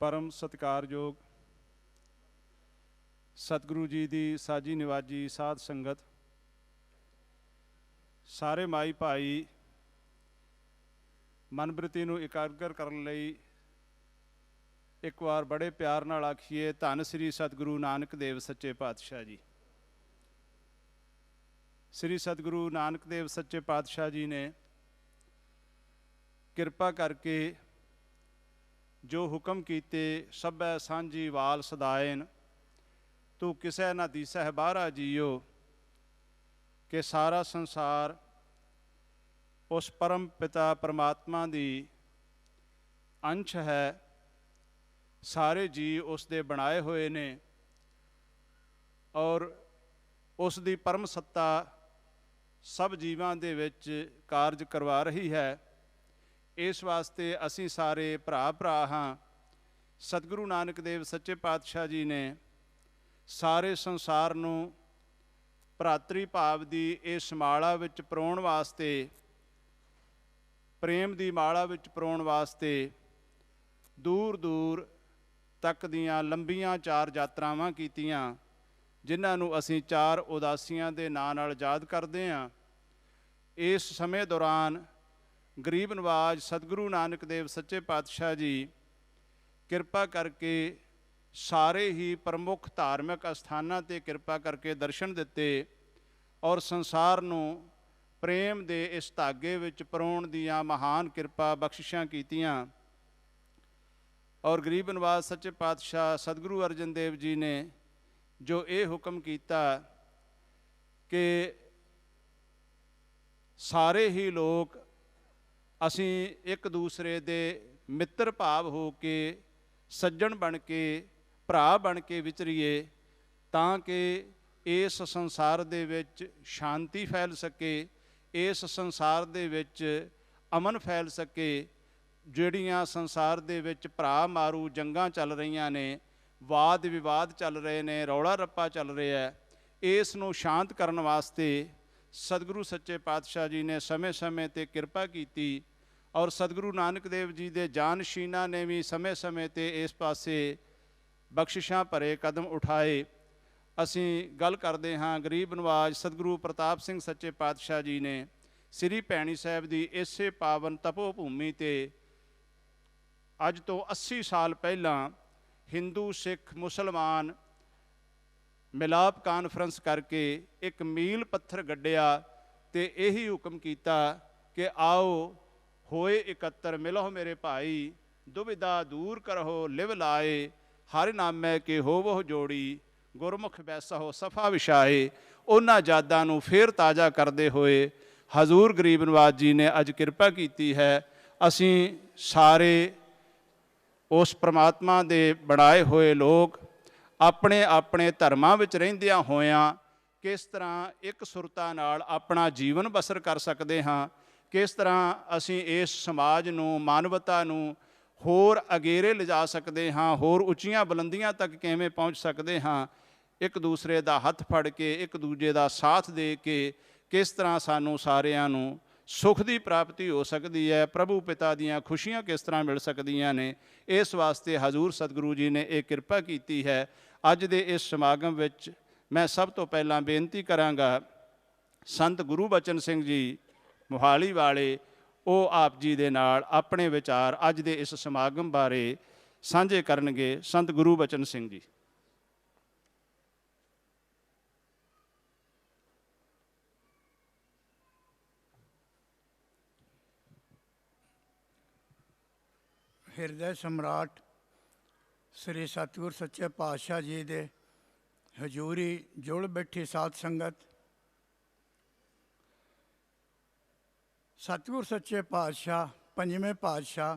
परम सत्कारयोग सतगुरु जी की साजी निवाजी साध संगत, सारे माई भाई मनबृत्ति नूं इकागर करन लई एक बार बड़े प्यार नाल आखिए धन श्री सतगुरु नानक देव सच्चे पातशाह जी। श्री सतगुरु नानक देव सच्चे पातशाह जी ने किरपा करके जो हुक्म कीते सभै सांझी वाल सदायन तू किसै ना दिसै बाहरा जियो, कि सारा संसार उस परम पिता परमात्मा दी अंश है। सारे जी उस दे बनाए हुए ने और उस दी परम सत्ता सब जीवां दे विच कारज करवा रही है। इस वास्ते असी सारे भरा भरा हाँ। सतगुरु नानक देव सच्चे पातशाह जी ने सारे संसार नूं भरातरी भाव की इस माला विच परोण वास्ते, प्रेम की माला विच परोण वास्ते दूर दूर तक दियां लंबियां चार यात्रावां कीतियां, जिन्हां नूं असीं चार उदासियां दे नां नाल याद करदे हां। इस समय दौरान गरीब नवाज सतगुरु नानक देव सच्चे पातशाह जी किरपा करके सारे ही प्रमुख धार्मिक अस्थानां ते किरपा करके दर्शन दिते और संसार नूं प्रेम दे इस धागे विच परोण दियां महान किरपा बख्शिशां कीतियां। और गरीब नवाज सच्चे पातशाह सतगुरु अर्जन देव जी ने जो ये हुक्म किया कि सारे ही लोग असी एक दूसरे दे मित्र भाव हो के सज्जन बन के भरा बन के विचरीए, ताकि इस संसार दे विच शांति फैल सके, इस संसार दे विच अमन फैल सके। ਜਿਹੜੀਆਂ संसार दे विच भरा मारू जंगां चल रही ने, वाद विवाद चल रहे ने, रौला रप्पा चल रहा है, इस नूं शांत करन वास्ते सतगुरु सच्चे पातशाह जी ने समय समय ते किरपा की। और सतगुरु नानक देव जी दे जानशीना ने भी समय समय ते इस पासे बख्शिशां भरे कदम उठाए। असीं गल करदे हां गरीब नवाज सतगुरु प्रताप सिंह सच्चे पातशाह जी ने श्री भैणी साहिब दी इसे पावन तपो भूमि ते अज तो 80 साल पहला हिंदू सिख मुसलमान मिलाप कानफ्रेंस करके एक मील पत्थर गड्ढिया ते यही हुक्म किया कि आओ होए इकत्तर मिलो मेरे भाई, दुविधा दूर करहो लिव लाए, हर नामै के होवो जोड़ी, गुरमुख बैसा हो सफ़ा विछाए। उन्हां यादां नूं फिर ताज़ा करते हुए हजूर गरीब नवाज जी ने अज किरपा की है। असीं सारे उस परमात्मा दे बनाए हुए लोग अपने अपने धर्मां विच रहिंदियां होइयां किस तरह एक सुरता नाल अपना जीवन बसर कर सकते हाँ, किस तरह असीं इस समाज नूं मानवता नूं होर अगेरे लिजा सकते हाँ, होर उच्चियां बुलंदियां तक किवें पहुँच सकते हाँ। एक दूसरे दा हथ फड़ के एक दूजे दा साथ दे के किस तरह सानू सारियां नूं सुख की प्राप्ति हो सकती है, प्रभु पिता दीयां खुशियां किस तरह मिल सकदियां ने, इस वास्ते हजूर सतगुरु जी ने एक किरपा की है। अज दे इस समागम विच मैं सब तो पहला बेनती करांगा संत गुरु बचन सिंह जी मोहाली वाले, वो आप जी दे नाल अपने विचार अज दे इस समागम बारे साझे करनगे। संत गुरु बचन सिंह जी। हिरदय सम्राट श्री सतगुर सच्चे पातशाह जी दे हजूरी जुड़ बैठी साध संगत, सतगुर सच्चे पातशाह पंजवें पातशाह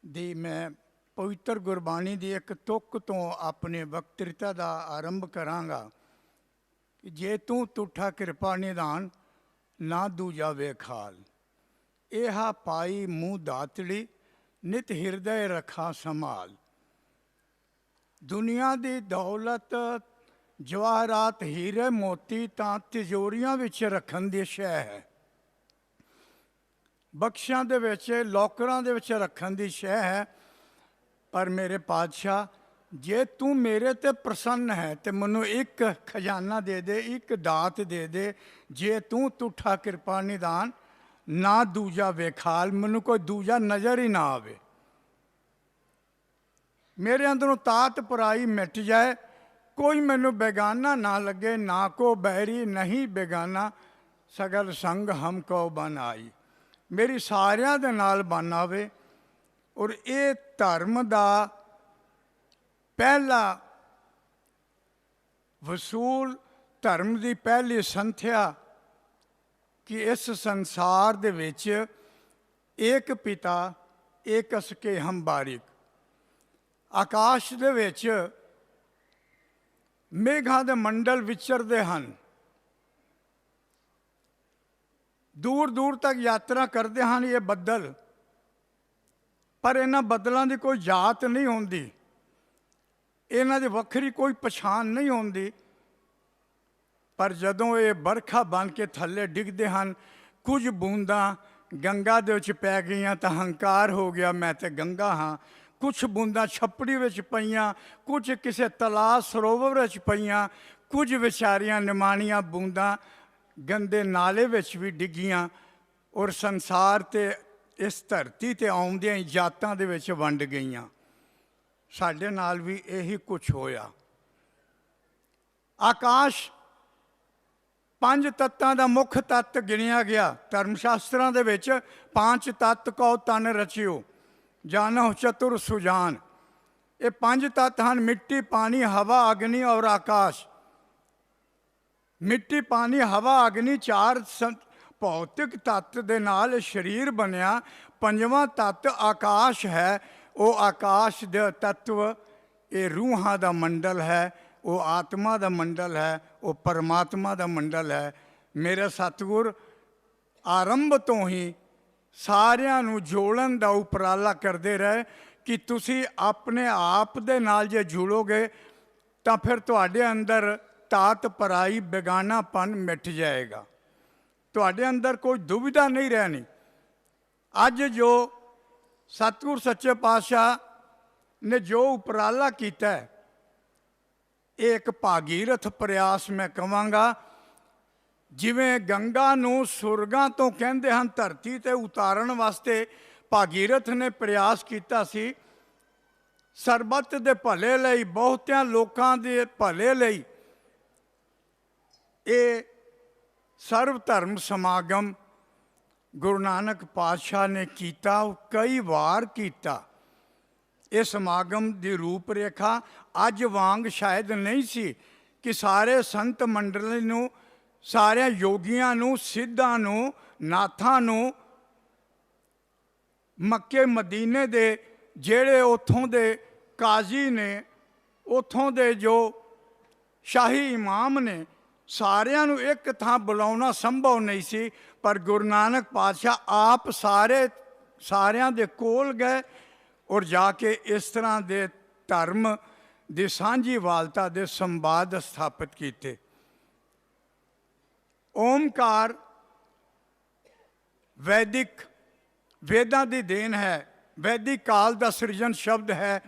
दी मैं पवित्र गुरबाणी दी एक तुक तो अपनी वक्तृता का आरंभ करांगा कि जे तू तुठा कृपा निधान ना दूजा वेखाल, एहा पाई मूँह दातड़ी नित हिरदय रखा संभाल। दुनिया दी दौलत जवाहरात हीरे मोती तां तिजोरियां विच रखन दी शै है, बख्शां दे विच लॉकरां दे विच रखन दी शै है, ਪਰ ਮੇਰੇ ਪਾਤਸ਼ਾਹ, ਜੇ ਤੂੰ ਮੇਰੇ ਤੇ ਪ੍ਰਸੰਨ ਹੈ ਤੇ ਮੈਨੂੰ ਇੱਕ ਖਜ਼ਾਨਾ ਦੇ ਦੇ, ਇੱਕ ਦਾਤ ਦੇ ਦੇ। ਜੇ ਤੂੰ ਤੁਠਾ ਕਿਰਪਾ ਨਿਦਾਨ, ਨਾ ਦੂਜਾ ਵੇਖਾਲ, ਮੈਨੂੰ ਕੋਈ ਦੂਜਾ ਨਜ਼ਰ ਹੀ ਨਾ ਆਵੇ। ਮੇਰੇ ਅੰਦਰੋਂ ਤਾਤ ਪਰਾਈ ਮਿਟ ਜਾਏ, ਕੋਈ ਮੈਨੂੰ ਬੇਗਾਨਾ ਨਾ ਲੱਗੇ। ਨਾ ਕੋ ਬਹਿਰੀ ਨਹੀਂ ਬੇਗਾਨਾ, ਸਗਲ ਸੰਗ ਹਮ ਕੋ ਬਨ ਆਈ। ਮੇਰੀ ਸਾਰਿਆਂ ਦੇ ਨਾਲ ਬਨ ਆਵੇ। ਔਰ ਇਹ ਧਰਮ ਦਾ ਪਹਿਲਾ ਵਸੂਲ, ਧਰਮ ਦੀ ਪਹਿਲੀ ਸੰਥਿਆ ਕਿ ਇਸ ਸੰਸਾਰ ਦੇ ਵਿੱਚ ਏਕ ਪਿਤਾ ਏਕਸ ਕੇ ਹਮ ਬਾਰਿਕ। ਆਕਾਸ਼ ਦੇ ਵਿੱਚ ਮੇਘਾਂ ਦੇ ਮੰਡਲ ਵਿਚਰਦੇ ਹਨ, ਦੂਰ ਦੂਰ ਤੱਕ ਯਾਤਰਾ ਕਰਦੇ ਹਨ ਇਹ ਬੱਦਲ, ਪਰ ਇਹਨਾਂ ਬੱਦਲਾਂ ਦੀ ਕੋਈ ਜਾਤ ਨਹੀਂ ਹੁੰਦੀ, ਇਹਨਾਂ ਦੀ ਵੱਖਰੀ ਕੋਈ ਪਛਾਣ ਨਹੀਂ ਹੁੰਦੀ। ਪਰ ਜਦੋਂ ਇਹ ਬਰਖਾ ਬਣ ਕੇ ਥੱਲੇ ਡਿੱਗਦੇ ਹਨ, ਕੁਝ ਬੂੰਦਾਂ ਗੰਗਾ ਦੇ ਵਿੱਚ ਪੈ ਗਈਆਂ ਤਾਂ ਹੰਕਾਰ ਹੋ ਗਿਆ, ਮੈਂ ਤੇ ਗੰਗਾ ਹਾਂ। ਕੁਛ ਬੂੰਦਾਂ ਛੱਪੜੀ ਵਿੱਚ ਪਈਆਂ, ਕੁਝ ਕਿਸੇ ਤਲਾਅ ਸਰੋਵਰ ਵਿੱਚ ਪਈਆਂ, ਕੁਝ ਵਿਚਾਰੀਆਂ ਨਿਮਾਣੀਆਂ ਬੂੰਦਾਂ ਗੰਦੇ ਨਾਲੇ ਵਿੱਚ ਵੀ ਡਿੱਗੀਆਂ। ਔਰ ਸੰਸਾਰ ਤੇ ਇਸ ਧਰਤੀ ਤੇ ਆਉਂਦਿਆਂ ਹੀ ਜਾਤਾਂ ਦੇ ਵਿੱਚ ਵੰਡ ਗਈਆਂ। ਸਾਡੇ ਨਾਲ ਵੀ ਇਹੀ ਕੁਛ ਹੋਇਆ। ਆਕਾਸ਼ 5 ਤੱਤਾਂ ਦਾ ਮੁੱਖ ਤੱਤ ਗਿਣਿਆ ਗਿਆ। ਧਰਮ ਸ਼ਾਸਤਰਾਂ ਦੇ ਵਿੱਚ 5 ਤੱਤ ਕਉ ਤਨ ਰਚਿਓ, ਜਾਨਹੁ ਚਤੁਰ ਸੁਜਾਨ। ਇਹ 5 ਤੱਤ ਹਨ, ਮਿੱਟੀ, ਪਾਣੀ, ਹਵਾ, ਅਗਨੀ ਔਰ ਆਕਾਸ਼। ਮਿੱਟੀ, ਪਾਣੀ, ਹਵਾ, ਅਗਨੀ 4 ਭੌਤਿਕ ਤੱਤ ਦੇ ਨਾਲ ਸਰੀਰ ਬਣਿਆ। 5ਵਾਂ ਤੱਤ ਆਕਾਸ਼ ਹੈ। ਉਹ ਆਕਾਸ਼ ਦੇ ਤੱਤਵ, ਇਹ ਰੂਹਾਂ ਦਾ ਮੰਡਲ ਹੈ, ਉਹ ਆਤਮਾ ਦਾ ਮੰਡਲ ਹੈ, ਉਹ ਪਰਮਾਤਮਾ ਦਾ ਮੰਡਲ ਹੈ। ਮੇਰੇ ਸਤਿਗੁਰ ਆਰੰਭ ਤੋਂ ਹੀ ਸਾਰਿਆਂ ਨੂੰ ਜੋੜਨ ਦਾ ਉਪਰਾਲਾ ਕਰਦੇ ਰਹੇ ਕਿ ਤੁਸੀਂ ਆਪਣੇ ਆਪ ਦੇ ਨਾਲ ਜੇ ਜੁੜੋਗੇ ਤਾਂ ਫਿਰ ਤੁਹਾਡੇ ਅੰਦਰ ਤਾਤ ਪਰਾਈ ਬੇਗਾਨਾਪਨ ਮਿਟ ਜਾਏਗਾ, ਤੁਹਾਡੇ ਅੰਦਰ ਕੋਈ ਦੁਵਿਧਾ ਨਹੀਂ ਰਹਿਣੀ। ਅੱਜ ਜੋ ਸਤਿਗੁਰ ਸੱਚੇ ਪਾਤਸ਼ਾਹ ਨੇ ਜੋ ਉਪਰਾਲਾ ਕੀਤਾ ਹੈ, ਇਹ ਇੱਕ ਭਾਗੀਰਥ ਪ੍ਰਯਾਸ ਮੈਂ ਕਹਾਂਗਾ। ਜਿਵੇਂ ਗੰਗਾ ਨੂੰ ਸੁਰਗਾਂ ਤੋਂ ਕਹਿੰਦੇ ਹਨ ਧਰਤੀ ਤੇ ਉਤਾਰਨ ਵਾਸਤੇ ਭਾਗੀਰਥ ਨੇ ਪ੍ਰਯਾਸ ਕੀਤਾ ਸੀ, ਸਰਬੱਤ ਦੇ ਭਲੇ ਲਈ, ਬਹੁਤਿਆਂ ਲੋਕਾਂ ਦੇ ਭਲੇ ਲਈ ਇਹ ਸਰਵ ਧਰਮ ਸਮਾਗਮ ਗੁਰੂ ਨਾਨਕ ਪਾਤਸ਼ਾਹ ਨੇ ਕੀਤਾ। ਉਹ ਕਈ ਵਾਰ ਕੀਤਾ। ਇਹ ਸਮਾਗਮ ਦੀ ਰੂਪ ਰੇਖਾ ਅੱਜ ਵਾਂਗ ਸ਼ਾਇਦ ਨਹੀਂ ਸੀ ਕਿ ਸਾਰੇ ਸੰਤ ਮੰਡਲੀ ਨੂੰ, ਸਾਰਿਆਂ ਯੋਗੀਆਂ ਨੂੰ, ਸਿੱਧਾਂ ਨੂੰ, ਨਾਥਾਂ ਨੂੰ, ਮੱਕੇ ਮਦੀਨੇ ਦੇ ਜਿਹੜੇ ਉੱਥੋਂ ਦੇ ਕਾਜ਼ੀ ਨੇ, ਉੱਥੋਂ ਦੇ ਜੋ ਸ਼ਾਹੀ ਇਮਾਮ ਨੇ, ਸਾਰਿਆਂ ਨੂੰ ਇੱਕ ਥਾਂ ਬੁਲਾਉਣਾ ਸੰਭਵ ਨਹੀਂ ਸੀ। ਪਰ ਗੁਰੂ ਨਾਨਕ ਪਾਤਸ਼ਾਹ ਆਪ ਸਾਰਿਆਂ ਦੇ ਕੋਲ ਗਏ ਔਰ ਜਾ ਕੇ ਇਸ ਤਰ੍ਹਾਂ ਦੇ ਧਰਮ ਦੀ ਸਾਂਝੀਵਾਲਤਾ ਦੇ ਸੰਵਾਦ ਸਥਾਪਿਤ ਕੀਤੇ। ਓਮਕਾਰ ਵੈਦਿਕ ਵੇਦਾਂ ਦੀ ਦੇਣ ਹੈ, ਵੈਦਿਕ ਕਾਲ ਦਾ ਸਿਰਜਨ ਸ਼ਬਦ ਹੈ,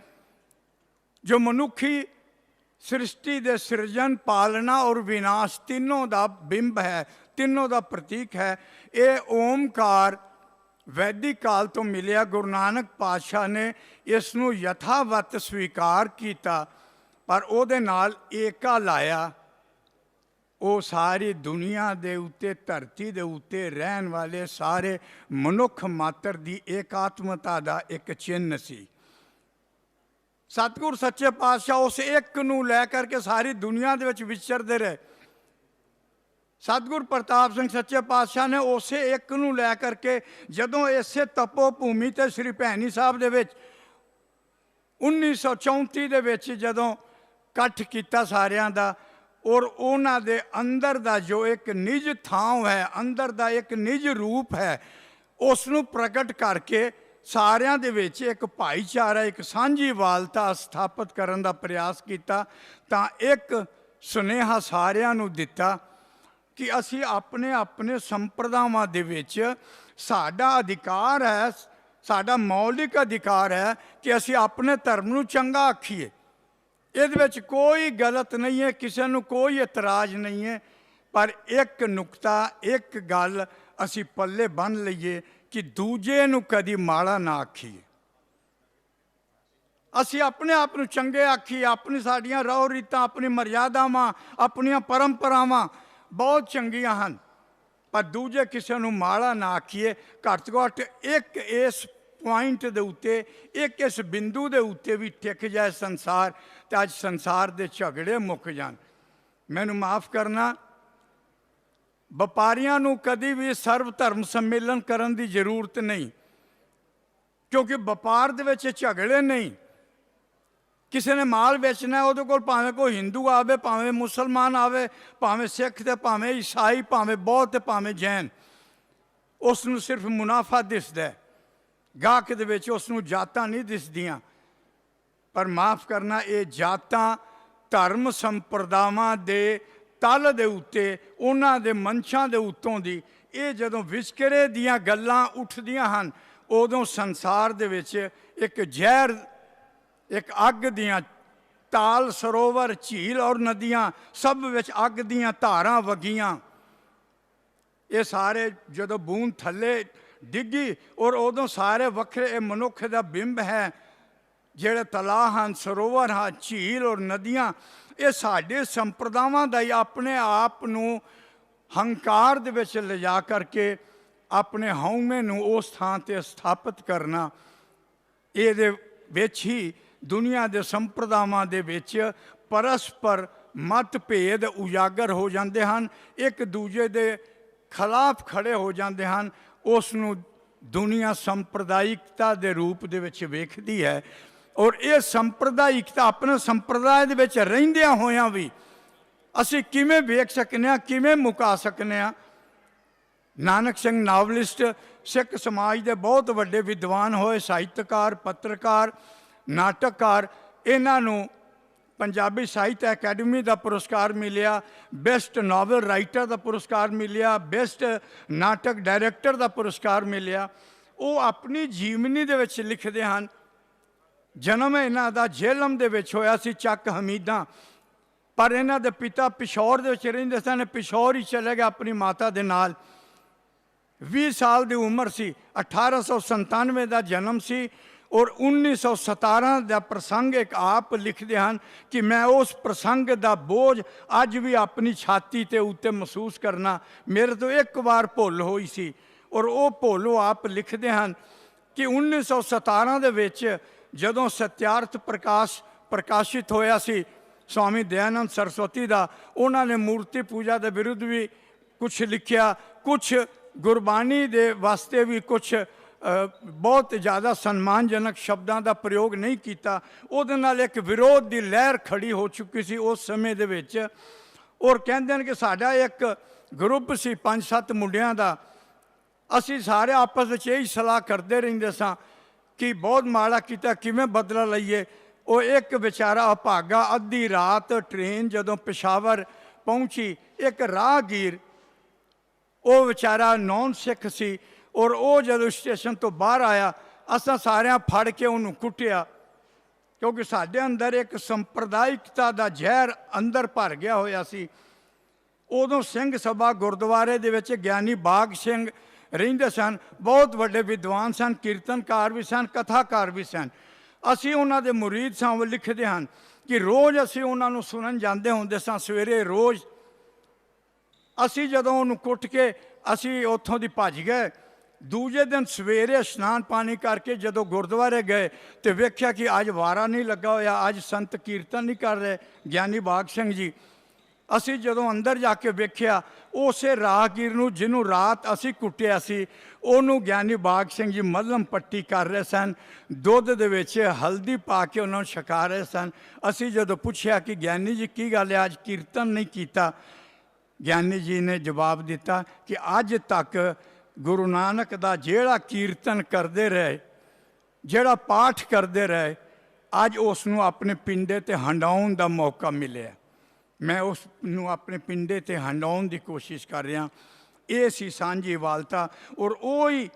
ਜੋ ਮਨੁੱਖੀ ਸ੍ਰਿਸ਼ਟੀ ਦੇ ਸਿਰਜਨ, ਪਾਲਣਾ ਔਰ ਵਿਨਾਸ਼ ਤਿੰਨੋਂ ਦਾ ਬਿੰਬ ਹੈ, ਤਿੰਨੋਂ ਦਾ ਪ੍ਰਤੀਕ ਹੈ। ਇਹ ਓਮਕਾਰ ਵੈਦਿਕ ਕਾਲ ਤੋਂ ਮਿਲਿਆ। ਗੁਰੂ ਨਾਨਕ ਪਾਤਸ਼ਾਹ ਨੇ ਇਸ ਨੂੰ ਯਥਾਵਤ ਸਵੀਕਾਰ ਕੀਤਾ, ਪਰ ਉਹਦੇ ਨਾਲ ਏਕਾ ਲਾਇਆ। ਉਹ ਸਾਰੀ ਦੁਨੀਆ ਦੇ ਉੱਤੇ, ਧਰਤੀ ਦੇ ਉੱਤੇ ਰਹਿਣ ਵਾਲੇ ਸਾਰੇ ਮਨੁੱਖ ਮਾਤਰ ਦੀ ਏਕਾਤਮਤਾ ਦਾ ਇੱਕ ਚਿੰਨ੍ਹ ਸੀ। ਸਤਿਗੁਰ ਸੱਚੇ ਪਾਤਸ਼ਾਹ ਉਸ ਇੱਕ ਨੂੰ ਲੈ ਕਰਕੇ ਸਾਰੀ ਦੁਨੀਆ ਦੇ ਵਿੱਚ ਵਿਚਰਦੇ ਰਹੇ। ਸਤਿਗੁਰ ਪ੍ਰਤਾਪ ਸਿੰਘ ਸੱਚੇ ਪਾਤਸ਼ਾਹ ਨੇ ਉਸੇ ਇੱਕ ਨੂੰ ਲੈ ਕਰਕੇ ਜਦੋਂ ਇਸੇ ਤਪੋ ਭੂਮੀ ਤੇ ਸ੍ਰੀ ਭੈਣੀ ਸਾਹਿਬ ਦੇ ਵਿੱਚ 1934 ਦੇ ਵਿੱਚ ਜਦੋਂ ਇਕੱਠ ਕੀਤਾ ਸਾਰਿਆਂ ਦਾ, ਔਰ ਉਹਨਾਂ ਦੇ ਅੰਦਰ ਦਾ ਜੋ ਇੱਕ ਨਿਜ ਥਾਂ ਹੈ, ਅੰਦਰ ਦਾ ਇੱਕ ਨਿਜ ਰੂਪ ਹੈ, ਉਸ ਨੂੰ ਪ੍ਰਗਟ ਕਰਕੇ ਸਾਰਿਆਂ ਦੇ ਵਿੱਚ ਇੱਕ ਭਾਈਚਾਰਾ, ਇੱਕ ਸਾਂਝੀਵਾਲਤਾ ਸਥਾਪਿਤ ਕਰਨ ਦਾ ਪ੍ਰਯਾਸ ਕੀਤਾ। ਤਾਂ ਇੱਕ ਸੁਨੇਹਾ ਸਾਰਿਆਂ ਨੂੰ ਦਿੱਤਾ ਕਿ ਅਸੀਂ ਆਪਣੇ ਆਪਣੇ ਸੰਪਰਦਾਵਾਂ ਦੇ ਵਿੱਚ ਸਾਡਾ ਅਧਿਕਾਰ ਹੈ, ਸਾਡਾ ਮੌਲਿਕ ਅਧਿਕਾਰ ਹੈ ਕਿ ਅਸੀਂ ਆਪਣੇ ਧਰਮ ਨੂੰ ਚੰਗਾ ਆਖੀਏ। ਇਹਦੇ ਵਿੱਚ ਕੋਈ ਗਲਤ ਨਹੀਂ ਹੈ, ਕਿਸੇ ਨੂੰ ਕੋਈ ਇਤਰਾਜ਼ ਨਹੀਂ ਹੈ। ਪਰ ਇੱਕ ਨੁਕਤਾ, ਇੱਕ ਗੱਲ ਅਸੀਂ ਪੱਲੇ ਬੰਨ੍ਹ ਲਈਏ ਕਿ ਦੂਜੇ ਨੂੰ ਕਦੀ ਮਾੜਾ ਨਾ ਆਖੀਏ। ਅਸੀਂ ਆਪਣੇ ਆਪ ਨੂੰ ਚੰਗੇ ਆਖੀਏ। ਆਪਣੀ ਸਾਡੀਆਂ ਰਹੁ ਰੀਤਾਂ, ਆਪਣੀ ਮਰਿਆਦਾਵਾਂ, ਆਪਣੀਆਂ ਪਰੰਪਰਾਵਾਂ ਬਹੁਤ ਚੰਗੀਆਂ ਹਨ, ਪਰ ਦੂਜੇ ਕਿਸੇ ਨੂੰ ਮਾੜਾ ਨਾ ਆਖੀਏ। ਘੱਟ ਤੋਂ ਘੱਟ ਇੱਕ ਇਸ ਪੁਆਇੰਟ ਦੇ ਉੱਤੇ, ਇੱਕ ਇਸ ਬਿੰਦੂ ਦੇ ਉੱਤੇ ਵੀ ਟਿਕ ਜਾਏ ਸੰਸਾਰ, ਤੇ ਅੱਜ ਸੰਸਾਰ ਦੇ ਝਗੜੇ ਮੁੱਕ ਜਾਣ। ਮੈਨੂੰ ਮਾਫ ਕਰਨਾ, ਵਪਾਰੀਆਂ ਨੂੰ ਕਦੀ ਵੀ ਸਰਵ ਧਰਮ ਸੰਮੇਲਨ ਕਰਨ ਦੀ ਜ਼ਰੂਰਤ ਨਹੀਂ, ਕਿਉਂਕਿ ਵਪਾਰ ਦੇ ਵਿੱਚ ਝਗੜੇ ਨਹੀਂ। ਕਿਸੇ ਨੇ ਮਾਲ ਵੇਚਣਾ, ਉਹਦੇ ਕੋਲ ਭਾਵੇਂ ਕੋਈ ਹਿੰਦੂ ਆਵੇ, ਭਾਵੇਂ ਮੁਸਲਮਾਨ ਆਵੇ, ਭਾਵੇਂ ਸਿੱਖ ਤੇ ਭਾਵੇਂ ਈਸਾਈ, ਭਾਵੇਂ ਬੌਧ ਤੇ ਭਾਵੇਂ ਜੈਨ, ਉਸ ਨੂੰ ਸਿਰਫ ਮੁਨਾਫਾ ਦਿਸਦਾ। ਗਾਹਕ ਦੇ ਵਿੱਚ ਉਸ ਨੂੰ ਜਾਤਾਂ ਨਹੀਂ ਦਿਸਦੀਆਂ। ਪਰ ਮਾਫ ਕਰਨਾ, ਇਹ ਜਾਤਾਂ ਧਰਮ ਸੰਪਰਦਾਵਾਂ ਦੇ ਤਲ ਦੇ ਉੱਤੇ, ਉਹਨਾਂ ਦੇ ਮਨਸ਼ਾਂ ਦੇ ਉੱਤੋਂ ਦੀ, ਇਹ ਜਦੋਂ ਵਿਚਕਰੇ ਦੀਆਂ ਗੱਲਾਂ ਉੱਠਦੀਆਂ ਹਨ, ਉਦੋਂ ਸੰਸਾਰ ਦੇ ਵਿੱਚ ਇੱਕ ਜ਼ਹਿਰ, ਇੱਕ ਅੱਗ ਦੀਆਂ ਤਾਲ, ਸਰੋਵਰ, ਝੀਲ ਔਰ ਨਦੀਆਂ, ਸਭ ਵਿੱਚ ਅੱਗ ਦੀਆਂ ਧਾਰਾਂ ਵਗੀਆਂ। ਇਹ ਸਾਰੇ ਜਦੋਂ ਬੂੰਦ ਥੱਲੇ ਡਿੱਗੀ, ਔਰ ਉਦੋਂ ਸਾਰੇ ਵੱਖਰੇ, ਇਹ ਮਨੁੱਖ ਦਾ ਬਿੰਬ ਹੈ। ਜਿਹੜੇ ਤਲਾਅ ਹਨ, ਸਰੋਵਰ ਹਨ, ਝੀਲ ਔਰ ਨਦੀਆਂ, ਇਹ ਸਾਡੇ ਸੰਪਰਦਾਵਾਂ ਦਾ ਹੀ ਆਪਣੇ ਆਪ ਨੂੰ ਹੰਕਾਰ ਦੇ ਵਿੱਚ ਲਿਜਾ ਕਰਕੇ ਆਪਣੇ ਹਉਮੈ ਨੂੰ ਉਸ ਥਾਂ 'ਤੇ ਸਥਾਪਿਤ ਕਰਨਾ। ਇਹਦੇ ਵਿੱਚ ਹੀ ਦੁਨੀਆ ਦੇ ਸੰਪਰਦਾਵਾਂ ਦੇ ਵਿੱਚ ਪਰਸਪਰ ਮਤਭੇਦ ਉਜਾਗਰ ਹੋ ਜਾਂਦੇ ਹਨ, ਇੱਕ ਦੂਜੇ ਦੇ ਖਿਲਾਫ ਖੜੇ ਹੋ ਜਾਂਦੇ ਹਨ। ਉਸ ਨੂੰ ਦੁਨੀਆ ਸੰਪਰਦਾਇਕਤਾ ਦੇ ਰੂਪ ਦੇ ਵਿੱਚ ਵੇਖਦੀ ਹੈ। ਔਰ ਇਹ ਸੰਪਰਦਾਇਕਤਾ ਆਪਣੇ ਸੰਪਰਦਾਇ ਦੇ ਵਿੱਚ ਰਹਿੰਦਿਆਂ ਹੋਇਆਂ ਵੀ ਅਸੀਂ ਕਿਵੇਂ ਵੇਖ ਸਕਨੇ ਹਾਂ, ਕਿਵੇਂ ਮੁਕਾ ਸਕਨੇ ਹਾਂ। ਨਾਨਕ ਸਿੰਘ ਨਾਵਲਿਸਟ, ਸਿੱਖ ਸਮਾਜ ਦੇ ਬਹੁਤ ਵੱਡੇ ਵਿਦਵਾਨ ਹੋਏ, ਸਾਹਿਤਕਾਰ, ਪੱਤਰਕਾਰ, ਨਾਟਕਕਾਰ। ਇਹਨਾਂ ਨੂੰ ਪੰਜਾਬੀ ਸਾਹਿਤ ਅਕੈਡਮੀ ਦਾ ਪੁਰਸਕਾਰ ਮਿਲਿਆ, ਬੈਸਟ ਨਾਵਲ ਰਾਈਟਰ ਦਾ ਪੁਰਸਕਾਰ ਮਿਲਿਆ, ਬੈਸਟ ਨਾਟਕ ਡਾਇਰੈਕਟਰ ਦਾ ਪੁਰਸਕਾਰ ਮਿਲਿਆ। ਉਹ ਆਪਣੀ ਜੀਵਨੀ ਦੇ ਵਿੱਚ ਲਿਖਦੇ ਹਨ, ਜਨਮ ਇਹਨਾਂ ਦਾ ਜੇਹਲਮ ਦੇ ਵਿੱਚ ਹੋਇਆ ਸੀ, ਚੱਕ ਹਮੀਦਾਂ, ਪਰ ਇਹਨਾਂ ਦੇ ਪਿਤਾ ਪਿਸ਼ੌਰ ਦੇ ਵਿੱਚ ਰਹਿੰਦੇ ਸਨ। ਪਿਸ਼ੌਰ ਹੀ ਚਲੇ ਗਏ ਆਪਣੀ ਮਾਤਾ ਦੇ ਨਾਲ। 20 ਸਾਲ ਦੀ ਉਮਰ ਸੀ। 1897 ਦਾ ਜਨਮ ਸੀ ਔਰ 1917 ਦਾ ਪ੍ਰਸੰਗ ਇੱਕ ਆਪ ਲਿਖਦੇ ਹਨ ਕਿ ਮੈਂ ਉਸ ਪ੍ਰਸੰਗ ਦਾ ਬੋਝ ਅੱਜ ਵੀ ਆਪਣੀ ਛਾਤੀ ਤੇ ਉੱਤੇ ਮਹਿਸੂਸ ਕਰਨਾ। ਮੇਰੇ ਤੋਂ ਇੱਕ ਵਾਰ ਭੁੱਲ ਹੋਈ ਸੀ, ਔਰ ਉਹ ਭੁੱਲ ਉਹ ਆਪ ਲਿਖਦੇ ਹਨ ਕਿ 1917 ਦੇ ਵਿੱਚ ਜਦੋਂ ਸਤਿਆਰਥ ਪ੍ਰਕਾਸ਼ਿਤ ਹੋਇਆ ਸੀ ਸਵਾਮੀ ਦਇਆਨੰਦ ਸਰਸਵਤੀ ਦਾ, ਉਹਨਾਂ ਨੇ ਮੂਰਤੀ ਪੂਜਾ ਦੇ ਵਿਰੁੱਧ ਵੀ ਕੁਛ ਲਿਖਿਆ, ਕੁਛ ਗੁਰਬਾਣੀ ਦੇ ਵਾਸਤੇ ਵੀ ਕੁਛ ਬਹੁਤ ਜ਼ਿਆਦਾ ਸਨਮਾਨਜਨਕ ਸ਼ਬਦਾਂ ਦਾ ਪ੍ਰਯੋਗ ਨਹੀਂ ਕੀਤਾ। ਉਹਦੇ ਨਾਲ ਇੱਕ ਵਿਰੋਧ ਦੀ ਲਹਿਰ ਖੜੀ ਹੋ ਚੁੱਕੀ ਸੀ ਉਸ ਸਮੇਂ ਦੇ ਵਿੱਚ। ਔਰ ਕਹਿੰਦੇ ਨੇ ਕਿ ਸਾਡਾ ਇੱਕ ਗਰੁੱਪ ਸੀ 5-7 ਮੁੰਡਿਆਂ ਦਾ, ਅਸੀਂ ਸਾਰੇ ਆਪਸ ਵਿੱਚ ਇਹੀ ਸਲਾਹ ਕਰਦੇ ਰਹਿੰਦੇ ਸਾਂ ਕਿ ਬਹੁਤ ਮਾੜਾ ਕੀਤਾ, ਕਿਵੇਂ ਬਦਲਾ ਲਈਏ। ਉਹ ਇੱਕ ਵਿਚਾਰਾ ਅਭਾਗਾ, ਅੱਧੀ ਰਾਤ ਟ੍ਰੇਨ ਜਦੋਂ ਪਿਸ਼ਾਵਰ ਪਹੁੰਚੀ, ਇੱਕ ਰਾਹਗੀਰ, ਉਹ ਵਿਚਾਰਾ ਨੌਨ ਸਿੱਖ ਸੀ, ਔਰ ਉਹ ਜਦੋਂ ਸਟੇਸ਼ਨ ਤੋਂ ਬਾਹਰ ਆਇਆ, ਅਸਾਂ ਸਾਰਿਆਂ ਫੜ ਕੇ ਉਹਨੂੰ ਕੁੱਟਿਆ, ਕਿਉਂਕਿ ਸਾਡੇ ਅੰਦਰ ਇੱਕ ਸੰਪਰਦਾਇਕਤਾ ਦਾ ਜ਼ਹਿਰ ਅੰਦਰ ਭਰ ਗਿਆ ਹੋਇਆ ਸੀ। ਉਦੋਂ ਸਿੰਘ ਸਭਾ ਗੁਰਦੁਆਰੇ ਦੇ ਵਿੱਚ ਗਿਆਨੀ ਬਾਗ ਸਿੰਘ ਰਹਿੰਦੇ ਸਨ, ਬਹੁਤ ਵੱਡੇ ਵਿਦਵਾਨ ਸਨ, ਕੀਰਤਨਕਾਰ ਵੀ ਸਨ, ਕਥਾਕਾਰ ਵੀ ਸਨ। ਅਸੀਂ ਉਹਨਾਂ ਦੇ ਮੁਰੀਦ ਸਾਂ। ਉਹ ਲਿਖਦੇ ਹਨ ਕਿ ਰੋਜ਼ ਅਸੀਂ ਉਹਨਾਂ ਨੂੰ ਸੁਣਨ ਜਾਂਦੇ ਹੁੰਦੇ ਸਾਂ, ਸਵੇਰੇ ਰੋਜ਼। ਅਸੀਂ ਜਦੋਂ ਉਹਨੂੰ ਕੁੱਟ ਕੇ ਅਸੀਂ ਉੱਥੋਂ ਦੀ ਭੱਜ ਗਏ। ਦੂਜੇ ਦਿਨ ਸਵੇਰੇ ਇਸ਼ਨਾਨ ਪਾਣੀ ਕਰਕੇ ਜਦੋਂ ਗੁਰਦੁਆਰੇ ਗਏ ਤੇ ਵੇਖਿਆ ਕਿ ਅੱਜ ਵਾਰਾ ਨਹੀਂ ਲੱਗਾ ਹੋਇਆ, ਅੱਜ ਸੰਤ ਕੀਰਤਨ ਨਹੀਂ ਕਰ ਰਹੇ ਗਿਆਨੀ ਬਾਗ ਸਿੰਘ ਜੀ। ਅਸੀਂ ਜਦੋਂ ਅੰਦਰ ਜਾ ਕੇ ਵੇਖਿਆ, ਉਸੇ ਰਾਹਗੀਰ ਨੂੰ ਜਿਹਨੂੰ ਰਾਤ ਅਸੀਂ ਕੁੱਟਿਆ ਸੀ, ਉਹਨੂੰ ਗਿਆਨੀ ਬਾਗ ਸਿੰਘ ਜੀ ਮੱਲਮ ਪੱਟੀ ਕਰ ਰਹੇ ਸਨ, ਦੁੱਧ ਦੇ ਵਿੱਚ ਹਲਦੀ ਪਾ ਕੇ ਉਹਨਾਂ ਨੂੰ ਛਕਾ ਰਹੇ ਸਨ। ਅਸੀਂ ਜਦੋਂ ਪੁੱਛਿਆ ਕਿ ਗਿਆਨੀ ਜੀ ਕੀ ਗੱਲ ਹੈ, ਅੱਜ ਕੀਰਤਨ ਨਹੀਂ ਕੀਤਾ, ਗਿਆਨੀ ਜੀ ਨੇ ਜਵਾਬ ਦਿੱਤਾ ਕਿ ਅੱਜ ਤੱਕ ਗੁਰੂ ਨਾਨਕ ਦਾ ਜਿਹੜਾ ਕੀਰਤਨ ਕਰਦੇ ਰਹੇ, ਜਿਹੜਾ ਪਾਠ ਕਰਦੇ ਰਹੇ, ਅੱਜ ਉਸ ਨੂੰ ਆਪਣੇ ਪਿੰਡੇ 'ਤੇ ਹੰਡਾਉਣ ਦਾ ਮੌਕਾ ਮਿਲਿਆ। ਮੈਂ ਉਸ ਨੂੰ ਆਪਣੇ ਪਿੰਡੇ 'ਤੇ ਹੰਡਾਉਣ ਦੀ ਕੋਸ਼ਿਸ਼ ਕਰ ਰਿਹਾ। ਇਹ ਸੀ ਸਾਂਝੀ ਵਾਲਤਾ। ਔਰ ਉਹ ਹੀ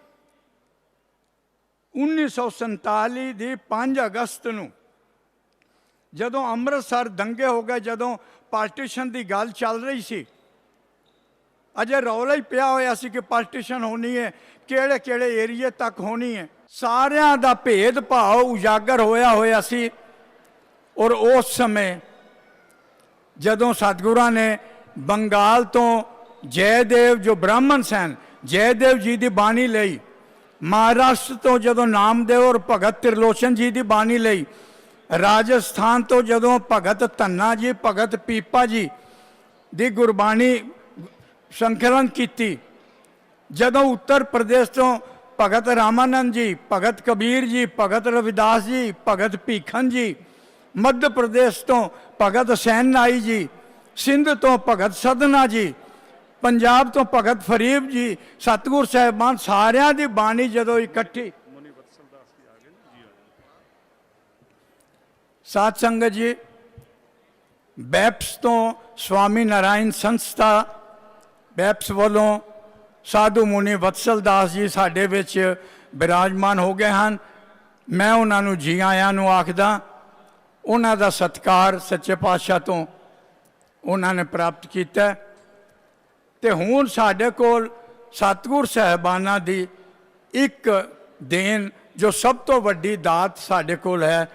1947 ਦੀ 5 ਅਗਸਤ ਨੂੰ ਜਦੋਂ ਅੰਮ੍ਰਿਤਸਰ ਦੰਗੇ ਹੋ ਗਏ, ਜਦੋਂ ਪਾਰਟੀਸ਼ਨ ਦੀ ਗੱਲ ਚੱਲ ਰਹੀ ਸੀ, ਅਜੇ ਰੌਲਾ ਹੀ ਪਿਆ ਹੋਇਆ ਸੀ ਕਿ ਪਾਰਟੀਸ਼ਨ ਹੋਣੀ ਹੈ, ਕਿਹੜੇ ਕਿਹੜੇ ਏਰੀਏ ਤੱਕ ਹੋਣੀ ਹੈ। ਸਾਰਿਆਂ ਦਾ ਭੇਦ ਭਾਵ ਉਜਾਗਰ ਹੋਇਆ ਸੀ। ਔਰ ਉਸ ਸਮੇਂ ਜਦੋਂ ਸਤਿਗੁਰਾਂ ਨੇ ਬੰਗਾਲ ਤੋਂ ਜੈਦੇਵ ਜੋ ਬ੍ਰਾਹਮਣ ਸਨ, ਜੈਦੇਵ ਜੀ ਦੀ ਬਾਣੀ ਲਈ, ਮਹਾਰਾਸ਼ਟਰ ਤੋਂ ਜਦੋਂ ਨਾਮਦੇਵ ਔਰ ਭਗਤ ਤ੍ਰਿਲੋਚਨ ਜੀ ਦੀ ਬਾਣੀ ਲਈ, ਰਾਜਸਥਾਨ ਤੋਂ ਜਦੋਂ ਭਗਤ ਧੰਨਾ ਜੀ, ਭਗਤ ਪੀਪਾ ਜੀ ਦੀ ਗੁਰਬਾਣੀ ਸੰਕਲਨ ਕੀਤੀ, ਜਦੋਂ ਉੱਤਰ ਪ੍ਰਦੇਸ਼ ਤੋਂ ਭਗਤ ਰਾਮਾਨੰਦ ਜੀ, ਭਗਤ ਕਬੀਰ ਜੀ, ਭਗਤ ਰਵਿਦਾਸ ਜੀ, ਭਗਤ ਭੀਖਨ ਜੀ, ਮੱਧ ਪ੍ਰਦੇਸ਼ ਤੋਂ ਭਗਤ ਸੈਨ ਨਾਈ ਜੀ, ਸਿੰਧ ਤੋਂ ਭਗਤ ਸਦਨਾ ਜੀ, ਪੰਜਾਬ ਤੋਂ ਭਗਤ ਫਰੀਦ ਜੀ, ਸਤਿਗੁਰ ਸਾਹਿਬਾਨ ਸਾਰਿਆਂ ਦੀ ਬਾਣੀ ਜਦੋਂ ਇਕੱਠੀ, ਸਾਧ ਸੰਗਤ ਜੀ, ਬੈਪਸ ਤੋਂ ਸਵਾਮੀ ਨਾਰਾਇਣ ਸੰਸਥਾ ਬੈਪਸ ਵੱਲੋਂ ਸਾਧੂ ਮੁਨੀ ਵਤਸਲ ਦਾਸ ਜੀ ਸਾਡੇ ਵਿੱਚ ਬਿਰਾਜਮਾਨ ਹੋ ਗਏ ਹਨ। ਮੈਂ ਉਹਨਾਂ ਨੂੰ ਜੀ ਆਇਆਂ ਨੂੰ ਆਖਦਾ। ਉਹਨਾਂ ਦਾ ਸਤਿਕਾਰ ਸੱਚੇ ਪਾਤਸ਼ਾਹ ਤੋਂ ਉਹਨਾਂ ਨੇ ਪ੍ਰਾਪਤ ਕੀਤਾ। ਤੇ ਹੁਣ ਸਾਡੇ ਕੋਲ ਸਤਿਗੁਰ ਸਾਹਿਬਾਨਾਂ ਦੀ ਇੱਕ ਦੇਣ ਜੋ ਸਭ ਤੋਂ ਵੱਡੀ ਦਾਤ ਸਾਡੇ ਕੋਲ ਹੈ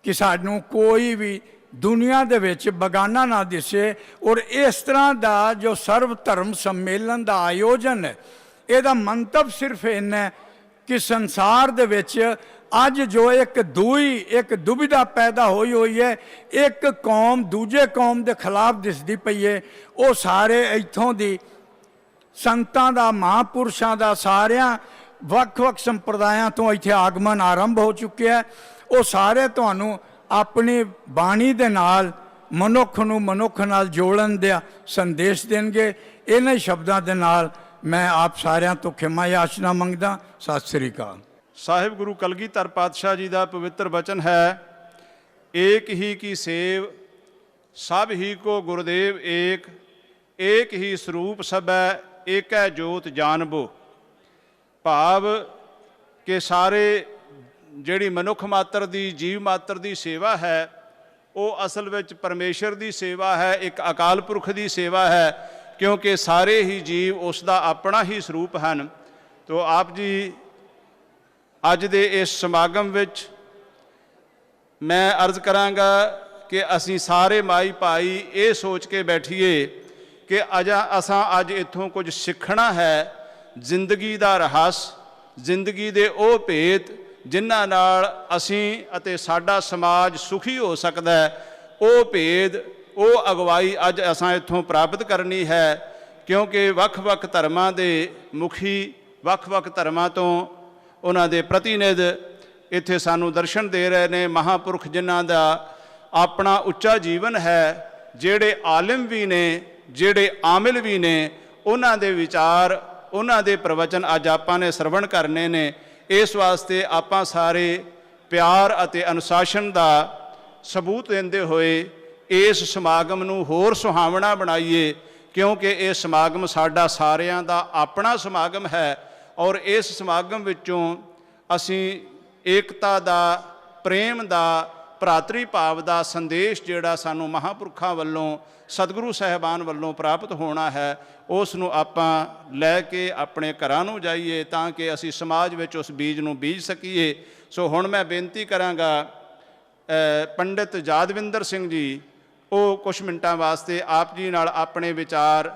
ਕਿ ਸਾਨੂੰ ਕੋਈ ਵੀ ਦੁਨੀਆ ਦੇ ਵਿੱਚ ਬਗਾਨਾ ਨਾ ਦਿਸੇ। ਔਰ ਇਸ ਤਰ੍ਹਾਂ ਦਾ ਜੋ ਸਰਵ ਧਰਮ ਸੰਮੇਲਨ ਦਾ ਆਯੋਜਨ ਹੈ, ਇਹਦਾ ਮੰਤਵ ਸਿਰਫ ਇੰਨਾ ਹੈ ਕਿ ਸੰਸਾਰ ਦੇ ਵਿੱਚ ਅੱਜ ਜੋ ਇੱਕ ਦੁਬਿਧਾ ਪੈਦਾ ਹੋਈ ਹੈ, ਇੱਕ ਕੌਮ ਦੂਜੇ ਕੌਮ ਦੇ ਖਿਲਾਫ ਦਿਸਦੀ ਪਈ ਹੈ, ਉਹ ਸਾਰੇ ਇੱਥੋਂ ਦੀ ਸੰਤਾਂ ਦਾ, ਮਹਾਂਪੁਰਸ਼ਾਂ ਦਾ, ਸਾਰਿਆਂ ਵੱਖ-ਵੱਖ ਸੰਪਰਦਾਇਆਂ ਤੋਂ ਇੱਥੇ ਆਗਮਨ ਆਰੰਭ ਹੋ ਚੁੱਕਿਆ। ਉਹ ਸਾਰੇ ਤੁਹਾਨੂੰ ਆਪਣੀ ਬਾਣੀ ਦੇ ਨਾਲ ਮਨੁੱਖ ਨੂੰ ਮਨੁੱਖ ਨਾਲ ਜੋੜਨ ਦਾ ਸੰਦੇਸ਼ ਦੇਣਗੇ। ਇਹਨਾਂ ਹੀ ਸ਼ਬਦਾਂ ਦੇ ਨਾਲ ਮੈਂ ਆਪ ਸਾਰਿਆਂ ਤੋਂ ਖਿਮਾ ਯਾਚਨਾ ਮੰਗਦਾ। ਸਤਿ ਸ੍ਰੀ ਅਕਾਲ। ਸਾਹਿਬ ਗੁਰੂ ਕਲਗੀਧਰ ਪਾਤਸ਼ਾਹ ਜੀ ਦਾ ਪਵਿੱਤਰ ਬਚਨ ਹੈ, ਏਕ ਹੀ ਕੀ ਸੇਵ ਸਭ ਹੀ ਕੋ ਗੁਰਦੇਵ ਏਕ, ਏਕ ਹੀ ਸਰੂਪ ਸਭੈ ਏਕੈ ਜੋਤ ਜਾਨਬੋ। ਭਾਵ ਕਿ ਸਾਰੇ ਜਿਹੜੀ ਮਨੁੱਖ ਮਾਤਰ ਦੀ, ਜੀਵ ਮਾਤਰ ਦੀ ਸੇਵਾ ਹੈ, ਉਹ ਅਸਲ ਵਿੱਚ ਪਰਮੇਸ਼ਰ ਦੀ ਸੇਵਾ ਹੈ, ਇੱਕ ਅਕਾਲ ਪੁਰਖ ਦੀ ਸੇਵਾ ਹੈ, ਕਿਉਂਕਿ ਸਾਰੇ ਹੀ ਜੀਵ ਉਸ ਦਾ ਆਪਣਾ ਹੀ ਸਰੂਪ ਹਨ। ਤੋ ਆਪ ਜੀ ਅੱਜ ਦੇ ਇਸ ਸਮਾਗਮ ਵਿੱਚ ਮੈਂ ਅਰਜ਼ ਕਰਾਂਗਾ ਕਿ ਅਸੀਂ ਸਾਰੇ ਮਾਈ ਭਾਈ ਇਹ ਸੋਚ ਕੇ ਬੈਠੀਏ ਕਿ ਅਸਾਂ ਅੱਜ ਇੱਥੋਂ ਕੁਝ ਸਿੱਖਣਾ ਹੈ, ਜ਼ਿੰਦਗੀ ਦਾ ਰਹੱਸ, ਜ਼ਿੰਦਗੀ ਦੇ ਉਹ ਭੇਤ ਜਿਨ੍ਹਾਂ ਨਾਲ ਅਸੀਂ ਅਤੇ ਸਾਡਾ ਸਮਾਜ ਸੁਖੀ ਹੋ ਸਕਦਾ ਹੈ। ਉਹ ਭੇਦ, ਉਹ ਅਗਵਾਈ ਅੱਜ ਅਸਾਂ ਇੱਥੋਂ ਪ੍ਰਾਪਤ ਕਰਨੀ ਹੈ, ਕਿਉਂਕਿ ਵੱਖ-ਵੱਖ ਧਰਮਾਂ ਦੇ ਮੁਖੀ, ਵੱਖ-ਵੱਖ ਧਰਮਾਂ ਤੋਂ ਉਹਨਾਂ ਦੇ ਪ੍ਰਤੀਨਿਧ ਇੱਥੇ ਸਾਨੂੰ ਦਰਸ਼ਨ ਦੇ ਰਹੇ ਨੇ। ਮਹਾਂਪੁਰਖ ਜਿਨ੍ਹਾਂ ਦਾ ਆਪਣਾ ਉੱਚਾ ਜੀਵਨ ਹੈ, ਜਿਹੜੇ ਆਲਿਮ ਵੀ ਨੇ, ਜਿਹੜੇ ਆਮਿਲ ਵੀ ਨੇ, ਉਹਨਾਂ ਦੇ ਵਿਚਾਰ, ਉਹਨਾਂ ਦੇ ਪ੍ਰਵਚਨ ਅੱਜ ਆਪਾਂ ਨੇ ਸਰਵਣ ਕਰਨੇ ਨੇ। ਇਸ ਵਾਸਤੇ ਆਪਾਂ ਸਾਰੇ ਪਿਆਰ ਅਤੇ ਅਨੁਸ਼ਾਸਨ ਦਾ ਸਬੂਤ ਦਿੰਦੇ ਹੋਏ ਇਸ ਸਮਾਗਮ ਨੂੰ ਹੋਰ ਸੁਹਾਵਣਾ ਬਣਾਈਏ, ਕਿਉਂਕਿ ਇਹ ਸਮਾਗਮ ਸਾਡਾ ਸਾਰਿਆਂ ਦਾ ਆਪਣਾ ਸਮਾਗਮ ਹੈ। ਔਰ ਇਸ ਸਮਾਗਮ ਵਿੱਚੋਂ ਅਸੀਂ ਏਕਤਾ ਦਾ, ਪ੍ਰੇਮ ਦਾ, ਭਰਾਤਰੀ ਭਾਵ ਦਾ ਸੰਦੇਸ਼ ਜਿਹੜਾ ਸਾਨੂੰ ਮਹਾਂਪੁਰਖਾਂ ਵੱਲੋਂ, ਸਤਿਗੁਰੂ ਸਾਹਿਬਾਨ ਵੱਲੋਂ ਪ੍ਰਾਪਤ ਹੋਣਾ ਹੈ, ਉਸ ਨੂੰ ਆਪਾਂ ਲੈ ਕੇ ਆਪਣੇ ਘਰਾਂ ਨੂੰ ਜਾਈਏ ਤਾਂ ਕਿ ਅਸੀਂ ਸਮਾਜ ਵਿੱਚ ਉਸ ਬੀਜ ਨੂੰ ਬੀਜ ਸਕੀਏ। ਸੋ ਹੁਣ ਮੈਂ ਬੇਨਤੀ ਕਰਾਂਗਾ ਪੰਡਿਤ ਯਾਦਵਿੰਦਰ ਸਿੰਘ ਜੀ, ਉਹ ਕੁਝ ਮਿੰਟਾਂ ਵਾਸਤੇ ਆਪ ਜੀ ਨਾਲ ਆਪਣੇ ਵਿਚਾਰ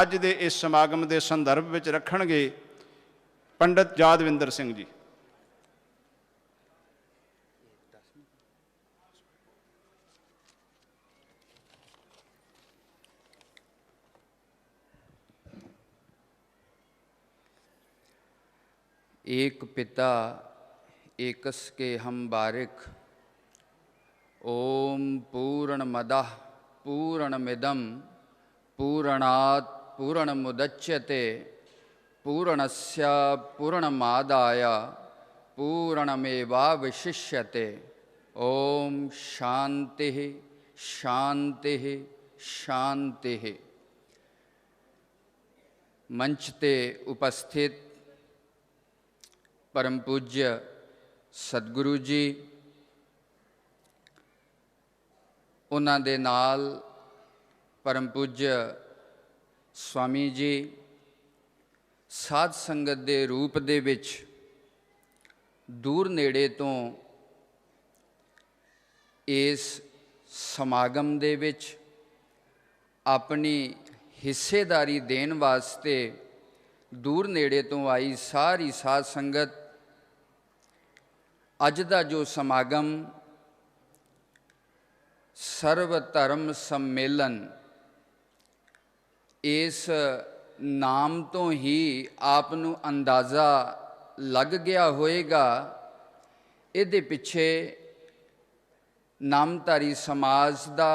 ਅੱਜ ਦੇ ਇਸ ਸਮਾਗਮ ਦੇ ਸੰਦਰਭ ਵਿੱਚ ਰੱਖਣਗੇ। ਪੰਡਿਤ ਯਾਦਵਿੰਦਰ ਸਿੰਘ ਜੀ। एक पिता एकस के हम बारिक। ओम पूर्णमदः पूर्णमिदं पूर्णात् पूर्णमुदच्यते पूर्णस्य पूर्णमादाय पूर्णमेवावशिष्यते। ओम शांति शांति शांति। मंच ते उपस्थित परम पूज्य सतगुरु जी, उन्हां दे नाल परम पूज्य स्वामी जी साध संगत दे रूप दे विच दूर नेड़े तो इस समागम दे विच अपनी हिस्सेदारी देन वास्ते दूर नेड़े तो आई सारी साध संगत, अज दा जो समागम सर्व धर्म सम्मेलन, इस नाम तो ही आप नूं अंदाज़ा लग गया होएगा इहदे पिछे नामधारी समाज का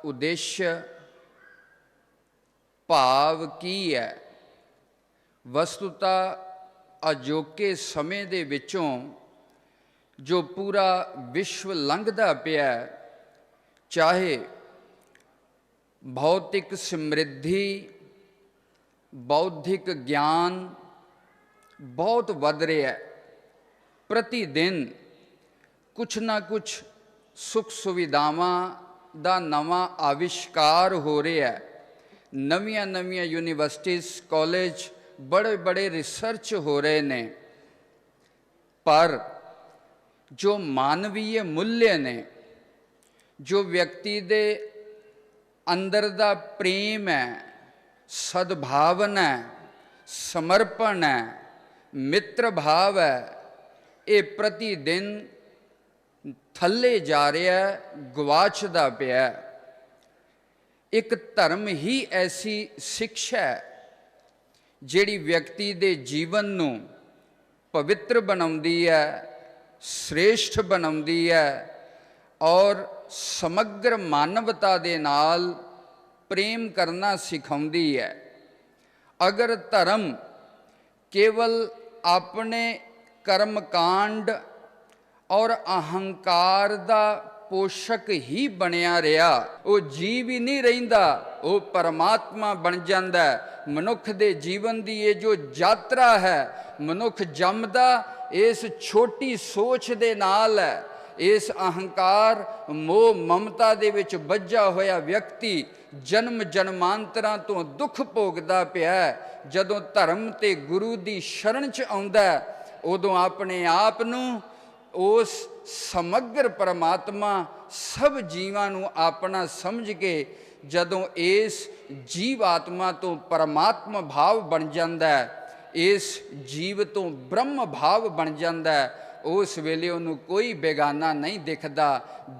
उद्देश्य भाव की है। वस्तुता अजोके समय दे विचों जो पूरा विश्व लंघदा पिया, चाहे भौतिक समृद्धि, बौद्धिक ज्ञान बहुत वध रहा है, प्रतिदिन कुछ ना कुछ सुख सुविधावां दा नवा आविष्कार हो रहा है, नवीं नवीं यूनिवर्सिटीज़ कॉलेज बड़े बड़े रिसर्च हो रहे ने, पर जो मानवीय मूल्य ने, जो व्यक्ति दे अंदर दा प्रेम है, सद्भावना है, समर्पण है, मित्र भाव है, ये प्रतिदिन थल्ले जा रहा है, गवाचदा पिया। एक धर्म ही ऐसी शिक्षा है जिहड़ी व्यक्ति दे जीवन नूं पवित्र बनाउंदी है, श्रेष्ठ बनाउंदी है और समग्र मानवता दे नाल प्रेम करना सिखाउंदी है। अगर धर्म केवल अपने कर्मकांड और अहंकार दा पोषक ही बनिया रहा, वो जीव ही नहीं रहिंदा, वो परमात्मा बन जांदा है। मनुख दे जीवन दी ये जो यात्रा है, मनुख जमदा इस छोटी सोच दे नाल है, इस अहंकार मोह ममता दे विच बज्झा होया व्यक्ति जन्म जन्मांतरां तो दुख भोगदा पिया। जदों धर्म ते गुरु दी शरण च आउंदा उदों अपने आप नूं उस समग्र परमात्मा सब जीवां नूं अपना समझ के जदों इस जीव आत्मा तो परमात्मा भाव बन जांदा है, इस जीव तो ब्रह्म भाव बन जांदा है, उस वेले उन्होंने कोई बेगाना नहीं दिखता।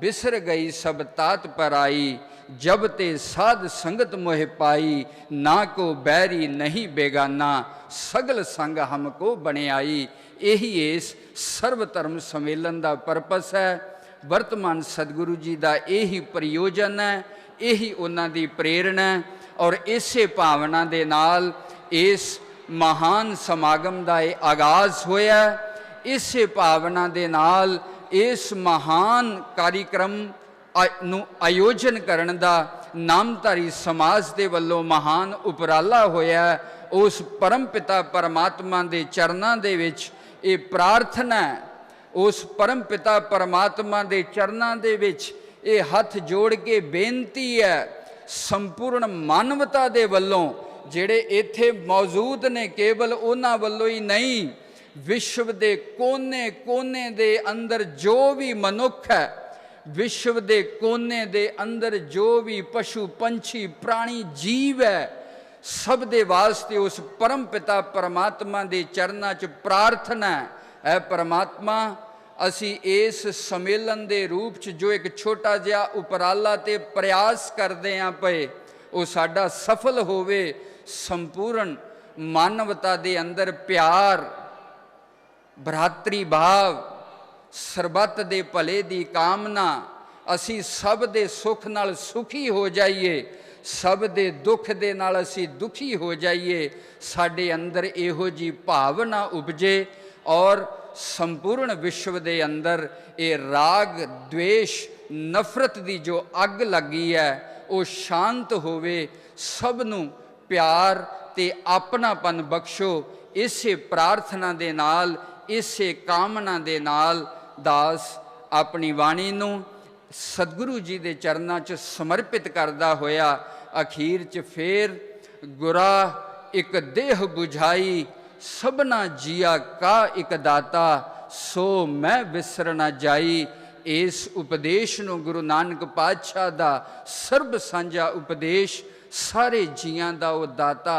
बिसर गई सब तात पर आई, जब ते साध संगत मोह पाई, ना को बैरी नहीं बेगाना, सगल संग हमको बने आई। यही इस सर्व धर्म सम्मेलन का परपस है। वर्तमान सतगुरु जी का यही प्रयोजन है, यही उन्हां दी प्रेरणा है और इसे भावना दे नाल इस महान समागम का यह आगाज़ होया। इसे भावना दे नाल इस महान कार्यक्रम नूं आयोजन करन दा नामधारी समाज दे वल्लों महान उपराला होया। उस परम पिता परमात्मा दे चरनां दे विच ये प्रार्थना है, उस परम पिता परमात्मा दे चरनां दे विच ये हथ जोड़ के बेनती है संपूर्ण मानवता दे वल्लों, जिहड़े इत्थे मौजूद ने, केवल उन्हां वल्लों ही नहीं, विश्व दे कोने कोने दे अंदर जो भी मनुख है, विश्व दे कोने दे अंदर जो भी पशु पंछी प्राणी जीव है, सब दे वास्ते उस परम पिता परमात्मा दे चरनां च प्रार्थना है। परमात्मा, असी इस सम्मेलन दे रूप च जो एक छोटा जिहा उपराला ते प्रयास करदे आं पए, वो साडा सफल होवे। संपूर्ण मानवता दे अंदर प्यार, भ्रातरी भाव, सरबत दे भले दी कामना, असी सब दे सुख नाल सुखी हो जाइए, सब दे दुख दे नाल असी दुखी हो जाइए, साडे अंदर इहो जी भावना उपजे और संपूर्ण विश्व दे अंदर ये राग द्वेष नफरत दी जो अग लगी है वो शांत होवे, सबनों प्यार ते अपनापन बख्शो। इसे प्रार्थना दे नाल ਇਸੇ ਕਾਮਨਾ ਦੇ ਨਾਲ ਦਾਸ ਆਪਣੀ ਬਾਣੀ ਨੂੰ ਸਤਿਗੁਰੂ ਜੀ ਦੇ ਚਰਨਾਂ 'ਚ ਸਮਰਪਿਤ ਕਰਦਾ ਹੋਇਆ ਅਖੀਰ 'ਚ ਫੇਰ ਗੁਰਾ ਇੱਕ ਦੇਹ 부ਝਾਈ ਸਭਨਾ ਜੀਆ ਕਾ ਇੱਕ ਦਾਤਾ ਸੋ ਮੈਂ ਵਿਸਰ ਨਾ ਜਾਈ। ਇਸ ਉਪਦੇਸ਼ ਨੂੰ ਗੁਰੂ ਨਾਨਕ ਪਾਤਸ਼ਾਹ ਦਾ ਸਰਬ ਸਾਂਝਾ ਉਪਦੇਸ਼, ਸਾਰੇ ਜੀਆਂ ਦਾ ਉਹ ਦਾਤਾ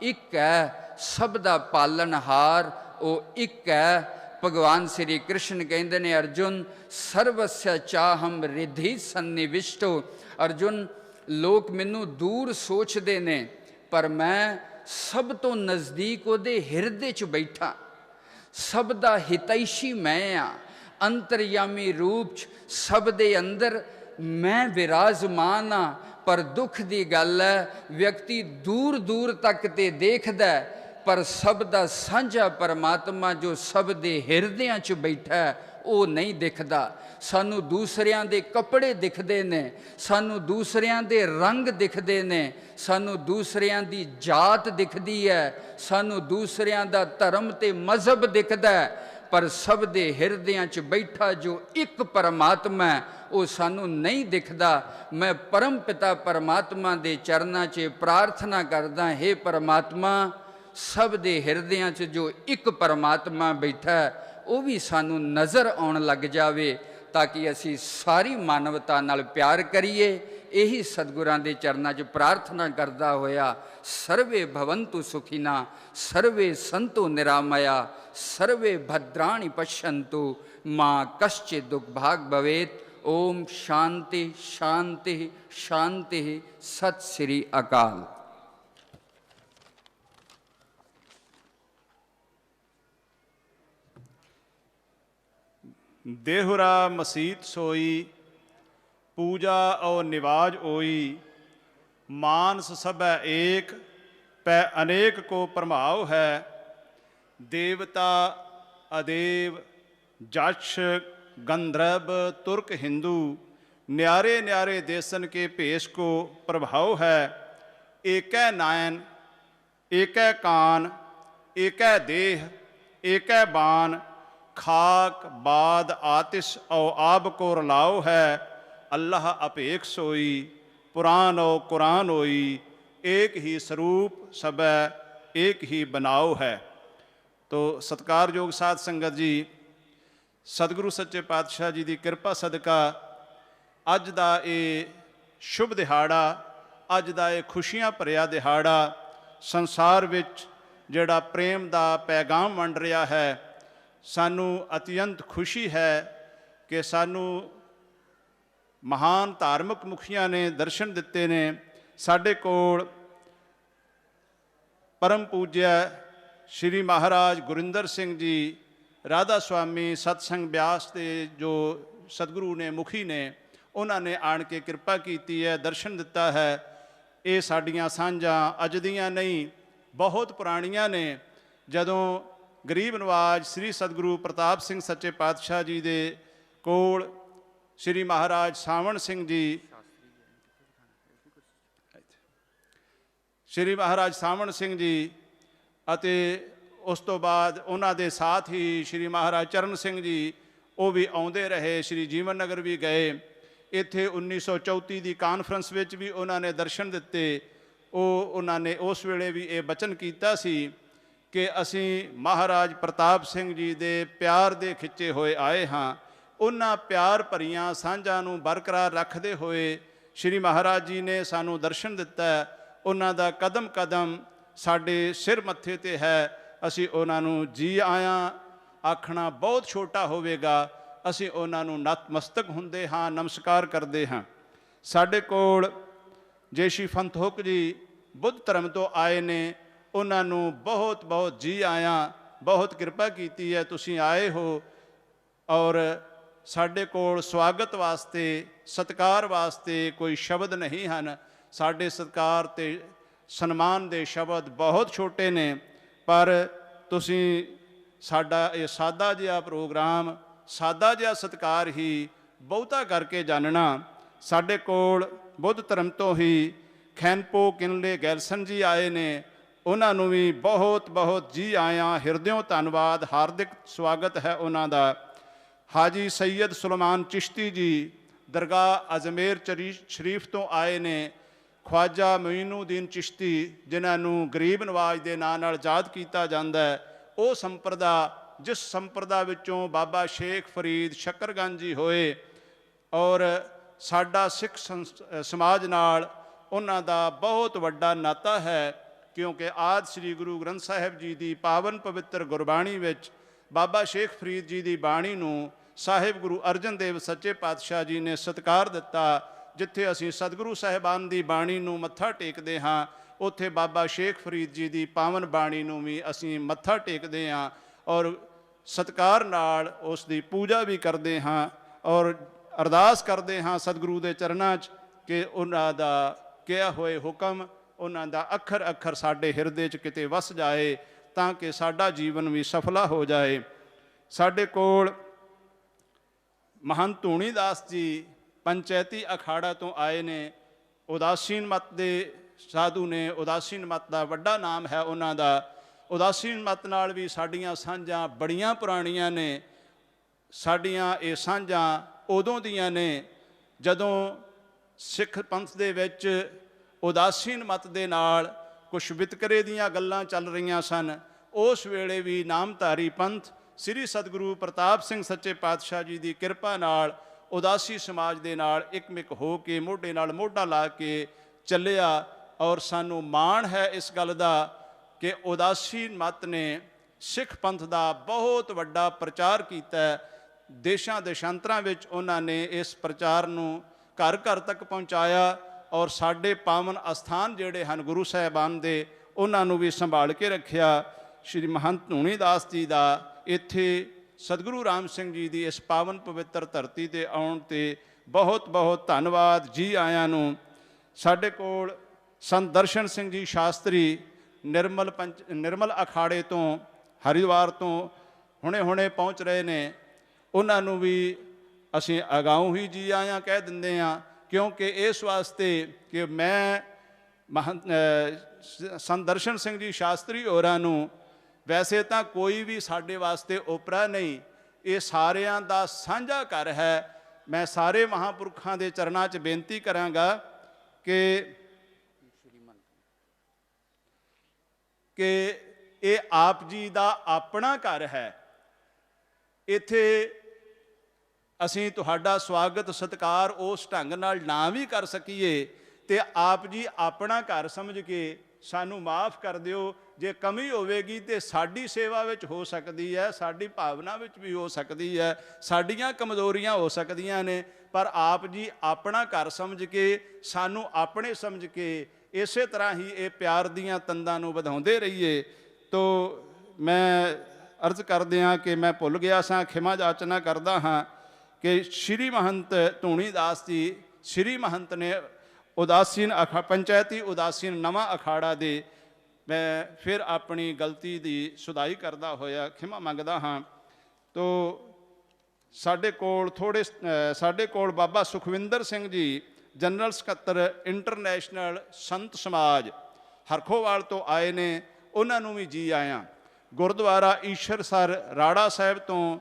ਇੱਕ ਹੈ, ਸਭ ਦਾ ਪਾਲਣਹਾਰ ਉਹ ਇੱਕ ਹੈ। ਭਗਵਾਨ ਸ੍ਰੀ ਕ੍ਰਿਸ਼ਨ ਕਹਿੰਦੇ ਨੇ ਅਰਜੁਨ ਸਰਵਸਯ ਚਾਹਮ ਰਿਧੀ ਸੰਨਿਵਿਸ਼ਟੋ। ਅਰਜੁਨ ਲੋਕ ਮੈਨੂੰ ਦੂਰ ਸੋਚਦੇ ਨੇ ਪਰ ਮੈਂ ਸਭ ਤੋਂ ਨਜ਼ਦੀਕ ਉਹਦੇ ਹਿਰਦੇ 'ਚ ਬੈਠਾ, ਸਭ ਦਾ ਹਿਤੈਸ਼ੀ ਮੈਂ ਆ। ਅੰਤਰਯਾਮੀ ਰੂਪ 'ਚ ਸਭ ਦੇ ਅੰਦਰ ਮੈਂ ਵਿਰਾਜਮਾਨ ਆ। ਪਰ ਦੁੱਖ ਦੀ ਗੱਲ ਹੈ ਵਿਅਕਤੀ ਦੂਰ ਦੂਰ ਤੱਕ ਤੇ ਦੇਖਦਾ ਪਰ ਸਭ ਦਾ ਸਾਂਝਾ ਪਰਮਾਤਮਾ ਜੋ ਸਭ ਦੇ ਹਿਰਦਿਆਂ 'ਚ ਬੈਠਾ ਉਹ ਨਹੀਂ ਦਿਖਦਾ। ਸਾਨੂੰ ਦੂਸਰਿਆਂ ਦੇ ਕੱਪੜੇ ਦਿਖਦੇ ਨੇ, ਸਾਨੂੰ ਦੂਸਰਿਆਂ ਦੇ ਰੰਗ ਦਿਖਦੇ ਨੇ, ਸਾਨੂੰ ਦੂਸਰਿਆਂ ਦੀ ਜਾਤ ਦਿਖਦੀ ਹੈ, ਸਾਨੂੰ ਦੂਸਰਿਆਂ ਦਾ ਧਰਮ ਤੇ ਮਜ਼ਹਬ ਦਿਖਦਾ, ਪਰ ਸਭ ਦੇ ਹਿਰਦਿਆਂ 'ਚ ਬੈਠਾ ਜੋ ਇੱਕ ਪਰਮਾਤਮਾ ਉਹ ਸਾਨੂੰ ਨਹੀਂ ਦਿਖਦਾ। ਮੈਂ ਪਰਮ ਪਿਤਾ ਪਰਮਾਤਮਾ ਦੇ ਚਰਨਾਂ 'ਚ ਪ੍ਰਾਰਥਨਾ ਕਰਦਾ, ਹੇ ਪਰਮਾਤਮਾ ਸਭ ਦੇ ਹਿਰਦਿਆਂ 'ਚ ਜੋ ਇੱਕ ਪਰਮਾਤਮਾ ਬੈਠਾ ਉਹ ਵੀ ਸਾਨੂੰ ਨਜ਼ਰ ਆਉਣ ਲੱਗ ਜਾਵੇ ਤਾਂ ਕਿ ਅਸੀਂ ਸਾਰੀ ਮਾਨਵਤਾ ਨਾਲ ਪਿਆਰ ਕਰੀਏ। ਇਹੀ ਸਤਿਗੁਰਾਂ ਦੇ ਚਰਨਾਂ 'ਚ ਪ੍ਰਾਰਥਨਾ ਕਰਦਾ ਹੋਇਆ ਸਰਵੇ ਭਵੰਤੁ ਸੁਖਿਨਾ ਸਰਵੇ ਸੰਤੁ ਨਿਰਾਮਇਆ ਸਰਵੇ ਭद्राणि पश्यन्तु मां कश्चित् दुर्भाग् भवेत्। ओम शांति शांति शांति। सत श्री अकाल। देहुरा मसीत सोई पूजा और निवाज ओई मानस सब एक पै अनेक को प्रभाव है। देवता अदेव जक्ष गंधर्व तुर्क हिंदू न्यारे न्यारे देशन के भेष को प्रभाव है। एकै नायन एकै कान एकै देह एकै बान खाक बाद आतिश और आब को रलाओ है। अल्लाह अपेक सोई पुराण और कुरान होई एक ही स्वरूप सब एक ही बनाओ है। तो सत्कारयोग साध संगत जी सतगुरु सच्चे पातशाह जी की किरपा सदका अज का ये शुभ दिहाड़ा अज का ये खुशियां भरिया दिहाड़ा संसार विच जिहड़ा प्रेम का पैगाम वंड रहा है सानू अत्यंत खुशी है कि सानू महान धार्मिक मुखिया ने दर्शन दिते ने। साडे कोल परम पूज्य श्री महाराज गुरिंदर सिंह जी राधा स्वामी सतसंग ब्यास के जो सतगुरु ने मुखी ने उन्होंने आण के कृपा की है दर्शन दिता है। ये साड़ियाँ सांझां अज दियां नहीं बहुत पुरानियां ने। जदों गरीब नवाज श्री सतगुरु प्रताप सिंह सच्चे पातशाह जी दे कोल श्री महाराज सावण सिंह जी श्री महाराज सावण सिंह जी अते उस तो बाद उन्हां दे साथ ही श्री महाराज चरण सिंह जी वो भी आउंदे रहे। श्री जीवन नगर भी गए। इत्थे 1934 की कानफ्रेंस विच भी उन्होंने दर्शन दिते। उन्होंने उस वेले भी ये बचन किया सी कि असी महाराज प्रताप सिंह जी दे प्यार दे खिच्चे होए आए हाँ। उन्हां प्यार भरियां सांझां नूं बरकरार रखते हुए श्री महाराज जी ने सानू दर्शन दिता। उन्हां दा कदम कदम साडे सिर मत्थे ते है। असी उन्हां नूं जी आया आखना बहुत छोटा होवेगा। असी उन्हां नूं नतमस्तक हुंदे हाँ नमस्कार करते हाँ। साडे कोल जेशी फंतहुक जी बुद्ध धर्म तो आए ने उन्हां नूं बहुत बहुत जी आया बहुत कृपा की है तुसीं आए हो। और साडे कोल स्वागत वास्ते सत्कार वास्ते कोई शब्द नहीं हैं। साडे सत्कार ते सन्मान दे शब्द बहुत छोटे ने पर तुसीं साडा ये सादा जिहा प्रोग्राम सादा जिहा सत्कार ही बहुता करके जानना। साडे कोल बुद्ध धर्म तो ही खैनपो किनले गैलसन जी आए ने ਉਹਨਾਂ ਨੂੰ ਵੀ ਬਹੁਤ ਬਹੁਤ ਜੀ ਆਇਆਂ, ਹਿਰਦਿਓਂ ਧੰਨਵਾਦ, ਹਾਰਦਿਕ ਸਵਾਗਤ ਹੈ ਉਹਨਾਂ ਦਾ। ਹਾਜੀ ਸੈਯਦ ਸੁਲੇਮਾਨ ਚਿਸ਼ਤੀ ਜੀ ਦਰਗਾਹ ਅਜਮੇਰ ਸ਼ਰੀਫ ਤੋਂ ਆਏ ਨੇ। ਖਵਾਜਾ ਮਈਨੂਦੀਨ ਚਿਸ਼ਤੀ, ਜਿਨ੍ਹਾਂ ਨੂੰ ਗਰੀਬ ਨਵਾਜ਼ ਦੇ ਨਾਂ ਨਾਲ ਯਾਦ ਕੀਤਾ ਜਾਂਦਾ ਹੈ, ਉਹ ਸੰਪਰਦਾ, ਜਿਸ ਸੰਪਰਦਾ ਵਿੱਚੋਂ ਬਾਬਾ ਸ਼ੇਖ ਫਰੀਦ ਸ਼ੱਕਰਗੰਜ ਜੀ ਹੋਏ, ਔਰ ਸਾਡਾ ਸਿੱਖ ਸਮਾਜ ਨਾਲ ਉਹਨਾਂ ਦਾ ਬਹੁਤ ਵੱਡਾ ਨਾਤਾ ਹੈ, ਕਿਉਂਕਿ ਆਦਿ ਸ੍ਰੀ ਗੁਰੂ ਗ੍ਰੰਥ ਸਾਹਿਬ ਜੀ ਦੀ ਪਾਵਨ ਪਵਿੱਤਰ ਗੁਰਬਾਣੀ ਵਿੱਚ ਬਾਬਾ ਸ਼ੇਖ ਫਰੀਦ ਜੀ ਦੀ ਬਾਣੀ ਨੂੰ ਸਾਹਿਬ ਗੁਰੂ ਅਰਜਨ ਦੇਵ ਸੱਚੇ ਪਾਤਸ਼ਾਹ ਜੀ ਨੇ ਸਤਿਕਾਰ ਦਿੱਤਾ। ਜਿੱਥੇ ਅਸੀਂ ਸਤਿਗੁਰੂ ਸਾਹਿਬਾਨ ਦੀ ਬਾਣੀ ਨੂੰ ਮੱਥਾ ਟੇਕਦੇ ਹਾਂ, ਉੱਥੇ ਬਾਬਾ ਸ਼ੇਖ ਫਰੀਦ ਜੀ ਦੀ ਪਾਵਨ ਬਾਣੀ ਨੂੰ ਵੀ ਅਸੀਂ ਮੱਥਾ ਟੇਕਦੇ ਹਾਂ ਔਰ ਸਤਿਕਾਰ ਨਾਲ ਉਸ ਦੀ ਪੂਜਾ ਵੀ ਕਰਦੇ ਹਾਂ ਔਰ ਅਰਦਾਸ ਕਰਦੇ ਹਾਂ ਸਤਿਗੁਰੂ ਦੇ ਚਰਨਾਂ 'ਚ ਕਿ ਉਹਨਾਂ ਦਾ ਕਿਹਾ ਹੋਏ ਹੁਕਮ, ਉਹਨਾਂ ਦਾ ਅੱਖਰ ਅੱਖਰ ਸਾਡੇ ਹਿਰਦੇ 'ਚ ਕਿਤੇ ਵਸ ਜਾਏ, ਤਾਂ ਕਿ ਸਾਡਾ ਜੀਵਨ ਵੀ ਸਫਲਾ ਹੋ ਜਾਏ। ਸਾਡੇ ਕੋਲ ਮਹੰਤ ਧੂਣੀ ਦਾਸ ਜੀ ਪੰਚੈਤੀ ਅਖਾੜਾ ਤੋਂ ਆਏ ਨੇ। ਉਦਾਸੀਨ ਮਤ ਦੇ ਸਾਧੂ ਨੇ, ਉਦਾਸੀਨ ਮਤ ਦਾ ਵੱਡਾ ਨਾਮ ਹੈ ਉਹਨਾਂ ਦਾ। ਉਦਾਸੀਨ ਮਤ ਨਾਲ ਵੀ ਸਾਡੀਆਂ ਸਾਂਝਾਂ ਬੜੀਆਂ ਪੁਰਾਣੀਆਂ ਨੇ। ਸਾਡੀਆਂ ਇਹ ਸਾਂਝਾਂ ਉਦੋਂ ਦੀਆਂ ਨੇ ਜਦੋਂ ਸਿੱਖ ਪੰਥ ਦੇ ਵਿੱਚ ਉਦਾਸੀਨ ਮਤ ਦੇ ਨਾਲ ਕੁਛ ਵਿਤਕਰੇ ਦੀਆਂ ਗੱਲਾਂ ਚੱਲ ਰਹੀਆਂ ਸਨ। ਉਸ ਵੇਲੇ ਵੀ ਨਾਮਧਾਰੀ ਪੰਥ ਸ੍ਰੀ ਸਤਿਗੁਰੂ ਪ੍ਰਤਾਪ ਸਿੰਘ ਸੱਚੇ ਪਾਤਸ਼ਾਹ ਜੀ ਦੀ ਕਿਰਪਾ ਨਾਲ ਉਦਾਸੀ ਸਮਾਜ ਦੇ ਨਾਲ ਇਕਮਿਕ ਹੋ ਕੇ ਮੋਢੇ ਨਾਲ ਮੋਢਾ ਲਾ ਕੇ ਚੱਲਿਆ। ਔਰ ਸਾਨੂੰ ਮਾਣ ਹੈ ਇਸ ਗੱਲ ਦਾ ਕਿ ਉਦਾਸੀ ਮਤ ਨੇ ਸਿੱਖ ਪੰਥ ਦਾ ਬਹੁਤ ਵੱਡਾ ਪ੍ਰਚਾਰ ਕੀਤਾ। ਦੇਸ਼ਾਂ ਦੇਸ਼ਾਂਤਰਾਂ ਵਿੱਚ ਉਹਨਾਂ ਨੇ ਇਸ ਪ੍ਰਚਾਰ ਨੂੰ ਘਰ ਘਰ ਤੱਕ ਪਹੁੰਚਾਇਆ ਔਰ ਸਾਡੇ ਪਾਵਨ ਅਸਥਾਨ ਜਿਹੜੇ ਹਨ ਗੁਰੂ ਸਾਹਿਬਾਨ ਦੇ, ਉਹਨਾਂ ਨੂੰ ਵੀ ਸੰਭਾਲ ਕੇ ਰੱਖਿਆ। ਸ਼੍ਰੀ ਮਹੰਤ ਧੂਣੀ ਦਾਸ ਜੀ ਦਾ ਇੱਥੇ ਸਤਿਗੁਰੂ ਰਾਮ ਸਿੰਘ ਜੀ ਦੀ ਇਸ ਪਾਵਨ ਪਵਿੱਤਰ ਧਰਤੀ 'ਤੇ ਆਉਣ 'ਤੇ ਬਹੁਤ ਬਹੁਤ ਧੰਨਵਾਦ, ਜੀ ਆਇਆਂ ਨੂੰ। ਸਾਡੇ ਕੋਲ ਸੰਤ ਦਰਸ਼ਨ ਸਿੰਘ ਜੀ ਸ਼ਾਸਤਰੀ ਨਿਰਮਲ ਅਖਾੜੇ ਤੋਂ, ਹਰਿਦੁਆਰ ਤੋਂ ਹੁਣੇ ਪਹੁੰਚ ਰਹੇ ਨੇ। ਉਹਨਾਂ ਨੂੰ ਵੀ ਅਸੀਂ ਅਗਾਊਂ ਹੀ ਜੀ ਆਇਆਂ ਕਹਿ ਦਿੰਦੇ ਹਾਂ, ਕਿਉਂਕਿ ਇਸ ਵਾਸਤੇ ਕਿ ਮੈਂ ਸੰਤ ਦਰਸ਼ਨ ਸਿੰਘ ਜੀ ਸ਼ਾਸਤਰੀ ਹੋਰਾਂ ਨੂੰ, ਵੈਸੇ ਤਾਂ ਕੋਈ ਵੀ ਸਾਡੇ ਵਾਸਤੇ ਓਪਰਾ ਨਹੀਂ, ਇਹ ਸਾਰਿਆਂ ਦਾ ਸਾਂਝਾ ਘਰ ਹੈ। ਮੈਂ ਸਾਰੇ ਮਹਾਂਪੁਰਖਾਂ ਦੇ ਚਰਨਾਂ 'ਚ ਬੇਨਤੀ ਕਰਾਂਗਾ ਕਿ ਇਹ ਆਪ ਜੀ ਦਾ ਆਪਣਾ ਘਰ ਹੈ। ਇੱਥੇ ਅਸੀਂ ਤੁਹਾਡਾ ਸਵਾਗਤ ਸਤਿਕਾਰ ਉਸ ਢੰਗ ਨਾਲ ਨਾ ਵੀ ਕਰ ਸਕੀਏ ਤੇ ਆਪ ਜੀ ਆਪਣਾ ਘਰ ਸਮਝ ਕੇ ਸਾਨੂੰ ਮਾਫ ਕਰ ਦਿਓ। ਜੇ ਕਮੀ ਹੋਵੇਗੀ ਤੇ ਸਾਡੀ ਸੇਵਾ ਵਿੱਚ ਹੋ ਸਕਦੀ ਹੈ, ਸਾਡੀ ਭਾਵਨਾ ਵਿੱਚ ਵੀ ਹੋ ਸਕਦੀ ਹੈ, ਸਾਡੀਆਂ ਕਮਜ਼ੋਰੀਆਂ ਹੋ ਸਕਦੀਆਂ ਨੇ, ਪਰ ਆਪ ਜੀ ਆਪਣਾ ਘਰ ਸਮਝ ਕੇ, ਸਾਨੂੰ ਆਪਣੇ ਸਮਝ ਕੇ, ਇਸੇ ਤਰ੍ਹਾਂ ਹੀ ਇਹ ਪਿਆਰ ਦੀਆਂ ਤੰਦਾਂ ਨੂੰ ਵਧਾਉਂਦੇ ਰਹੀਏ। ਤੋ ਮੈਂ ਅਰਜ਼ ਕਰਦੇ ਹਾਂ ਕਿ ਮੈਂ ਭੁੱਲ ਗਿਆ ਸਾਂ, ਖਿਮਾ ਜਾਚਨਾ ਕਰਦਾ ਹਾਂ ਕਿ ਸ਼੍ਰੀ ਮਹੰਤ ਧੂਣੀ ਦਾਸ ਜੀ, ਸ਼੍ਰੀ ਮਹੰਤ ਨੇ ਉਦਾਸੀਨ ਪੰਚਾਇਤੀ ਉਦਾਸੀਨ ਨਵਾਂ ਅਖਾੜਾ ਦੇ, ਮੈਂ ਫਿਰ ਆਪਣੀ ਗਲਤੀ ਦੀ ਸੁਧਾਈ ਕਰਦਾ ਹੋਇਆ ਖਿਮਾ ਮੰਗਦਾ ਹਾਂ। ਤੋ ਸਾਡੇ ਕੋਲ ਬਾਬਾ ਸੁਖਵਿੰਦਰ ਸਿੰਘ ਜੀ ਜਨਰਲ ਸਕੱਤਰ ਇੰਟਰਨੈਸ਼ਨਲ ਸੰਤ ਸਮਾਜ ਹਰਖੋਵਾਲ ਤੋਂ ਆਏ ਨੇ। ਉਹਨਾਂ ਨੂੰ ਵੀ ਜੀ ਆਇਆਂ। ਗੁਰਦੁਆਰਾ ਈਸ਼ਰਸਰ ਰਾੜਾ ਸਾਹਿਬ ਤੋਂ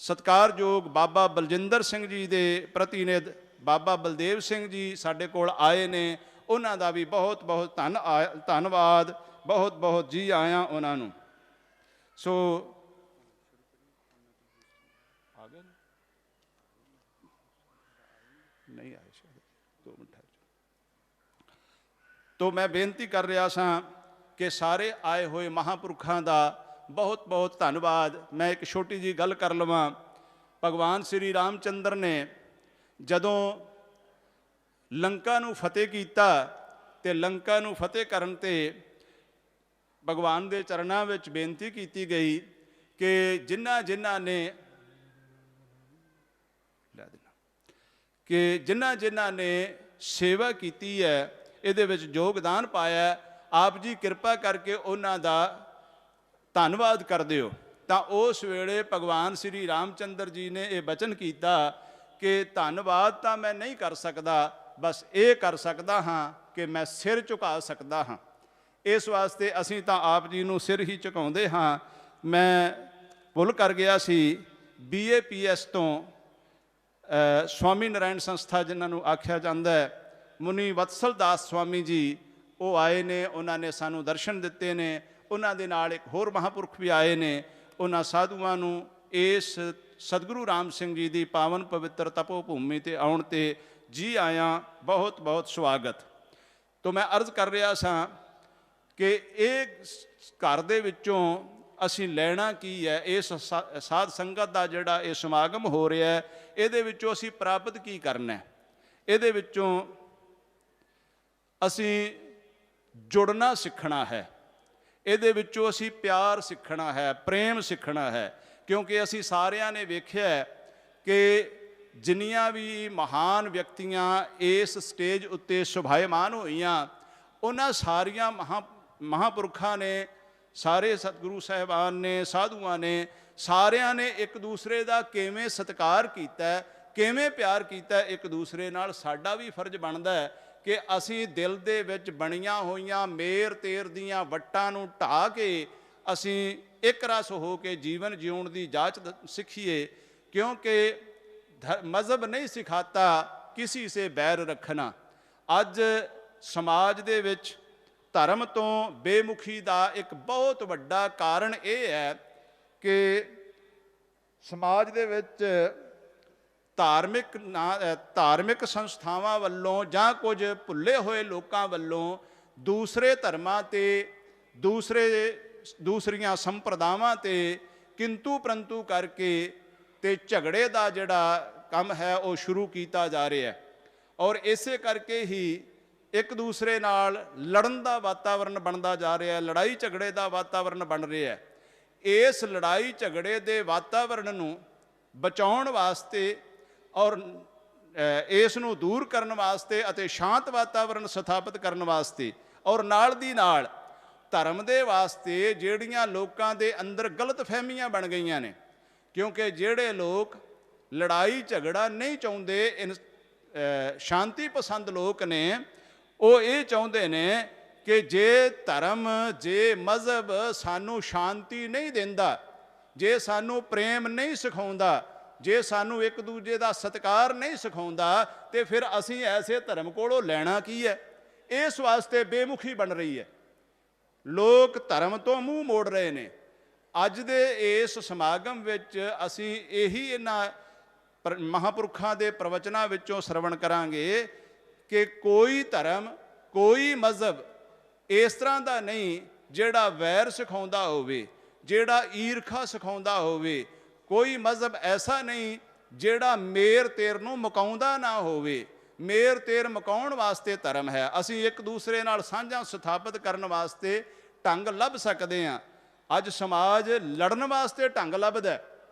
ਸਤਿਕਾਰਯੋਗ ਬਾਬਾ ਬਲਜਿੰਦਰ ਸਿੰਘ ਜੀ ਦੇ ਪ੍ਰਤੀਨਿਧ ਬਾਬਾ ਬਲਦੇਵ ਸਿੰਘ ਜੀ ਸਾਡੇ ਕੋਲ ਆਏ ਨੇ। ਉਹਨਾਂ ਦਾ ਵੀ ਬਹੁਤ ਬਹੁਤ ਧੰਨਵਾਦ, ਬਹੁਤ ਬਹੁਤ ਜੀ ਆਇਆਂ ਉਹਨਾਂ ਨੂੰ। ਸੋ ਆ ਗਏ ਨਹੀਂ ਆਏ ਸ਼ਾਇਦ 2 ਮਿੰਟ। ਤੋ ਮੈਂ ਬੇਨਤੀ ਕਰ ਰਿਹਾ ਸਾਂ ਕਿ ਸਾਰੇ ਆਏ ਹੋਏ ਮਹਾਂਪੁਰਖਾਂ ਦਾ ਬਹੁਤ ਬਹੁਤ ਧੰਨਵਾਦ। ਮੈਂ ਇੱਕ ਛੋਟੀ ਜਿਹੀ ਗੱਲ ਕਰ ਲਵਾਂ। ਭਗਵਾਨ ਸ਼੍ਰੀ ਰਾਮ ਚੰਦਰ ਨੇ ਜਦੋਂ ਲੰਕਾ ਨੂੰ ਫਤਿਹ ਕੀਤਾ ਤੇ ਲੰਕਾ ਨੂੰ ਫਤਿਹ ਕਰਨ 'ਤੇ ਭਗਵਾਨ ਦੇ ਚਰਨਾਂ ਵਿੱਚ ਬੇਨਤੀ ਕੀਤੀ ਗਈ ਕਿ ਜਿਨ੍ਹਾਂ ਨੇ ਸੇਵਾ ਕੀਤੀ ਹੈ, ਇਹਦੇ ਵਿੱਚ ਯੋਗਦਾਨ ਪਾਇਆ, ਆਪ ਜੀ ਕਿਰਪਾ ਕਰਕੇ ਉਹਨਾਂ ਦਾ ਧੰਨਵਾਦ ਕਰ ਦਿਓ। ਤਾਂ ਉਸ ਵੇਲੇ ਭਗਵਾਨ ਸ਼੍ਰੀ ਰਾਮ ਚੰਦਰ ਜੀ ਨੇ ਇਹ ਬਚਨ ਕੀਤਾ ਕਿ ਧੰਨਵਾਦ ਤਾਂ ਮੈਂ ਨਹੀਂ ਕਰ ਸਕਦਾ, ਬਸ ਇਹ ਕਰ ਸਕਦਾ ਹਾਂ ਕਿ ਮੈਂ ਸਿਰ ਝੁਕਾ ਸਕਦਾ ਹਾਂ। ਇਸ ਵਾਸਤੇ ਅਸੀਂ ਤਾਂ ਆਪ ਜੀ ਨੂੰ ਸਿਰ ਹੀ ਝੁਕਾਉਂਦੇ ਹਾਂ। ਮੈਂ ਭੁੱਲ ਕਰ ਗਿਆ ਸੀ, BAPS ਤੋਂ ਸਵਾਮੀ ਨਾਰਾਇਣ ਸੰਸਥਾ ਜਿਨ੍ਹਾਂ ਨੂੰ ਆਖਿਆ ਜਾਂਦਾ ਹੈ, ਮੁਨੀ ਵਤਸਲ ਦਾਸ ਸਵਾਮੀ ਜੀ, ਉਹ ਆਏ ਨੇ, ਉਹਨਾਂ ਨੇ ਸਾਨੂੰ ਦਰਸ਼ਨ ਦਿੱਤੇ ਨੇ। ਉਹਨਾਂ ਦੇ ਨਾਲ ਇੱਕ ਹੋਰ ਮਹਾਂਪੁਰਖ ਵੀ ਆਏ ਨੇ। ਉਹਨਾਂ ਸਾਧੂਆਂ ਨੂੰ ਇਸ ਸਤਿਗੁਰੂ ਰਾਮ ਸਿੰਘ ਜੀ ਦੀ ਪਾਵਨ ਪਵਿੱਤਰ ਤਪੋ ਭੂਮੀ 'ਤੇ ਆਉਣ 'ਤੇ ਜੀ ਆਇਆਂ, ਬਹੁਤ ਬਹੁਤ ਸਵਾਗਤ। ਤੋਂ ਮੈਂ ਅਰਜ਼ ਕਰ ਰਿਹਾ ਸਾਂ ਕਿ ਇਹ ਘਰ ਦੇ ਵਿੱਚੋਂ ਅਸੀਂ ਲੈਣਾ ਕੀ ਹੈ, ਇਸ ਸਾਧ ਸੰਗਤ ਦਾ ਜਿਹੜਾ ਇਹ ਸਮਾਗਮ ਹੋ ਰਿਹਾ ਹੈ, ਇਹਦੇ ਵਿੱਚੋਂ ਅਸੀਂ ਪ੍ਰਾਪਤ ਕੀ ਕਰਨਾ? ਇਹਦੇ ਵਿੱਚੋਂ ਅਸੀਂ ਜੁੜਨਾ ਸਿੱਖਣਾ ਹੈ, ਇਹਦੇ ਵਿੱਚੋਂ ਅਸੀਂ ਪਿਆਰ ਸਿੱਖਣਾ ਹੈ, ਪ੍ਰੇਮ ਸਿੱਖਣਾ ਹੈ। ਕਿਉਂਕਿ ਅਸੀਂ ਸਾਰਿਆਂ ਨੇ ਵੇਖਿਆ ਕਿ ਜਿੰਨੀਆਂ ਵੀ ਮਹਾਨ ਵਿਅਕਤੀਆਂ ਇਸ ਸਟੇਜ ਉੱਤੇ ਸ਼ੋਭਾਇਮਾਨ ਹੋਈਆਂ, ਉਹਨਾਂ ਸਾਰੀਆਂ ਮਹਾਂਪੁਰਖਾਂ ਨੇ, ਸਾਰੇ ਸਤਿਗੁਰੂ ਸਾਹਿਬਾਨ ਨੇ, ਸਾਧੂਆਂ ਨੇ, ਸਾਰਿਆਂ ਨੇ ਇੱਕ ਦੂਸਰੇ ਦਾ ਕਿਵੇਂ ਸਤਿਕਾਰ ਕੀਤਾ, ਕਿਵੇਂ ਪਿਆਰ ਕੀਤਾ ਇੱਕ ਦੂਸਰੇ ਨਾਲ। ਸਾਡਾ ਵੀ ਫਰਜ਼ ਬਣਦਾ ਹੈ ਕਿ ਅਸੀਂ ਦਿਲ ਦੇ ਵਿੱਚ ਬਣੀਆਂ ਹੋਈਆਂ ਮੇਰ ਤੇਰ ਦੀਆਂ ਵੱਟਾਂ ਨੂੰ ਢਾਹ ਕੇ ਅਸੀਂ ਇੱਕ ਰਸ ਹੋ ਕੇ ਜੀਵਨ ਜਿਉਣ ਦੀ ਜਾਚ ਸਿੱਖੀਏ। ਕਿਉਂਕਿ ਮਜ਼ਹਬ ਨਹੀਂ ਸਿਖਾਤਾ ਕਿਸੇ ਸੇ ਬੈਰ ਰੱਖਣਾ। ਅੱਜ ਸਮਾਜ ਦੇ ਵਿੱਚ ਧਰਮ ਤੋਂ ਬੇਮੁਖੀ ਦਾ ਇੱਕ ਬਹੁਤ ਵੱਡਾ ਕਾਰਨ ਇਹ ਹੈ ਕਿ ਸਮਾਜ ਦੇ ਵਿੱਚ ਧਾਰਮਿਕ ਸੰਸਥਾਵਾਂ ਵੱਲੋਂ ਜਾਂ ਕੁਝ ਭੁੱਲੇ ਹੋਏ ਲੋਕਾਂ ਵੱਲੋਂ ਦੂਸਰੇ ਧਰਮਾਂ 'ਤੇ ਦੂਸਰੀਆਂ ਸੰਪਰਦਾਵਾਂ 'ਤੇ ਕਿੰਤੂ ਪ੍ਰੰਤੂ ਕਰਕੇ ਤੇ ਝਗੜੇ ਦਾ ਜਿਹੜਾ ਕੰਮ ਹੈ ਉਹ ਸ਼ੁਰੂ ਕੀਤਾ ਜਾ ਰਿਹਾ ਹੈ। ਔਰ ਇਸੇ ਕਰਕੇ ਹੀ ਇੱਕ ਦੂਸਰੇ ਨਾਲ ਲੜਨ ਦਾ ਵਾਤਾਵਰਨ ਬਣਦਾ ਜਾ ਰਿਹਾ ਹੈ, ਲੜਾਈ ਝਗੜੇ ਦਾ ਵਾਤਾਵਰਨ ਬਣ ਰਿਹਾ ਹੈ। ਇਸ ਲੜਾਈ ਝਗੜੇ ਦੇ ਵਾਤਾਵਰਨ ਨੂੰ ਬਚਾਉਣ ਵਾਸਤੇ ਔਰ ਇਸ ਨੂੰ ਦੂਰ ਕਰਨ ਵਾਸਤੇ ਅਤੇ ਸ਼ਾਂਤ ਵਾਤਾਵਰਨ ਸਥਾਪਿਤ ਕਰਨ ਵਾਸਤੇ ਔਰ ਨਾਲ ਦੀ ਨਾਲ ਧਰਮ ਦੇ ਵਾਸਤੇ ਜਿਹੜੀਆਂ ਲੋਕਾਂ ਦੇ ਅੰਦਰ ਗਲਤ ਫਹਿਮੀਆਂ ਬਣ ਗਈਆਂ ਨੇ, ਕਿਉਂਕਿ ਜਿਹੜੇ ਲੋਕ ਲੜਾਈ ਝਗੜਾ ਨਹੀਂ ਚਾਹੁੰਦੇ, ਸ਼ਾਂਤੀ ਪਸੰਦ ਲੋਕ ਨੇ, ਉਹ ਇਹ ਚਾਹੁੰਦੇ ਨੇ ਕਿ ਜੇ ਧਰਮ, ਜੇ ਮਜ਼ਹਬ ਸਾਨੂੰ ਸ਼ਾਂਤੀ ਨਹੀਂ ਦਿੰਦਾ, ਜੇ ਸਾਨੂੰ ਪ੍ਰੇਮ ਨਹੀਂ ਸਿਖਾਉਂਦਾ, ਜੇ ਸਾਨੂੰ ਇੱਕ ਦੂਜੇ ਦਾ ਸਤਿਕਾਰ ਨਹੀਂ ਸਿਖਾਉਂਦਾ, ਤੇ ਫਿਰ ਅਸੀਂ ਐਸੇ ਧਰਮ ਕੋਲੋਂ ਲੈਣਾ ਕੀ ਹੈ? ਇਸ ਵਾਸਤੇ ਬੇਮੁਖੀ ਬਣ ਰਹੀ ਹੈ। ਲੋਕ ਧਰਮ ਤੋਂ ਮੂੰਹ ਮੋੜ ਰਹੇ ਨੇ। ਅੱਜ ਦੇ ਇਸ ਸਮਾਗਮ ਵਿੱਚ ਅਸੀਂ ਇਹੀ ਇਹਨਾਂ ਮਹਾਂਪੁਰਖਾਂ ਦੇ ਪ੍ਰਵਚਨਾਂ ਵਿੱਚੋਂ ਸਰਵਣ ਕਰਾਂਗੇ ਕਿ ਕੋਈ ਧਰਮ, ਕੋਈ ਮਜ਼ਹਬ ਇਸ ਤਰ੍ਹਾਂ ਦਾ ਨਹੀਂ ਜਿਹੜਾ ਵੈਰ ਸਿਖਾਉਂਦਾ ਹੋਵੇ, ਜਿਹੜਾ ਈਰਖਾ ਸਿਖਾਉਂਦਾ ਹੋਵੇ। ਕੋਈ ਮਜ਼ਹਬ ਐਸਾ ਨਹੀਂ ਜਿਹੜਾ ਮੇਰ ਤੇਰ ਨੂੰ ਮੁਕਾਉਂਦਾ ਨਾ ਹੋਵੇ। ਮੇਰ ਤੇਰ ਮੁਕਾਉਣ ਵਾਸਤੇ ਧਰਮ ਹੈ। ਅਸੀਂ ਇੱਕ ਦੂਸਰੇ ਨਾਲ ਸਾਂਝਾਂ ਸਥਾਪਿਤ ਕਰਨ ਵਾਸਤੇ ਢੰਗ ਲੱਭ ਸਕਦੇ ਹਾਂ। ਅੱਜ ਸਮਾਜ ਲੜਨ ਵਾਸਤੇ ਢੰਗ ਲੱਭਦਾ,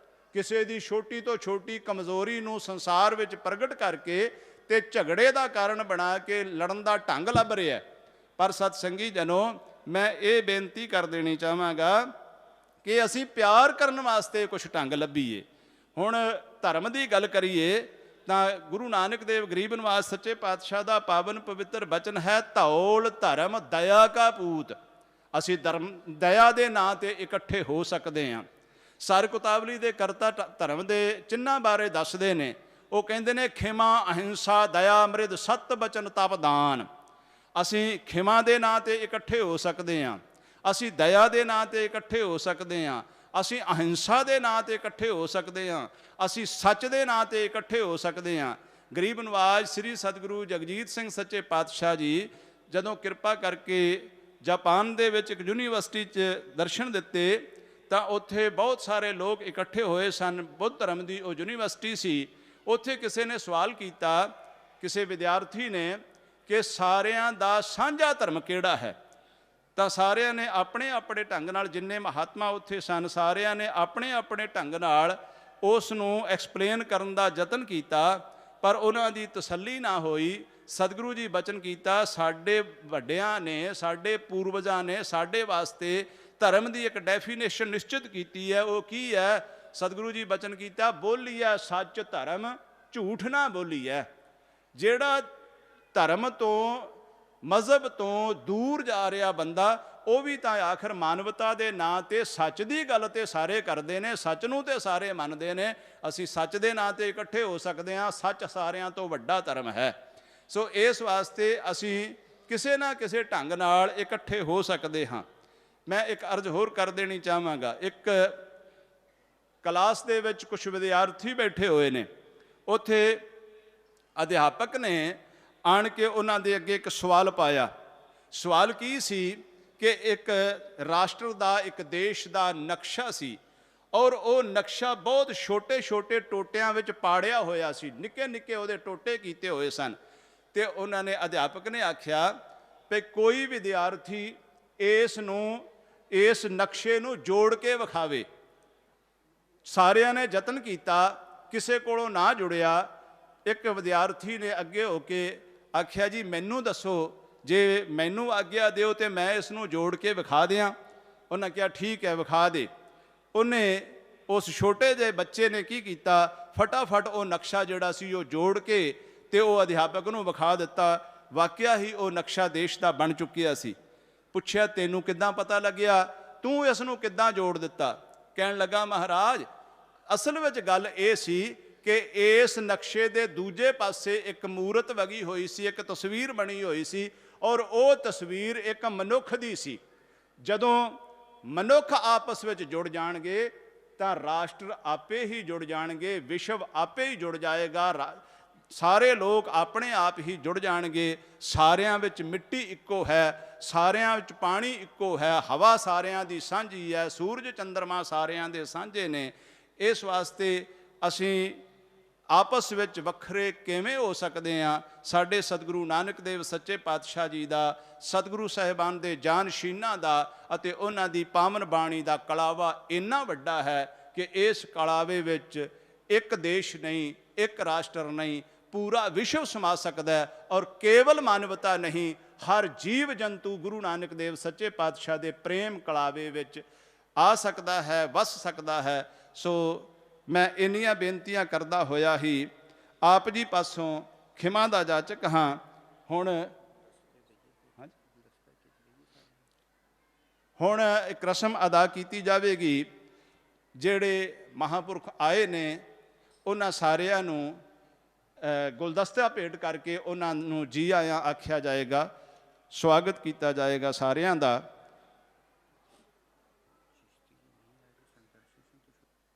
ਕਿਸੇ ਦੀ ਛੋਟੀ ਤੋਂ ਛੋਟੀ ਕਮਜ਼ੋਰੀ ਨੂੰ ਸੰਸਾਰ ਵਿੱਚ ਪ੍ਰਗਟ ਕਰਕੇ ਤੇ ਝਗੜੇ ਦਾ ਕਾਰਨ ਬਣਾ ਕੇ ਲੜਨ ਦਾ ਢੰਗ ਲੱਭ ਰਿਹਾ। ਪਰ ਸਤ ਸੰਗੀ ਜਨੋ, ਮੈਂ ਇਹ ਬੇਨਤੀ ਕਰ ਦੇਣੀ ਚਾਹਾਂਗਾ ਕਿ ਅਸੀਂ ਪਿਆਰ ਕਰਨ ਵਾਸਤੇ ਕੁਝ ਢੰਗ ਲੱਭੀਏ। ਹੁਣ ਧਰਮ ਦੀ ਗੱਲ ਕਰੀਏ ਤਾਂ ਗੁਰੂ ਨਾਨਕ ਦੇਵ ਗਰੀਬ ਨਿਵਾਸ ਸੱਚੇ ਪਾਤਸ਼ਾਹ ਦਾ ਪਾਵਨ ਪਵਿੱਤਰ ਬਚਨ ਹੈ, ਧੌਲ ਧਰਮ ਦਇਆ ਕਾ ਪੂਤ। ਅਸੀਂ ਦਇਆ ਦੇ ਨਾਂ 'ਤੇ ਇਕੱਠੇ ਹੋ ਸਕਦੇ ਹਾਂ। ਸਰ ਕੁਤਾਵਲੀ ਦੇ ਕਰਤਾ ਧਰਮ ਦੇ ਚਿੰਨ੍ਹਾਂ ਬਾਰੇ ਦੱਸਦੇ ਨੇ। ਉਹ ਕਹਿੰਦੇ ਨੇ, ਖਿਮਾ, ਅਹਿੰਸਾ, ਦਇਆ, ਅੰਮ੍ਰਿਤ, ਸਤ ਬਚਨ, ਤਪ, ਦਾਨ। ਅਸੀਂ ਖਿਮਾ ਦੇ ਨਾਂ 'ਤੇ ਇਕੱਠੇ ਹੋ ਸਕਦੇ ਹਾਂ, ਅਸੀਂ ਦਇਆ ਦੇ ਨਾਂ 'ਤੇ ਇਕੱਠੇ ਹੋ ਸਕਦੇ ਹਾਂ, ਅਸੀਂ ਅਹਿੰਸਾ ਦੇ ਨਾਂ 'ਤੇ ਇਕੱਠੇ ਹੋ ਸਕਦੇ ਹਾਂ, ਅਸੀਂ ਸੱਚ ਦੇ ਨਾਂ 'ਤੇ ਇਕੱਠੇ ਹੋ ਸਕਦੇ ਹਾਂ। ਗਰੀਬ ਨਿਵਾਜ ਸ੍ਰੀ ਸਤਿਗੁਰੂ ਜਗਜੀਤ ਸਿੰਘ ਸੱਚੇ ਪਾਤਸ਼ਾਹ ਜੀ ਜਦੋਂ ਕਿਰਪਾ ਕਰਕੇ ਜਾਪਾਨ ਦੇ ਵਿੱਚ ਇੱਕ ਯੂਨੀਵਰਸਿਟੀ 'ਚ ਦਰਸ਼ਨ ਦਿੱਤੇ ਤਾਂ ਉੱਥੇ ਬਹੁਤ ਸਾਰੇ ਲੋਕ ਇਕੱਠੇ ਹੋਏ ਸਨ। ਬੁੱਧ ਧਰਮ ਦੀ ਉਹ ਯੂਨੀਵਰਸਿਟੀ ਸੀ। ਉੱਥੇ ਕਿਸੇ ਨੇ ਸਵਾਲ ਕੀਤਾ, ਕਿਸੇ ਵਿਦਿਆਰਥੀ ਨੇ, ਕਿ ਸਾਰਿਆਂ ਦਾ ਸਾਂਝਾ ਧਰਮ ਕਿਹੜਾ ਹੈ? ਤਾਂ ਸਾਰਿਆਂ ਨੇ ਆਪਣੇ ਆਪਣੇ ਢੰਗ ਨਾਲ, ਜਿੰਨੇ ਮਹਾਤਮਾ ਉੱਥੇ ਸਨ, ਸਾਰਿਆਂ ਨੇ ਆਪਣੇ ਆਪਣੇ ਢੰਗ ਨਾਲ ਉਸ ਨੂੰ ਐਕਸਪਲੇਨ ਕਰਨ ਦਾ ਯਤਨ ਕੀਤਾ, ਪਰ ਉਹਨਾਂ ਦੀ ਤਸੱਲੀ ਨਾ ਹੋਈ। ਸਤਿਗੁਰੂ ਜੀ ਬਚਨ ਕੀਤਾ, ਸਾਡੇ ਵੱਡਿਆਂ ਨੇ, ਸਾਡੇ ਪੂਰਵਜਾਂ ਨੇ ਸਾਡੇ ਵਾਸਤੇ ਧਰਮ ਦੀ ਇੱਕ ਡੈਫੀਨੇਸ਼ਨ ਨਿਸ਼ਚਿਤ ਕੀਤੀ ਹੈ। ਉਹ ਕੀ ਹੈ? ਸਤਿਗੁਰੂ ਜੀ ਬਚਨ ਕੀਤਾ, ਬੋਲੀਐ ਸੱਚ ਧਰਮ, ਝੂਠ ਨਾ ਬੋਲੀਐ। ਜਿਹੜਾ ਧਰਮ ਤੋਂ ਮਜ਼ਹਬ ਤੋਂ ਦੂਰ ਜਾ ਰਿਹਾ ਬੰਦਾ, ਉਹ ਵੀ ਤਾਂ ਆਖਰ ਮਾਨਵਤਾ ਦੇ ਨਾਂ ਤੇ ਸੱਚ ਦੀ ਗੱਲ ਤੇ ਸਾਰੇ ਕਰਦੇ ਨੇ, ਸੱਚ ਨੂੰ ਤੇ ਸਾਰੇ ਮੰਨਦੇ ਨੇ। ਅਸੀਂ ਸੱਚ ਦੇ ਨਾਂ ਤੇ ਇਕੱਠੇ ਹੋ ਸਕਦੇ ਹਾਂ, ਸੱਚ ਸਾਰਿਆਂ ਤੋਂ ਵੱਡਾ ਧਰਮ ਹੈ। ਸੋ ਇਸ ਵਾਸਤੇ ਅਸੀਂ ਕਿਸੇ ਨਾ ਕਿਸੇ ਢੰਗ ਨਾਲ ਇਕੱਠੇ ਹੋ ਸਕਦੇ ਹਾਂ। ਮੈਂ ਇੱਕ ਅਰਜ਼ ਹੋਰ ਕਰ ਦੇਣੀ ਚਾਹਾਂਗਾ। ਇੱਕ ਕਲਾਸ ਦੇ ਵਿੱਚ ਕੁਝ ਵਿਦਿਆਰਥੀ ਬੈਠੇ ਹੋਏ ਨੇ, ਉੱਥੇ ਅਧਿਆਪਕ ਨੇ ਆਣ ਕੇ ਉਹਨਾਂ ਦੇ ਅੱਗੇ ਇੱਕ ਸਵਾਲ ਪਾਇਆ। ਸਵਾਲ ਕੀ ਸੀ ਕਿ ਇੱਕ ਰਾਸ਼ਟਰ ਦਾ, ਇੱਕ ਦੇਸ਼ ਦਾ ਨਕਸ਼ਾ ਸੀ, ਔਰ ਉਹ ਨਕਸ਼ਾ ਬਹੁਤ ਛੋਟੇ ਛੋਟੇ ਟੋਟਿਆਂ ਵਿੱਚ ਪਾੜਿਆ ਹੋਇਆ ਸੀ, ਨਿੱਕੇ ਨਿੱਕੇ ਉਹਦੇ ਟੋਟੇ ਕੀਤੇ ਹੋਏ ਸਨ। ਤੇ ਉਹਨਾਂ ਨੇ, ਅਧਿਆਪਕ ਨੇ ਆਖਿਆ ਵੀ ਕੋਈ ਵਿਦਿਆਰਥੀ ਇਸ ਨਕਸ਼ੇ ਨੂੰ ਜੋੜ ਕੇ ਵਿਖਾਵੇ। ਸਾਰਿਆਂ ਨੇ ਯਤਨ ਕੀਤਾ, ਕਿਸੇ ਕੋਲੋਂ ਨਾ ਜੁੜਿਆ। ਇੱਕ ਵਿਦਿਆਰਥੀ ਨੇ ਅੱਗੇ ਹੋ ਕੇ ਆਖਿਆ, ਜੀ ਮੈਨੂੰ ਦੱਸੋ, ਜੇ ਮੈਨੂੰ ਆਗਿਆ ਦਿਓ ਤੇ ਮੈਂ ਇਸ ਨੂੰ ਜੋੜ ਕੇ ਵਿਖਾ ਦਿਆਂ। ਉਹਨਾਂ ਕਿਹਾ ਠੀਕ ਹੈ, ਵਿਖਾ ਦੇ। ਉਹਨੇ, ਉਸ ਛੋਟੇ ਜਿਹੇ ਬੱਚੇ ਨੇ ਕੀ ਕੀਤਾ, ਫਟਾਫਟ ਉਹ ਨਕਸ਼ਾ ਜਿਹੜਾ ਸੀ ਉਹ ਜੋੜ ਕੇ ਤੇ ਉਹ ਅਧਿਆਪਕ ਨੂੰ ਵਿਖਾ ਦਿੱਤਾ। ਵਾਕਿਆ ਹੀ ਉਹ ਨਕਸ਼ਾ ਦੇਸ਼ ਦਾ ਬਣ ਚੁੱਕਿਆ ਸੀ। ਪੁੱਛਿਆ ਤੈਨੂੰ ਕਿੱਦਾਂ ਪਤਾ ਲੱਗਿਆ, ਤੂੰ ਇਸ ਨੂੰ ਕਿੱਦਾਂ ਜੋੜ ਦਿੱਤਾ? ਕਹਿਣ ਲੱਗਾ, ਮਹਾਰਾਜ ਅਸਲ ਵਿੱਚ ਗੱਲ ਇਹ ਸੀ ਕਿ ਇਸ ਨਕਸ਼ੇ ਦੇ ਦੂਜੇ ਪਾਸੇ ਇੱਕ ਮੂਰਤ ਵਗੀ ਹੋਈ ਸੀ, ਇੱਕ ਤਸਵੀਰ ਬਣੀ ਹੋਈ ਸੀ, ਔਰ ਉਹ ਤਸਵੀਰ ਇੱਕ ਮਨੁੱਖ ਦੀ ਸੀ। ਜਦੋਂ ਮਨੁੱਖ ਆਪਸ ਵਿੱਚ ਜੁੜ ਜਾਣਗੇ ਤਾਂ ਰਾਸ਼ਟਰ ਆਪੇ ਹੀ ਜੁੜ ਜਾਣਗੇ, ਵਿਸ਼ਵ ਆਪੇ ਹੀ ਜੁੜ ਜਾਏਗਾ, ਸਾਰੇ ਲੋਕ ਆਪਣੇ ਆਪ ਹੀ ਜੁੜ ਜਾਣਗੇ। ਸਾਰਿਆਂ ਵਿੱਚ ਮਿੱਟੀ ਇੱਕੋ ਹੈ, ਸਾਰਿਆਂ ਵਿੱਚ ਪਾਣੀ ਇੱਕੋ ਹੈ, ਹਵਾ ਸਾਰਿਆਂ ਦੀ ਸਾਂਝੀ ਹੈ, ਸੂਰਜ ਚੰਦਰਮਾ ਸਾਰਿਆਂ ਦੇ ਸਾਂਝੇ ਨੇ। ਇਸ ਵਾਸਤੇ ਅਸੀਂ ਆਪਸ ਵਿੱਚ ਵੱਖਰੇ ਕਿਵੇਂ ਹੋ ਸਕਦੇ ਹਾਂ? ਸਾਡੇ ਸਤਿਗੁਰੂ ਨਾਨਕ ਦੇਵ ਸੱਚੇ ਪਾਤਸ਼ਾਹ ਜੀ ਦਾ, ਸਤਿਗੁਰੂ ਸਾਹਿਬਾਨ ਦੇ ਜਾਨਸ਼ੀਨਾਂ ਦਾ ਅਤੇ ਉਹਨਾਂ ਦੀ ਪਾਵਨ ਬਾਣੀ ਦਾ ਕਲਾਵਾ ਇੰਨਾ ਵੱਡਾ ਹੈ ਕਿ ਇਸ ਕਲਾਵੇ ਵਿੱਚ ਇੱਕ ਦੇਸ਼ ਨਹੀਂ, ਇੱਕ ਰਾਸ਼ਟਰ ਨਹੀਂ, ਪੂਰਾ ਵਿਸ਼ਵ ਸਮਾ ਸਕਦਾ ਹੈ। ਔਰ ਕੇਵਲ ਮਾਨਵਤਾ ਨਹੀਂ, ਹਰ ਜੀਵ ਜੰਤੂ ਗੁਰੂ ਨਾਨਕ ਦੇਵ ਸੱਚੇ ਪਾਤਸ਼ਾਹ ਦੇ ਪ੍ਰੇਮ ਕਲਾਵੇ ਵਿੱਚ ਆ ਸਕਦਾ ਹੈ, ਵਸ ਸਕਦਾ ਹੈ। ਸੋ ਮੈਂ ਇੰਨੀਆਂ ਬੇਨਤੀਆਂ ਕਰਦਾ ਹੋਇਆ ਹੀ ਆਪ ਜੀ ਪਾਸੋਂ ਖਿਮਾ ਦਾ ਜਾਚਕ ਹਾਂ। ਹੁਣ ਇੱਕ ਰਸਮ ਅਦਾ ਕੀਤੀ ਜਾਵੇਗੀ। ਜਿਹੜੇ ਮਹਾਂਪੁਰਖ ਆਏ ਨੇ ਉਹਨਾਂ ਸਾਰਿਆਂ ਨੂੰ ਗੁਲਦਸਤਾ ਭੇਟ ਕਰਕੇ ਉਹਨਾਂ ਨੂੰ ਜੀ ਆਇਆਂ ਆਖਿਆ ਜਾਏਗਾ, ਸਵਾਗਤ ਕੀਤਾ ਜਾਏਗਾ ਸਾਰਿਆਂ ਦਾ।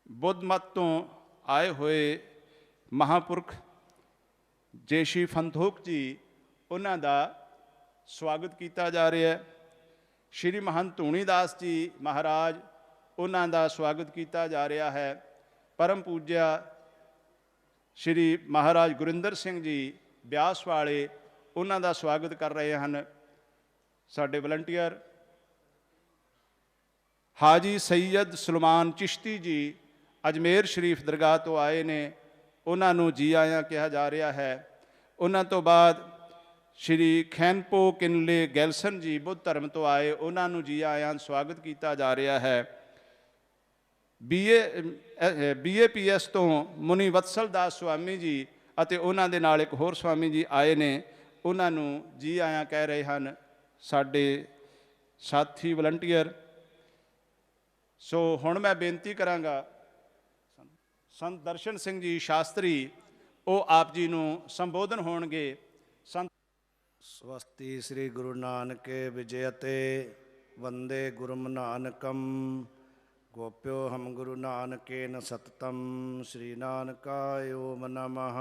ਬੁੱਧ ਮਤ ਤੋਂ ਆਏ ਹੋਏ ਮਹਾਂਪੁਰਖ ਜੇਸ਼ੀ ਫੰਥੋਕ ਜੀ, ਉਹਨਾਂ ਦਾ ਸਵਾਗਤ ਕੀਤਾ ਜਾ ਰਿਹਾ ਹੈ। ਸ਼੍ਰੀ ਮਹੰਤ ਧੂਣੀਦਾਸ ਜੀ ਮਹਾਰਾਜ, ਉਹਨਾਂ ਦਾ ਸਵਾਗਤ ਕੀਤਾ ਜਾ ਰਿਹਾ ਹੈ। ਪਰਮ ਪੂਜਿਆ ਸ਼੍ਰੀ ਮਹਾਰਾਜ ਗੁਰਿੰਦਰ ਸਿੰਘ ਜੀ ਬਿਆਸ ਵਾਲੇ, ਉਹਨਾਂ ਦਾ ਸਵਾਗਤ ਕਰ ਰਹੇ ਹਨ ਸਾਡੇ ਵਲੰਟੀਅਰ। ਹਾਜੀ ਸੈਯਦ ਸੁਲਮਾਨ ਚਿਸ਼ਤੀ ਜੀ ਅਜਮੇਰ ਸ਼ਰੀਫ ਦਰਗਾਹ ਤੋਂ ਆਏ ਨੇ, ਉਹਨਾਂ ਨੂੰ ਜੀ ਆਇਆਂ ਕਿਹਾ ਜਾ ਰਿਹਾ ਹੈ। ਉਹਨਾਂ ਤੋਂ ਬਾਅਦ ਸ਼੍ਰੀ ਖੈਨਪੋ ਕਿਨਲੇ ਗੈਲਸਨ ਜੀ ਬੁੱਧ ਧਰਮ ਤੋਂ ਆਏ, ਉਹਨਾਂ ਨੂੰ ਜੀ ਆਇਆਂ ਸਵਾਗਤ ਕੀਤਾ ਜਾ ਰਿਹਾ ਹੈ। BAPS ਤੋਂ ਮੁਨੀ ਵਤਸਲ ਦਾਸ ਸਵਾਮੀ ਜੀ ਅਤੇ ਉਹਨਾਂ ਦੇ ਨਾਲ ਇੱਕ ਹੋਰ ਸਵਾਮੀ ਜੀ ਆਏ ਨੇ, ਉਹਨਾਂ ਨੂੰ ਜੀ ਆਇਆਂ ਕਹਿ ਰਹੇ ਹਨ ਸਾਡੇ ਸਾਥੀ ਵਲੰਟੀਅਰ। ਸੋ ਹੁਣ ਮੈਂ ਬੇਨਤੀ ਕਰਾਂਗਾ ਸੰਤ ਦਰਸ਼ਨ ਸਿੰਘ ਜੀ ਸ਼ਾਸਤਰੀ, ਉਹ ਆਪ ਜੀ ਨੂੰ ਸੰਬੋਧਨ ਹੋਣਗੇ। ਸਵਸਤੀ ਸ੍ਰੀ ਗੁਰੂ ਨਾਨਕ ਵਿਜਯਤੇ ਵੰਦੇ ਗੁਰਮ ਨਾਨਕਮ ਗੋਪਿਓ ਹਮ ਗੁਰੂ ਨਾਨਕੇਨ ਸਤਤਮ ਸ਼੍ਰੀ ਨਾਨਕਾਇ ਓਮ ਨਮః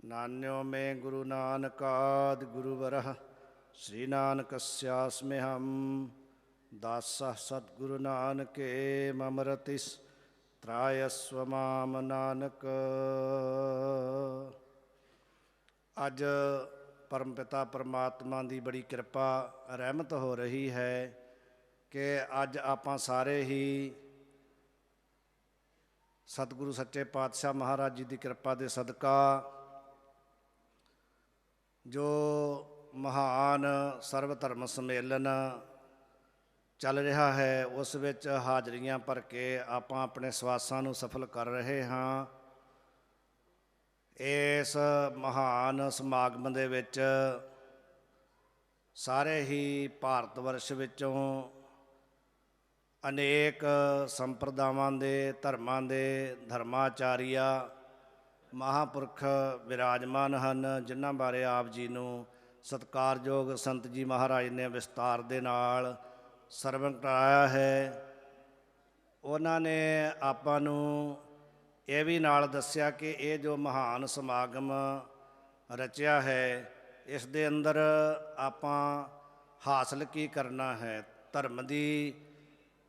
ਨਾਨਿਓ ਮੈਂ ਗੁਰੂ ਨਾਨਕਾਦ ਗੁਰੂਵਰः ਸ਼੍ਰੀ ਨਾਨਕਸਯਾਸਮਿਹੰ ਦਾਸः ਸਤਿਗੁਰੂ ਨਾਨਕੇ ਮਮਰਤਿਸ ਤ੍ਰਾਇਸਵ ਮਾਮ ਨਾਨਕ। ਅੱਜ ਪਰਮ ਪਿਤਾ ਪਰਮਾਤਮਾ ਦੀ ਬੜੀ ਕਿਰਪਾ ਰਹਿਮਤ ਹੋ ਰਹੀ ਹੈ ਕਿ ਅੱਜ ਆਪਾਂ ਸਾਰੇ ਹੀ ਸਤਿਗੁਰੂ ਸੱਚੇ ਪਾਤਸ਼ਾਹ ਮਹਾਰਾਜ ਜੀ ਦੀ ਕਿਰਪਾ ਦੇ ਸਦਕਾ ਜੋ ਮਹਾਨ ਸਰਵ ਧਰਮ ਸੰਮੇਲਨ ਚੱਲ ਰਿਹਾ ਹੈ ਉਸ ਵਿੱਚ ਹਾਜ਼ਰੀਆਂ ਭਰ ਕੇ ਆਪਾਂ ਆਪਣੇ ਸਵਾਸਾਂ ਨੂੰ ਸਫਲ ਕਰ ਰਹੇ ਹਾਂ। ਇਸ ਮਹਾਨ ਸਮਾਗਮ ਦੇ ਵਿੱਚ ਸਾਰੇ ਹੀ ਭਾਰਤ ਵਰਸ਼ ਵਿੱਚੋਂ ਅਨੇਕ ਸੰਪਰਦਾਵਾਂ ਦੇ ਧਰਮਾਂ ਦੇ ਧਰਮਾਚਾਰੀਆ ਮਹਾਂਪੁਰਖ ਵਿਰਾਜਮਾਨ ਹਨ, ਜਿਨ੍ਹਾਂ ਬਾਰੇ ਆਪ ਜੀ ਨੂੰ ਸਤਿਕਾਰਯੋਗ ਸੰਤ ਜੀ ਮਹਾਰਾਜ ਨੇ ਵਿਸਤਾਰ ਦੇ ਨਾਲ ਸਰਵਣ ਕਰਾਇਆ ਹੈ। ਉਹਨਾਂ ਨੇ ਆਪਾਂ ਨੂੰ ਇਹ ਵੀ ਨਾਲ ਦੱਸਿਆ ਕਿ ਇਹ ਜੋ ਮਹਾਨ ਸਮਾਗਮ ਰਚਿਆ ਹੈ, ਇਸ ਦੇ ਅੰਦਰ ਆਪਾਂ ਹਾਸਲ ਕੀ ਕਰਨਾ ਹੈ। ਧਰਮ ਦੀ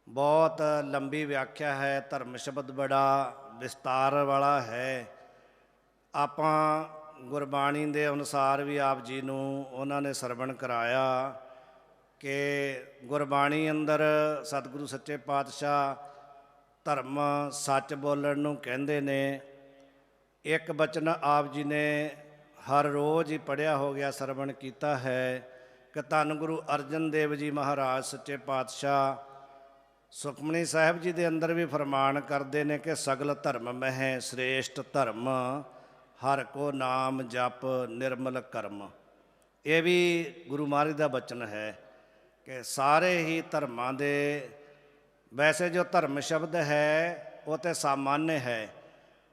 ਬਹੁਤ ਲੰਬੀ ਵਿਆਖਿਆ ਹੈ, ਧਰਮ ਸ਼ਬਦ ਬੜਾ ਵਿਸਤਾਰ ਵਾਲਾ ਹੈ। ਆਪਾਂ ਗੁਰਬਾਣੀ ਦੇ ਅਨੁਸਾਰ ਵੀ ਆਪ ਜੀ ਨੂੰ ਉਹਨਾਂ ਨੇ ਸਰਵਣ ਕਰਾਇਆ ਕਿ ਗੁਰਬਾਣੀ ਅੰਦਰ ਸਤਿਗੁਰੂ ਸੱਚੇ ਪਾਤਸ਼ਾਹ ਧਰਮ ਸੱਚ ਬੋਲਣ ਨੂੰ ਕਹਿੰਦੇ ਨੇ। ਇੱਕ ਬਚਨ ਆਪ ਜੀ ਨੇ ਹਰ ਰੋਜ਼ ਹੀ ਪੜ੍ਹਿਆ ਹੋ ਗਿਆ, ਸਰਵਣ ਕੀਤਾ ਹੈ ਕਿ ਧੰਨ ਗੁਰੂ ਅਰਜਨ ਦੇਵ ਜੀ ਮਹਾਰਾਜ ਸੱਚੇ ਪਾਤਸ਼ਾਹ ਸੁਖਮਨੀ ਸਾਹਿਬ ਜੀ ਦੇ ਅੰਦਰ ਵੀ ਫਰਮਾਨ ਕਰਦੇ ਨੇ ਕਿ ਸਗਲ ਧਰਮ ਮਹਿ ਸ੍ਰੇਸ਼ਟ ਧਰਮ, ਹਰ ਕੋ ਨਾਮ ਜਪ ਨਿਰਮਲ ਕਰਮ। ਇਹ ਵੀ ਗੁਰੂ ਮਹਾਰਾਜ ਦਾ ਬਚਨ ਹੈ ਕਿ ਸਾਰੇ ਹੀ ਧਰਮਾਂ ਦੇ, ਵੈਸੇ ਜੋ ਧਰਮ ਸ਼ਬਦ ਹੈ ਉਹ ਤਾਂ ਸਾਮਾਨਯ ਹੈ,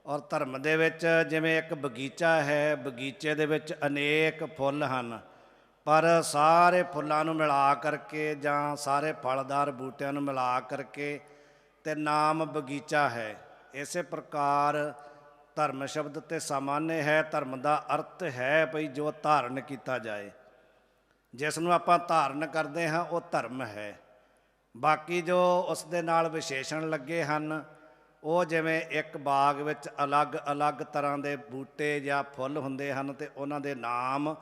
ਔਰ ਧਰਮ ਦੇ ਵਿੱਚ ਜਿਵੇਂ ਇੱਕ ਬਗੀਚਾ ਹੈ, ਬਗੀਚੇ ਦੇ ਵਿੱਚ ਅਨੇਕ ਫੁੱਲ ਹਨ, ਪਰ ਸਾਰੇ ਫੁੱਲਾਂ ਨੂੰ ਮਿਲਾ ਕਰਕੇ ਜਾਂ ਸਾਰੇ ਫਲਦਾਰ ਬੂਟਿਆਂ ਨੂੰ ਮਿਲਾ ਕਰਕੇ ਤੇ ਨਾਮ ਬਗੀਚਾ ਹੈ। ਇਸੇ ਪ੍ਰਕਾਰ ਧਰਮ ਸ਼ਬਦ ਤੇ ਸਾਮਾਨਯ ਹੈ। ਧਰਮ ਦਾ ਅਰਥ ਹੈ ਭਈ ਜੋ ਧਾਰਨ ਕੀਤਾ ਜਾਏ, ਜਿਸ ਨੂੰ ਆਪਾਂ ਧਾਰਨ ਕਰਦੇ ਹਾਂ ਉਹ ਧਰਮ ਹੈ। ਬਾਕੀ ਜੋ ਉਸ ਦੇ ਨਾਲ ਵਿਸ਼ੇਸ਼ਣ ਲੱਗੇ ਹਨ, ਉਹ ਜਿਵੇਂ ਇੱਕ ਬਾਗ ਵਿੱਚ ਅਲੱਗ-ਅਲੱਗ ਤਰ੍ਹਾਂ ਦੇ ਬੂਟੇ ਜਾਂ ਫੁੱਲ ਹੁੰਦੇ ਹਨ ਤੇ ਉਹਨਾਂ ਦੇ ਨਾਮ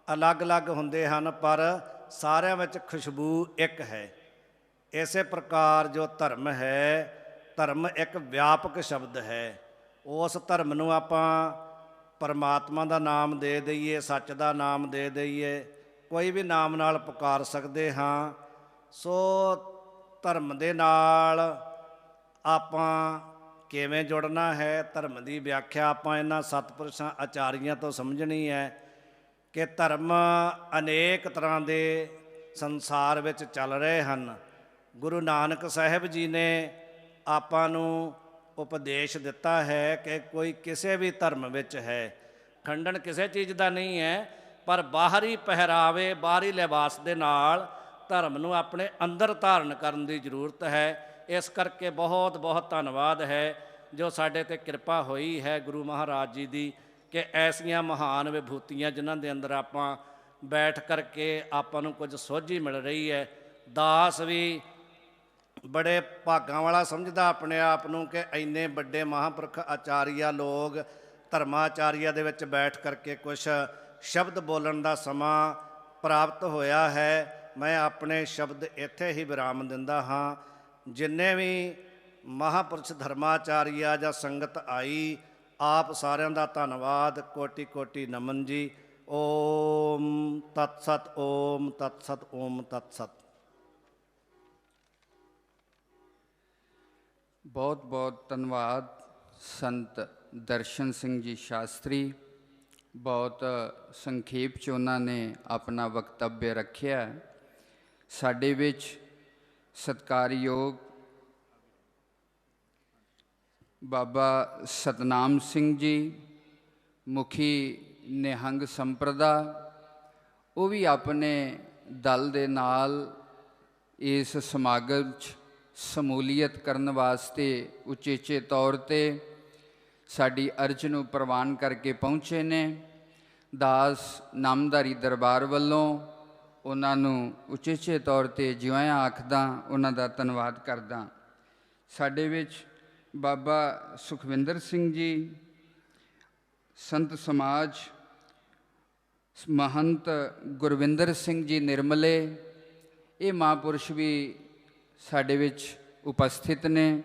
ਅਲੱਗ-ਅਲੱਗ ਹੁੰਦੇ ਹਨ, ਪਰ ਸਾਰਿਆਂ ਵਿੱਚ ਖੁਸ਼ਬੂ ਇੱਕ ਹੈ। ਇਸੇ ਪ੍ਰਕਾਰ ਜੋ ਧਰਮ ਹੈ, ਧਰਮ ਇੱਕ ਵਿਆਪਕ ਸ਼ਬਦ ਹੈ। ਉਸ ਧਰਮ ਨੂੰ ਆਪਾਂ ਪਰਮਾਤਮਾ ਦਾ ਨਾਮ ਦੇ ਦਈਏ, ਸੱਚ ਦਾ ਨਾਮ ਦੇ ਦਈਏ, ਕੋਈ ਵੀ ਨਾਮ ਨਾਲ ਪੁਕਾਰ ਸਕਦੇ ਹਾਂ। ਸੋ ਧਰਮ ਦੇ ਨਾਲ ਆਪਾਂ ਕਿਵੇਂ ਜੁੜਨਾ ਹੈ, ਧਰਮ ਦੀ ਵਿਆਖਿਆ ਆਪਾਂ ਇਹਨਾਂ ਸਤਿਪੁਰਸ਼ਾਂ ਆਚਾਰੀਆਂ ਤੋਂ ਸਮਝਣੀ ਹੈ ਕਿ ਧਰਮ ਅਨੇਕ ਤਰ੍ਹਾਂ ਦੇ ਸੰਸਾਰ ਵਿੱਚ ਚੱਲ ਰਹੇ ਹਨ। ਗੁਰੂ ਨਾਨਕ ਸਾਹਿਬ ਜੀ ਨੇ ਆਪਾਂ ਨੂੰ ਉਪਦੇਸ਼ ਦਿੱਤਾ ਹੈ ਕਿ ਕੋਈ ਕਿਸੇ ਵੀ ਧਰਮ ਵਿੱਚ ਹੈ, ਖੰਡਨ ਕਿਸੇ ਚੀਜ਼ ਦਾ ਨਹੀਂ ਹੈ, ਪਰ ਬਾਹਰੀ ਪਹਿਰਾਵੇ, ਬਾਹਰੀ ਲਿਬਾਸ ਦੇ ਨਾਲ ਧਰਮ ਨੂੰ ਆਪਣੇ ਅੰਦਰ ਧਾਰਨ ਕਰਨ ਦੀ ਜ਼ਰੂਰਤ ਹੈ। ਇਸ ਕਰਕੇ ਬਹੁਤ ਬਹੁਤ ਧੰਨਵਾਦ ਹੈ ਜੋ ਸਾਡੇ 'ਤੇ ਕਿਰਪਾ ਹੋਈ ਹੈ ਗੁਰੂ ਮਹਾਰਾਜ ਜੀ ਦੀ, ਕਿ ਐਸੀਆਂ ਮਹਾਨ ਵਿਭੂਤੀਆਂ ਜਿਨ੍ਹਾਂ ਦੇ ਅੰਦਰ ਆਪਾਂ ਬੈਠ ਕਰਕੇ ਆਪਾਂ ਨੂੰ ਕੁਝ ਸੋਝੀ ਮਿਲ ਰਹੀ ਹੈ। ਦਾਸ ਵੀ ਬੜੇ ਭਾਗਾਂ ਵਾਲਾ ਸਮਝਦਾ ਆਪਣੇ ਆਪ ਨੂੰ ਕਿ ਇੰਨੇ ਵੱਡੇ ਮਹਾਂਪੁਰਖ ਆਚਾਰੀਆ ਲੋਕ ਧਰਮਾਚਾਰੀਆ ਦੇ ਵਿੱਚ ਬੈਠ ਕਰਕੇ ਕੁਛ ਸ਼ਬਦ ਬੋਲਣ ਦਾ ਸਮਾਂ ਪ੍ਰਾਪਤ ਹੋਇਆ ਹੈ। ਮੈਂ ਆਪਣੇ ਸ਼ਬਦ ਇੱਥੇ ਹੀ ਵਿਰਾਮ ਦਿੰਦਾ ਹਾਂ। ਜਿੰਨੇ ਵੀ ਮਹਾਂਪੁਰਸ਼ ਧਰਮਾਚਾਰੀਆ ਜਾਂ ਸੰਗਤ ਆਈ, ਆਪ ਸਾਰਿਆਂ ਦਾ ਧੰਨਵਾਦ, ਕੋਟि ਕੋਟि ਨਮਨ ਜੀ। ਓਮ ਤਤ ਸਤ, ਓਮ ਤਤ ਸਤ, ਓਮ ਤਤ ਸਤ। ਬਹੁਤ ਬਹੁਤ ਧੰਨਵਾਦ ਸੰਤ ਦਰਸ਼ਨ ਸਿੰਘ ਜੀ ਸ਼ਾਸਤਰੀ। ਬਹੁਤ ਸੰਖੇਪ 'ਚ ਉਹਨਾਂ ਨੇ ਆਪਣਾ ਵਕਤਵਯ ਰੱਖਿਆ। ਸਾਡੇ ਵਿੱਚ ਸਤਿਕਾਰਯੋਗ ਬਾਬਾ ਸਤਨਾਮ ਸਿੰਘ ਜੀ, ਮੁਖੀ ਨਿਹੰਗ ਸੰਪਰਦਾ, ਉਹ ਵੀ ਆਪਣੇ ਦਲ ਦੇ ਨਾਲ ਇਸ ਸਮਾਗਮ 'ਚ ਸਮੂਲੀਅਤ ਕਰਨ ਵਾਸਤੇ ਉਚੇਚੇ ਤੌਰ 'ਤੇ ਸਾਡੀ ਅਰਜ਼ ਨੂੰ ਪ੍ਰਵਾਨ ਕਰਕੇ ਪਹੁੰਚੇ ਨੇ। ਦਾਸ ਨਾਮਧਾਰੀ ਦਰਬਾਰ ਵੱਲੋਂ ਉਹਨਾਂ ਨੂੰ ਉਚੇਚੇ ਤੌਰ 'ਤੇ ਜਿਉਂ ਆਖਦਾ, ਉਹਨਾਂ ਦਾ ਧੰਨਵਾਦ ਕਰਦਾ। ਸਾਡੇ ਵਿੱਚ ਬਾਬਾ ਸੁਖਵਿੰਦਰ ਸਿੰਘ ਜੀ, ਸੰਤ ਸਮਾਜ, ਮਹੰਤ ਗੁਰਵਿੰਦਰ ਸਿੰਘ ਜੀ ਨਿਰਮਲੇ, ਇਹ ਮਹਾਂਪੁਰਸ਼ ਵੀ ਸਾਡੇ ਵਿੱਚ ਉਪਸਥਿਤ ਨੇ।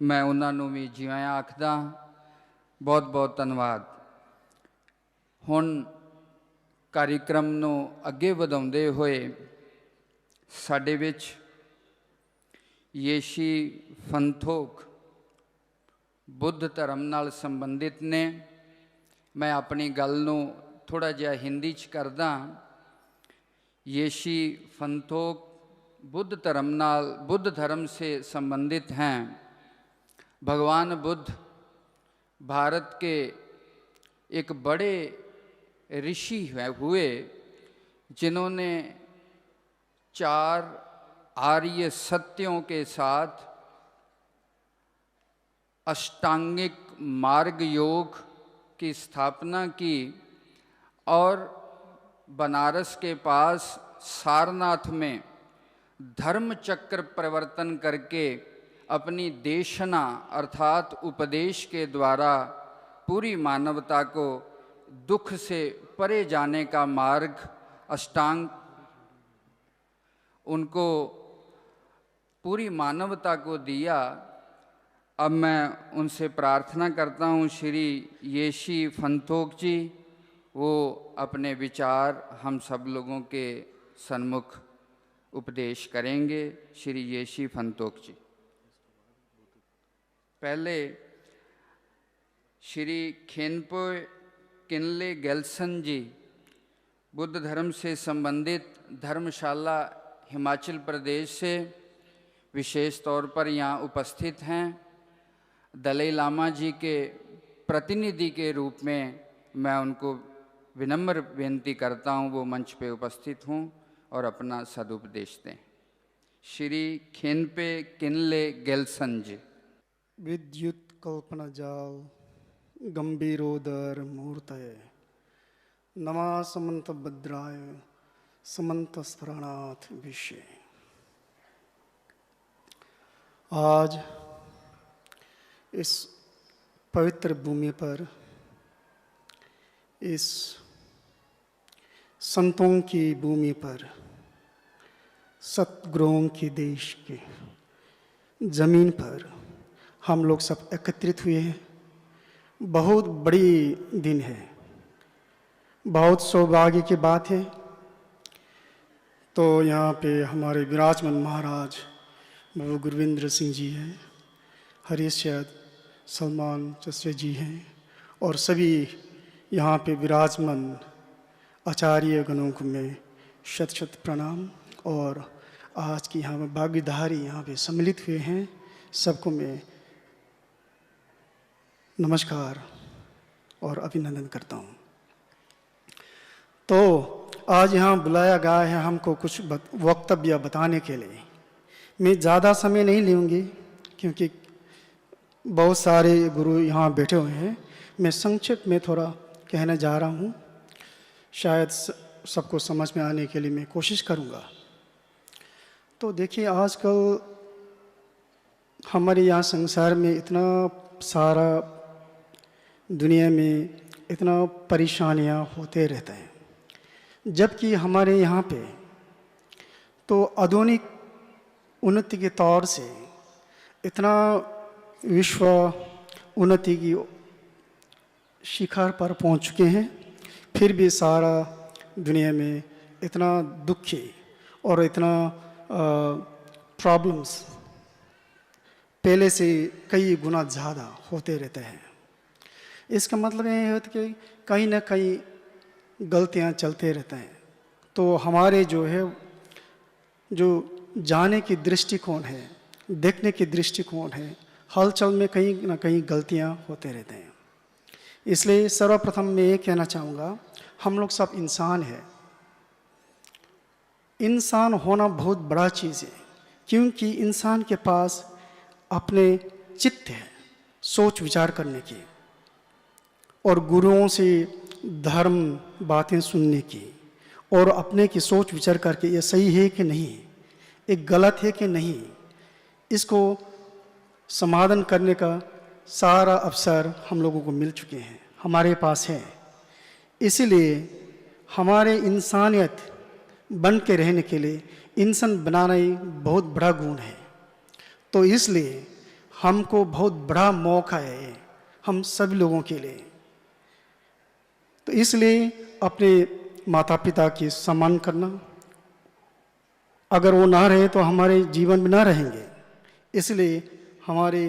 ਮੈਂ ਉਹਨਾਂ ਨੂੰ ਵੀ ਜਿਉਂ ਆਖਦਾ। ਬਹੁਤ ਬਹੁਤ ਧੰਨਵਾਦ। ਹੁਣ ਕਾਰਿਕ੍ਰਮ ਨੂੰ ਅੱਗੇ ਵਧਾਉਂਦੇ ਹੋਏ ਸਾਡੇ ਵਿੱਚ ਯੇਸ਼ੀ ਫੰਥੋਕ ਬੁੱਧ ਧਰਮ ਨਾਲ ਸੰਬੰਧਿਤ ਨੇ। ਮੈਂ ਆਪਣੀ ਗੱਲ ਨੂੰ ਥੋੜ੍ਹਾ ਜਿਹਾ ਹਿੰਦੀ 'ਚ ਕਰਦਾ। येशी फंथोक बुद्ध धर्म से संबंधित हैं। भगवान बुद्ध भारत के एक बड़े ऋषि हुए जिन्होंने 4 आर्य सत्यों के साथ अष्टांगिक मार्ग योग की स्थापना की और बनारस के पास सारनाथ में धर्म चक्र परिवर्तन करके अपनी देशना अर्थात उपदेश के द्वारा पूरी मानवता को दुख से परे जाने का मार्ग अष्टांग उनको पूरी मानवता को दिया। अब मैं उनसे प्रार्थना करता हूँ श्री येशी फंथोक जी वो अपने विचार हम सब लोगों के सन्मुख उपदेश करेंगे। श्री येशी फंथोक जी। पहले श्री खेनपो किनले गेल्सन जी बुद्ध धर्म से संबंधित धर्मशाला हिमाचल प्रदेश से विशेष तौर पर यहाँ उपस्थित हैं। दलाई लामा जी के प्रतिनिधि के रूप में मैं उनको विनम्र बेनती करता हूँ वो मंच पे उपस्थित हों और अपना सदुपदेश दें। श्री खेनपे किनले गेल्सन जी। विद्युत कल्पना जाल गंभीरोदर मूर्तये नमा समंत भद्राय समंत स्मरणाथ विषय। आज इस पवित्र भूमि पर इस संतों की भूमि पर सतगुरुओं के देश के जमीन पर हम लोग सब एकत्रित हुए हैं। बहुत बड़ी दिन है, बहुत सौभाग्य की बात है। तो यहाँ पे हमारे विराजमान महाराज बाबा गुरविंद्र सिंह जी हैं, हरीश सलमान चस्से जी हैं और सभी यहाँ पे विराजमान आचार्य गणों को मैं शत शत प्रणाम। और आज की यहाँ में भागीदारी यहाँ पे सम्मिलित हुए हैं, सबको मैं नमस्कार और अभिनंदन करता हूँ। तो आज यहाँ बुलाया गया है हमको कुछ वक्तव्य बताने के लिए। मैं ज़्यादा समय नहीं लूँगी क्योंकि बहुत सारे गुरु यहाँ बैठे हुए हैं। मैं संक्षिप्त में थोड़ा कहने जा रहा हूँ, शायद सबको समझ में आने के लिए मैं कोशिश करूँगा। तो देखिए, आजकल हमारे यहाँ संसार में इतना सारा दुनिया में इतना परेशानियाँ होते रहते हैं, जबकि हमारे यहाँ पे तो आधुनिक उन्नति के तौर से इतना विश्व उन्नति की शिखर पर पहुँच चुके हैं, फिर भी सारा दुनिया में इतना दुखी और इतना प्रॉब्लम्स पहले से कई गुना ज़्यादा होते रहते हैं। इसका मतलब ये है कि कहीं ना कहीं गलतियाँ चलते रहते हैं। तो हमारे जो है जो जाने की दृष्टिकोण है, देखने की दृष्टिकोण है, हलचल में कहीं ना कहीं गलतियाँ होते रहते हैं। इसलिए सर्वप्रथम मैं ये कहना चाहूँगा, हम लोग सब इंसान हैं। इंसान होना बहुत बड़ा चीज़ है, क्योंकि इंसान के पास अपने चित्त है सोच विचार करने की और गुरुओं से धर्म बातें सुनने की और अपने की सोच विचार करके ये सही है कि नहीं, ये गलत है कि नहीं, इसको समाधान करने का सारा अवसर हम लोगों को मिल चुके हैं, हमारे पास है। इसीलिए हमारे इंसानियत बन के रहने के लिए इंसान बनाना ही बहुत बड़ा गुण है। तो इसलिए हमको बहुत बड़ा मौका है हम सभी लोगों के लिए। तो इसलिए अपने माता पिता की सम्मान करना, अगर वो ना रहे तो हमारे जीवन में ना रहेंगे। इसलिए हमारे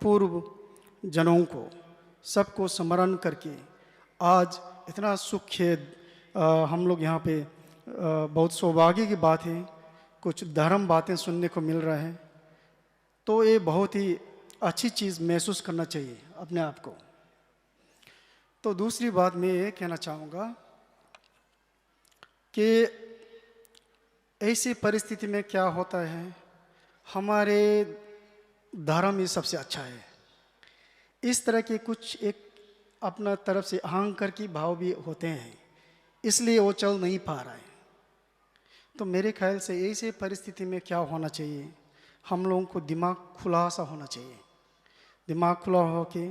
पूर्व जनों को सबको स्मरण करके आज इतना सुख है, हम लोग यहाँ पे बहुत सौभाग्य की बात है, कुछ धर्म बातें सुनने को मिल रहा है, तो ये बहुत ही अच्छी चीज़ महसूस करना चाहिए अपने आप को। तो दूसरी बात मैं ये कहना चाहूँगा कि ऐसी परिस्थिति में क्या होता है, हमारे धर्म ही सबसे अच्छा है। इस तरह के कुछ एक अपना तरफ से अहंकार की भाव भी होते हैं, इसलिए वो चल नहीं पा रहा है। तो मेरे ख्याल से ऐसे परिस्थिति में क्या होना चाहिए, हम लोगों को दिमाग खुला सा होना चाहिए। दिमाग खुला हो के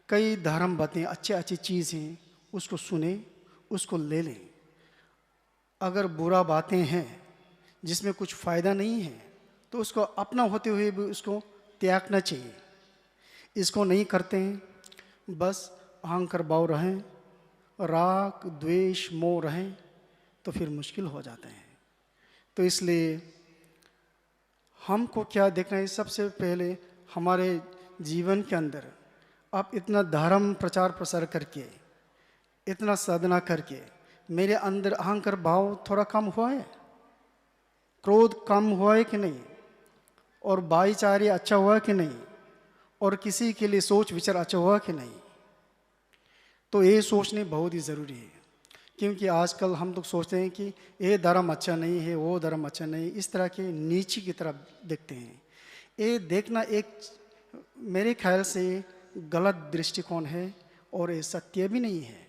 कई धर्म बातें अच्छी अच्छी चीज़ हैं उसको सुने, उसको ले लें। अगर बुरा बातें हैं जिसमें कुछ फ़ायदा नहीं है तो उसको अपना होते हुए भी उसको त्यागना चाहिए। इसको नहीं करते हैं, बस अहंकार भाव रहें, राग द्वेष मोह रहें, तो फिर मुश्किल हो जाते हैं। तो इसलिए हमको क्या देखना है, सबसे पहले हमारे जीवन के अंदर आप इतना धर्म प्रचार प्रसार करके, इतना साधना करके, मेरे अंदर अहंकार भाव थोड़ा कम हुआ है, क्रोध कम हुआ है कि नहीं, और भाईचारे अच्छा हुआ कि नहीं, और किसी के लिए सोच विचार अच्छा हुआ कि नहीं। तो ये सोचने बहुत ही ज़रूरी है, क्योंकि आजकल हम लोग सोचते हैं कि ये धर्म अच्छा नहीं है, वो धर्म अच्छा नहीं, इस तरह के नीचे की तरफ देखते हैं। ये देखना एक मेरे ख्याल से गलत दृष्टिकोण है और ये सत्य भी नहीं है,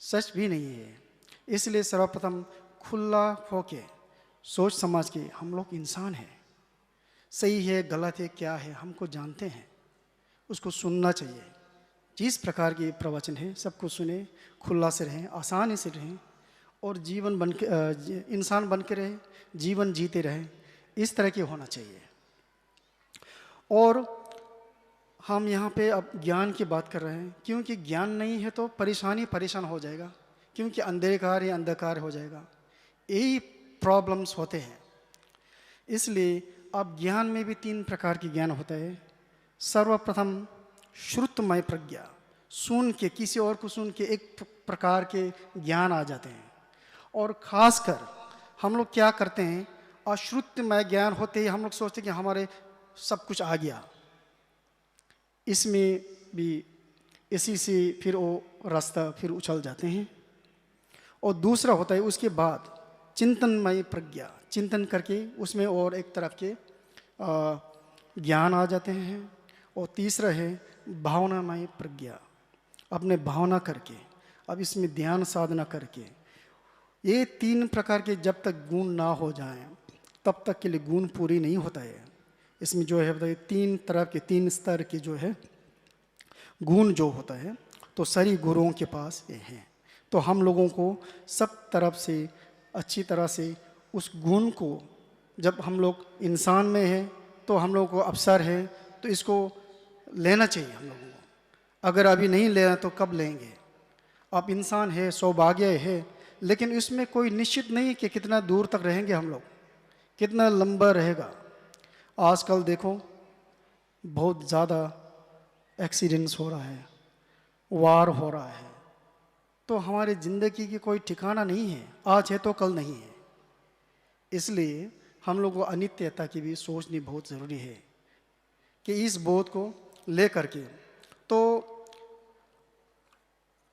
सच भी नहीं है। इसलिए सर्वप्रथम खुला होके सोच समझ के, हम लोग इंसान हैं, सही है गलत है क्या है हमको जानते हैं, उसको सुनना चाहिए। जिस प्रकार के प्रवचन है सबको सुने, खुला से रहें, आसानी से रहें, और जीवन बन के इंसान बन के रहें, जीवन जीते रहें, इस तरह के होना चाहिए। और हम यहाँ पे अब ज्ञान की बात कर रहे हैं, क्योंकि ज्ञान नहीं है तो परेशान हो जाएगा, क्योंकि अंधकार ही अंधकार हो जाएगा, यही प्रॉब्लम्स होते हैं। इसलिए अब ज्ञान में भी 3 प्रकार की ज्ञान होता है। सर्वप्रथम श्रुतमय प्रज्ञा, सुन के, किसी और को सुन के एक प्रकार के ज्ञान आ जाते हैं। और खासकर हम लोग क्या करते हैं, अश्रुतमय ज्ञान होते ही हम लोग सोचते हैं कि हमारे सब कुछ आ गया, इसमें भी इसी से फिर वो रास्ता फिर उछल जाते हैं। और दूसरा होता है उसके बाद चिंतनमय प्रज्ञा, चिंतन करके उसमें और एक तरफ के ज्ञान आ जाते हैं। और तीसरा है भावनामय प्रज्ञा, अपने भावना करके, अब इसमें ध्यान साधना करके। ये 3 प्रकार के जब तक गुण ना हो जाएं तब तक के लिए गुण पूरी नहीं होता है। इसमें जो है बताइए 3 तरह के 3 स्तर के जो है गुण जो होता है, तो सारी गुरुओं के पास ये हैं। तो हम लोगों को सब तरफ से अच्छी तरह से उस गुण को, जब हम लोग इंसान में हैं तो हम लोगों को अवसर है तो इसको लेना चाहिए हम लोगों को। अगर अभी नहीं लेना तो कब लेंगे। अब इंसान है, सौभाग्य है, लेकिन इसमें कोई निश्चित नहीं कि कितना दूर तक रहेंगे हम लोग, कितना लंबा रहेगा। आजकल देखो बहुत ज़्यादा एक्सीडेंट्स हो रहा है, वार हो रहा है, तो हमारी ज़िंदगी की कोई ठिकाना नहीं है, आज है तो कल नहीं है। इसलिए हम लोग को अनित्यता की भी सोचनी बहुत ज़रूरी है कि इस बोध को ले करके, तो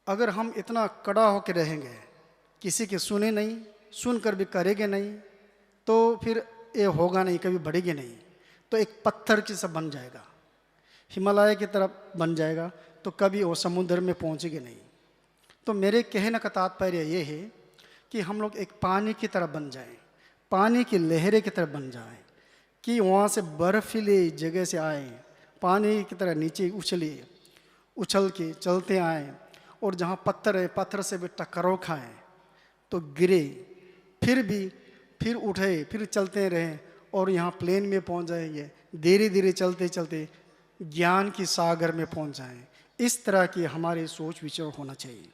अगर हम इतना कड़ा होकर रहेंगे, किसी के सुने नहीं, सुनकर भी करेंगे नहीं, तो फिर ये होगा नहीं, कभी बढ़ेगी नहीं, तो एक पत्थर की सा बन जाएगा, हिमालय की तरफ बन जाएगा, तो कभी वो समुद्र में पहुंचेगी नहीं। तो मेरे कहने का तात्पर्य ये है कि हम लोग एक पानी की तरह बन जाएं, पानी की लहरें की तरह बन जाएं, कि वहाँ से बर्फीली जगह से आए, पानी की तरह नीचे उछल के चलते आए, और जहाँ पत्थर है पत्थर से भी टकराव खाएं तो गिरे, फिर उठे, फिर चलते रहें, और यहाँ प्लेन में पहुँच जाएंगे, धीरे धीरे चलते चलते ज्ञान की सागर में पहुँच जाएं। इस तरह की हमारी सोच विचार होना चाहिए।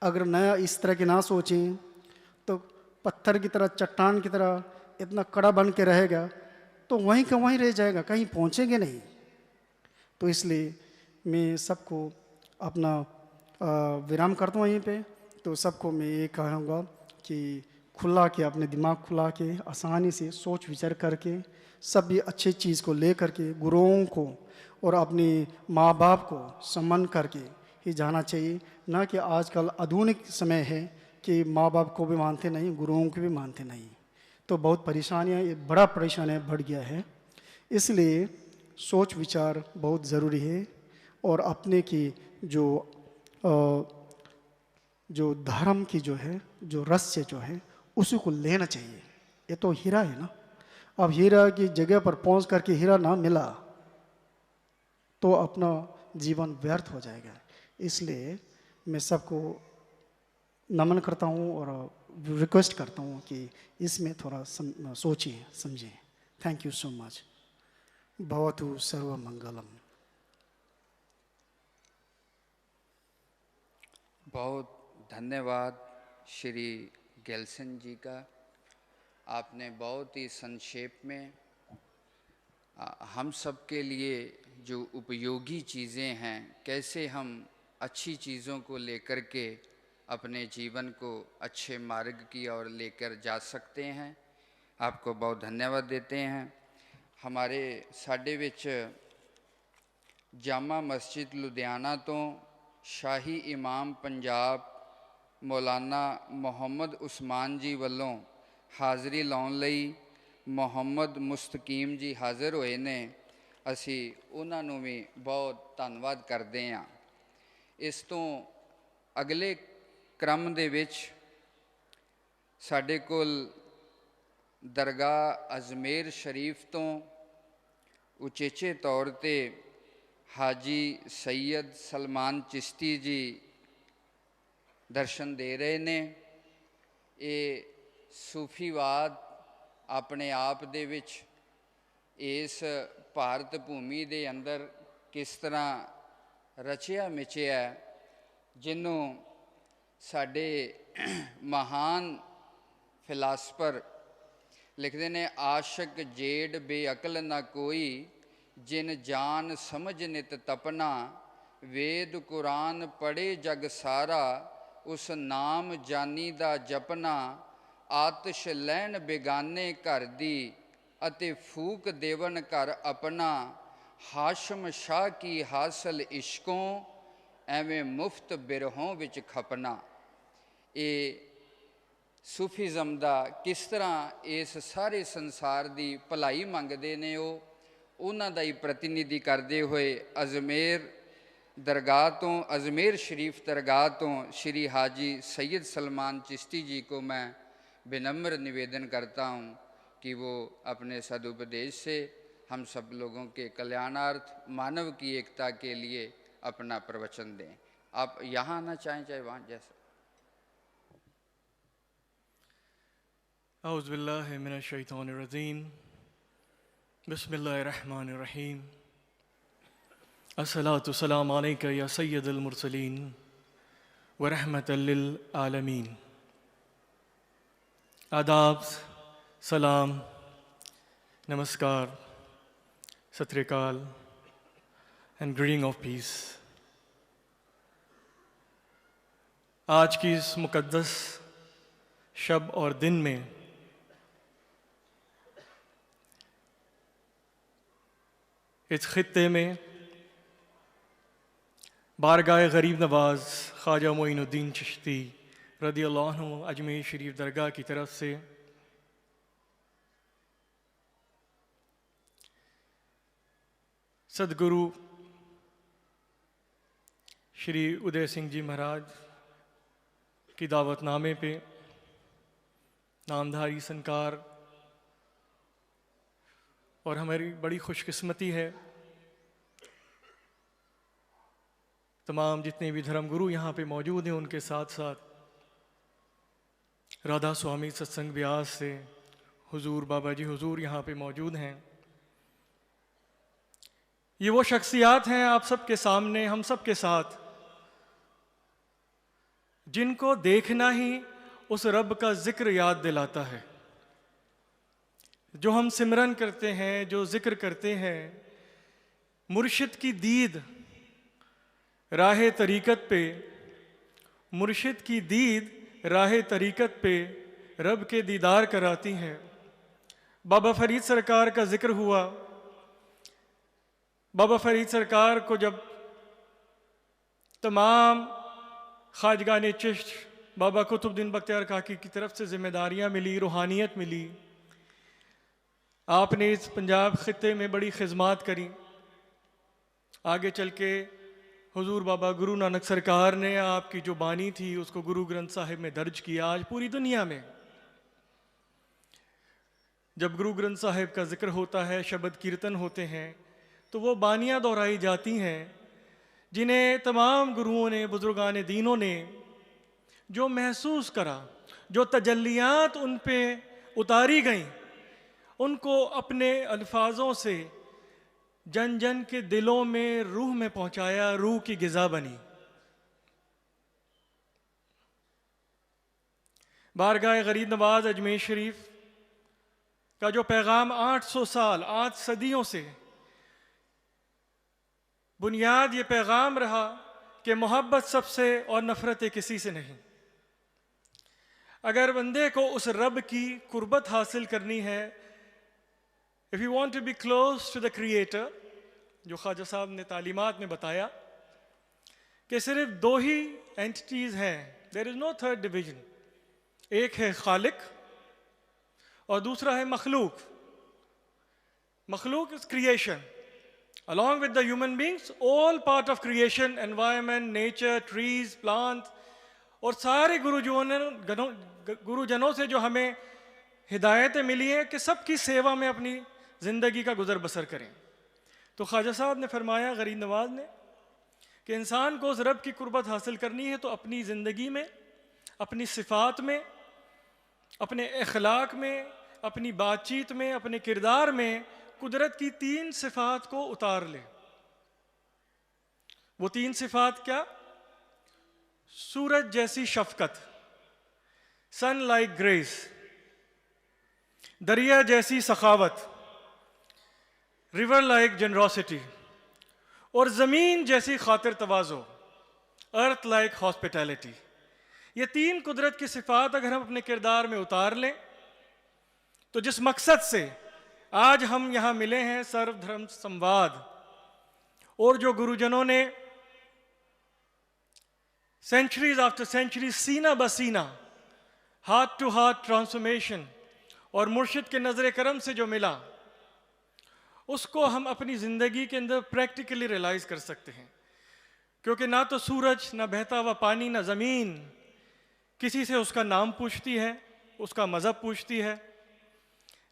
अगर नया इस तरह की ना सोचें तो पत्थर की तरह, चट्टान की तरह इतना कड़ा बन के रहेगा तो वहीं का वहीं रह जाएगा, कहीं पहुँचेंगे नहीं। तो इसलिए मैं सबको अपना विराम करता हूँ यहीं पे। तो सबको मैं ये कहूँगा कि खुला के, अपने दिमाग खुला के, आसानी से सोच विचार करके सभी अच्छी चीज़ को ले करके गुरुओं को और अपने माँ बाप को सम्मान करके ही जाना चाहिए। ना कि आजकल आधुनिक समय है कि माँ बाप को भी मानते नहीं, गुरुओं को भी मानते नहीं, तो बहुत परेशानियाँ, ये बड़ा परेशानियाँ बढ़ गया है। इसलिए सोच विचार बहुत ज़रूरी है और अपने की जो धर्म की जो है, जो रहस्य जो है, उसी को लेना चाहिए। ये तो हीरा है ना। अब हीरा की जगह पर पहुंच करके हीरा ना मिला तो अपना जीवन व्यर्थ हो जाएगा। इसलिए मैं सबको नमन करता हूँ और रिक्वेस्ट करता हूँ कि इसमें थोड़ा सोचिए, समझिए। Thank you so much. भवतु सर्वमंगलम। बहुत धन्यवाद श्री गेल्सन जी का। आपने बहुत ही संक्षेप में हम सब के लिए जो उपयोगी चीज़ें हैं, कैसे हम अच्छी चीज़ों को लेकर के अपने जीवन को अच्छे मार्ग की ओर लेकर जा सकते हैं, आपको बहुत धन्यवाद देते हैं। हमारे साडे विच जामा मस्जिद लुधियाना तो शाही इमाम पंजाब मौलाना मुहम्मद उस्मान जी वालों हाज़री लाउण लई मुहम्मद मुस्तकीम जी हाज़र होए ने। असी उन्हां नूं भी बहुत धन्नवाद करते हैं। इस तो अगले क्रम दे विच साडे कोल दरगाह अजमेर शरीफ तो उचेचे तौर ते हाजी सैयद सलमान चिश्ती जी दर्शन दे रहे ने। ये सूफीवाद अपने आप दे विच इस भारत भूमि दे अंदर किस तरह रचिया मिचिया, जिन्हों साडे महान फिलासफर लिखते ने, आशक जेड़ बेअकल ना कोई, जिन जान समझ नित तपना, वेद कुरान पढ़े जग सारा, उस नाम जानी दा जपना, आतिश लैन बेगाने घर दी, अते फूक देवन घर अपना, हाशम शाह की हासिल इश्कों, एवें मुफ्त बिरहों विच खपना। ये सूफीज़म दा किस तरह इस सारे संसार की भलाई मंगते ने, उन्हां दा ही प्रतिनिधि करते हुए अजमेर दरगाह तो, अजमेर शरीफ दरगाह तो श्री हाजी सैयद सलमान चिश्ती जी को मैं विनम्र निवेदन करता हूँ कि वो अपने सदुपदेश से हम सब लोगों के कल्याणार्थ, मानव की एकता के लिए अपना प्रवचन दें। आप यहाँ आना चाहें चाहे वहाँ, जैसा। औज़ु बिल्लाहि मिनश शैतानिर रजीम, बिस्मिल्लाहिर रहमानिर रहीम, अस्सलातु सलाम अलैका या सय्यदुल मुरसलीन व रहमतल लिल आलमीन। आदाब, सलाम, नमस्कार, सत श्री अकाल एंड ग्रीटिंग ऑफ पीस। आज की इस मुकद्दस शब और दिन में इस खित्ते में बारगाह गरीब नवाज ख्वाजा मोइनुद्दीन चिश्ती रदियल्लाहु अन्हु अजमेर शरीफ दरगाह की तरफ से सदगुरु श्री उदय सिंह जी महाराज की दावतनामे पे नामधारी संकार, और हमारी बड़ी खुशकिस्मती है तमाम जितने भी धर्मगुरु यहाँ पे मौजूद हैं, उनके साथ साथ राधा स्वामी सत्संग व्यास से हुजूर बाबा जी हुजूर यहाँ पे मौजूद हैं। ये वो शख्सियात हैं आप सबके सामने, हम सबके साथ, जिनको देखना ही उस रब का जिक्र याद दिलाता है। जो हम सिमरन करते हैं, जो जिक्र करते हैं, मुर्शिद की दीद राह तरीक़त पे, मुर्शिद की दीद राह तरीक़त पे रब के दीदार कराती हैं। बाबा फरीद सरकार का जिक्र हुआ। बाबा फरीद सरकार को जब तमाम ख्वाजगान चिश्त बाबा कुतुबुद्दीन बख्तियार काकी की तरफ से जिम्मेदारियां मिली, रूहानियत मिली, आपने इस पंजाब खित्ते में बड़ी खिदमत करी। आगे चल के हुजूर बाबा गुरु नानक सरकार ने आपकी जो बानी थी उसको गुरु ग्रंथ साहिब में दर्ज किया। आज पूरी दुनिया में जब गुरु ग्रंथ साहिब का जिक्र होता है, शब्द कीर्तन होते हैं, तो वो बानियाँ दोहराई जाती हैं जिन्हें तमाम गुरुओं ने, बुजुर्गान दीनों ने जो महसूस करा, जो तजल्लियात उन पे उतारी गईं, उनको अपने अल्फाजों से जन जन के दिलों में, रूह में पहुंचाया, रूह की गिज़ा बनी। बारगाह गरीब नवाज अजमेर शरीफ का जो पैगाम 800 साल, 8 सदियों से बुनियाद ये पैगाम रहा कि मोहब्बत सबसे और नफ़रत किसी से नहीं। अगर बंदे को उस रब की कुर्बत हासिल करनी है, if you want to be close to the creator, जो ख्वाजा साहब ने तालीमात में बताया कि सिर्फ 2 ही एंटिटीज़ हैं, there is no third division. एक है खालिक और दूसरा है मखलूक। मखलूक is creation, along with the human beings, all part of creation, environment, nature, trees, plants, और सारे गुरुजनों से जो हमें हिदायतें मिली हैं कि सबकी सेवा में अपनी ज़िंदगी का गुजर बसर करें। तो ख्वाजा साहब ने फरमाया, गरीब नवाज ने, कि इंसान को उस रब की कुर्बत हासिल करनी है तो अपनी ज़िंदगी में, अपनी सिफ़ात में, अपने अखलाक में, अपनी बातचीत में, अपने किरदार में कुदरत की 3 सिफ़ात को उतार ले। वो 3 सिफ़ात क्या? सूरज जैसी शफ़क़त, सन लाइक ग्रेस, दरिया जैसी सखावत, रिवर लाइक जनरोसिटी, और ज़मीन जैसी खातिर तवाज़ो, अर्थ लाइक हॉस्पिटैलिटी। ये 3 कुदरत की सिफ़ात अगर हम अपने किरदार में उतार लें तो जिस मकसद से आज हम यहाँ मिले हैं, सर्वधर्म संवाद, और जो गुरुजनों ने सेंचुरीज आफ्टर सेंचुरी सीना बसीना, हार्ट टू हार्ट ट्रांसफॉर्मेशन और मुर्शिद के नज़र करम से जो मिला, उसको हम अपनी ज़िंदगी के अंदर प्रैक्टिकली रियलाइज़ कर सकते हैं। क्योंकि ना तो सूरज, ना बहता हुआ पानी, ना ज़मीन किसी से उसका नाम पूछती है, उसका मज़हब पूछती है,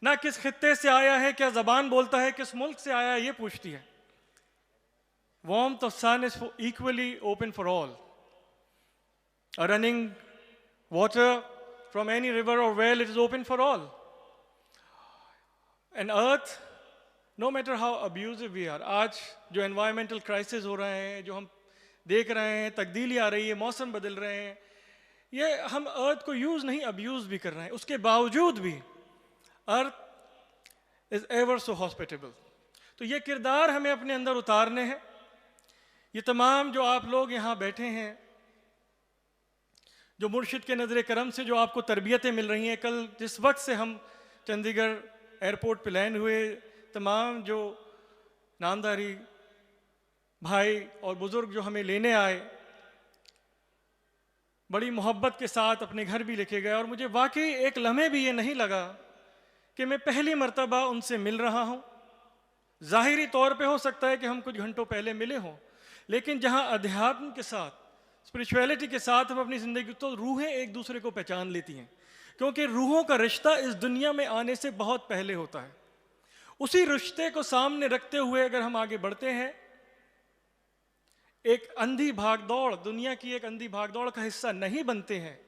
ना किस खित्ते से आया है, क्या ज़बान बोलता है, किस मुल्क से आया है, ये पूछती है। warmth of sun is equally open for all. A running water from any river or well, it is open for all. And earth, no matter how abusive we are, आज जो environmental crisis हो रहे हैं, जो हम देख रहे हैं, तब्दीली आ रही है, मौसम बदल रहे हैं, ये हम अर्थ को यूज़ नहीं अब्यूज़ भी कर रहे हैं। उसके बावजूद भी earth is ever so hospitable. तो ये किरदार हमें अपने अंदर उतारने हैं। ये तमाम जो आप लोग यहाँ बैठे हैं, जो मुर्शिद के नज़र करम से जो आपको तरबियतें मिल रही हैं, कल जिस वक्त से हम चंडीगढ़ एयरपोर्ट पे लैंड हुए, तमाम जो नामधारी भाई और बुज़ुर्ग जो हमें लेने आए, बड़ी मोहब्बत के साथ अपने घर भी लेके गए, और मुझे वाकई एक लम्हे भी ये नहीं लगा कि मैं पहली मर्तबा उनसे मिल रहा हूँ। ज़ाहिरी तौर पे हो सकता है कि हम कुछ घंटों पहले मिले हों, लेकिन जहाँ अध्यात्म के साथ, स्पिरिचुअलिटी के साथ हम अपनी ज़िंदगी, तो रूहें एक दूसरे को पहचान लेती हैं, क्योंकि रूहों का रिश्ता इस दुनिया में आने से बहुत पहले होता है। उसी रिश्ते को सामने रखते हुए अगर हम आगे बढ़ते हैं, एक अंधी भागदौड़, दुनिया की एक अंधी भागदौड़ का हिस्सा नहीं बनते हैं,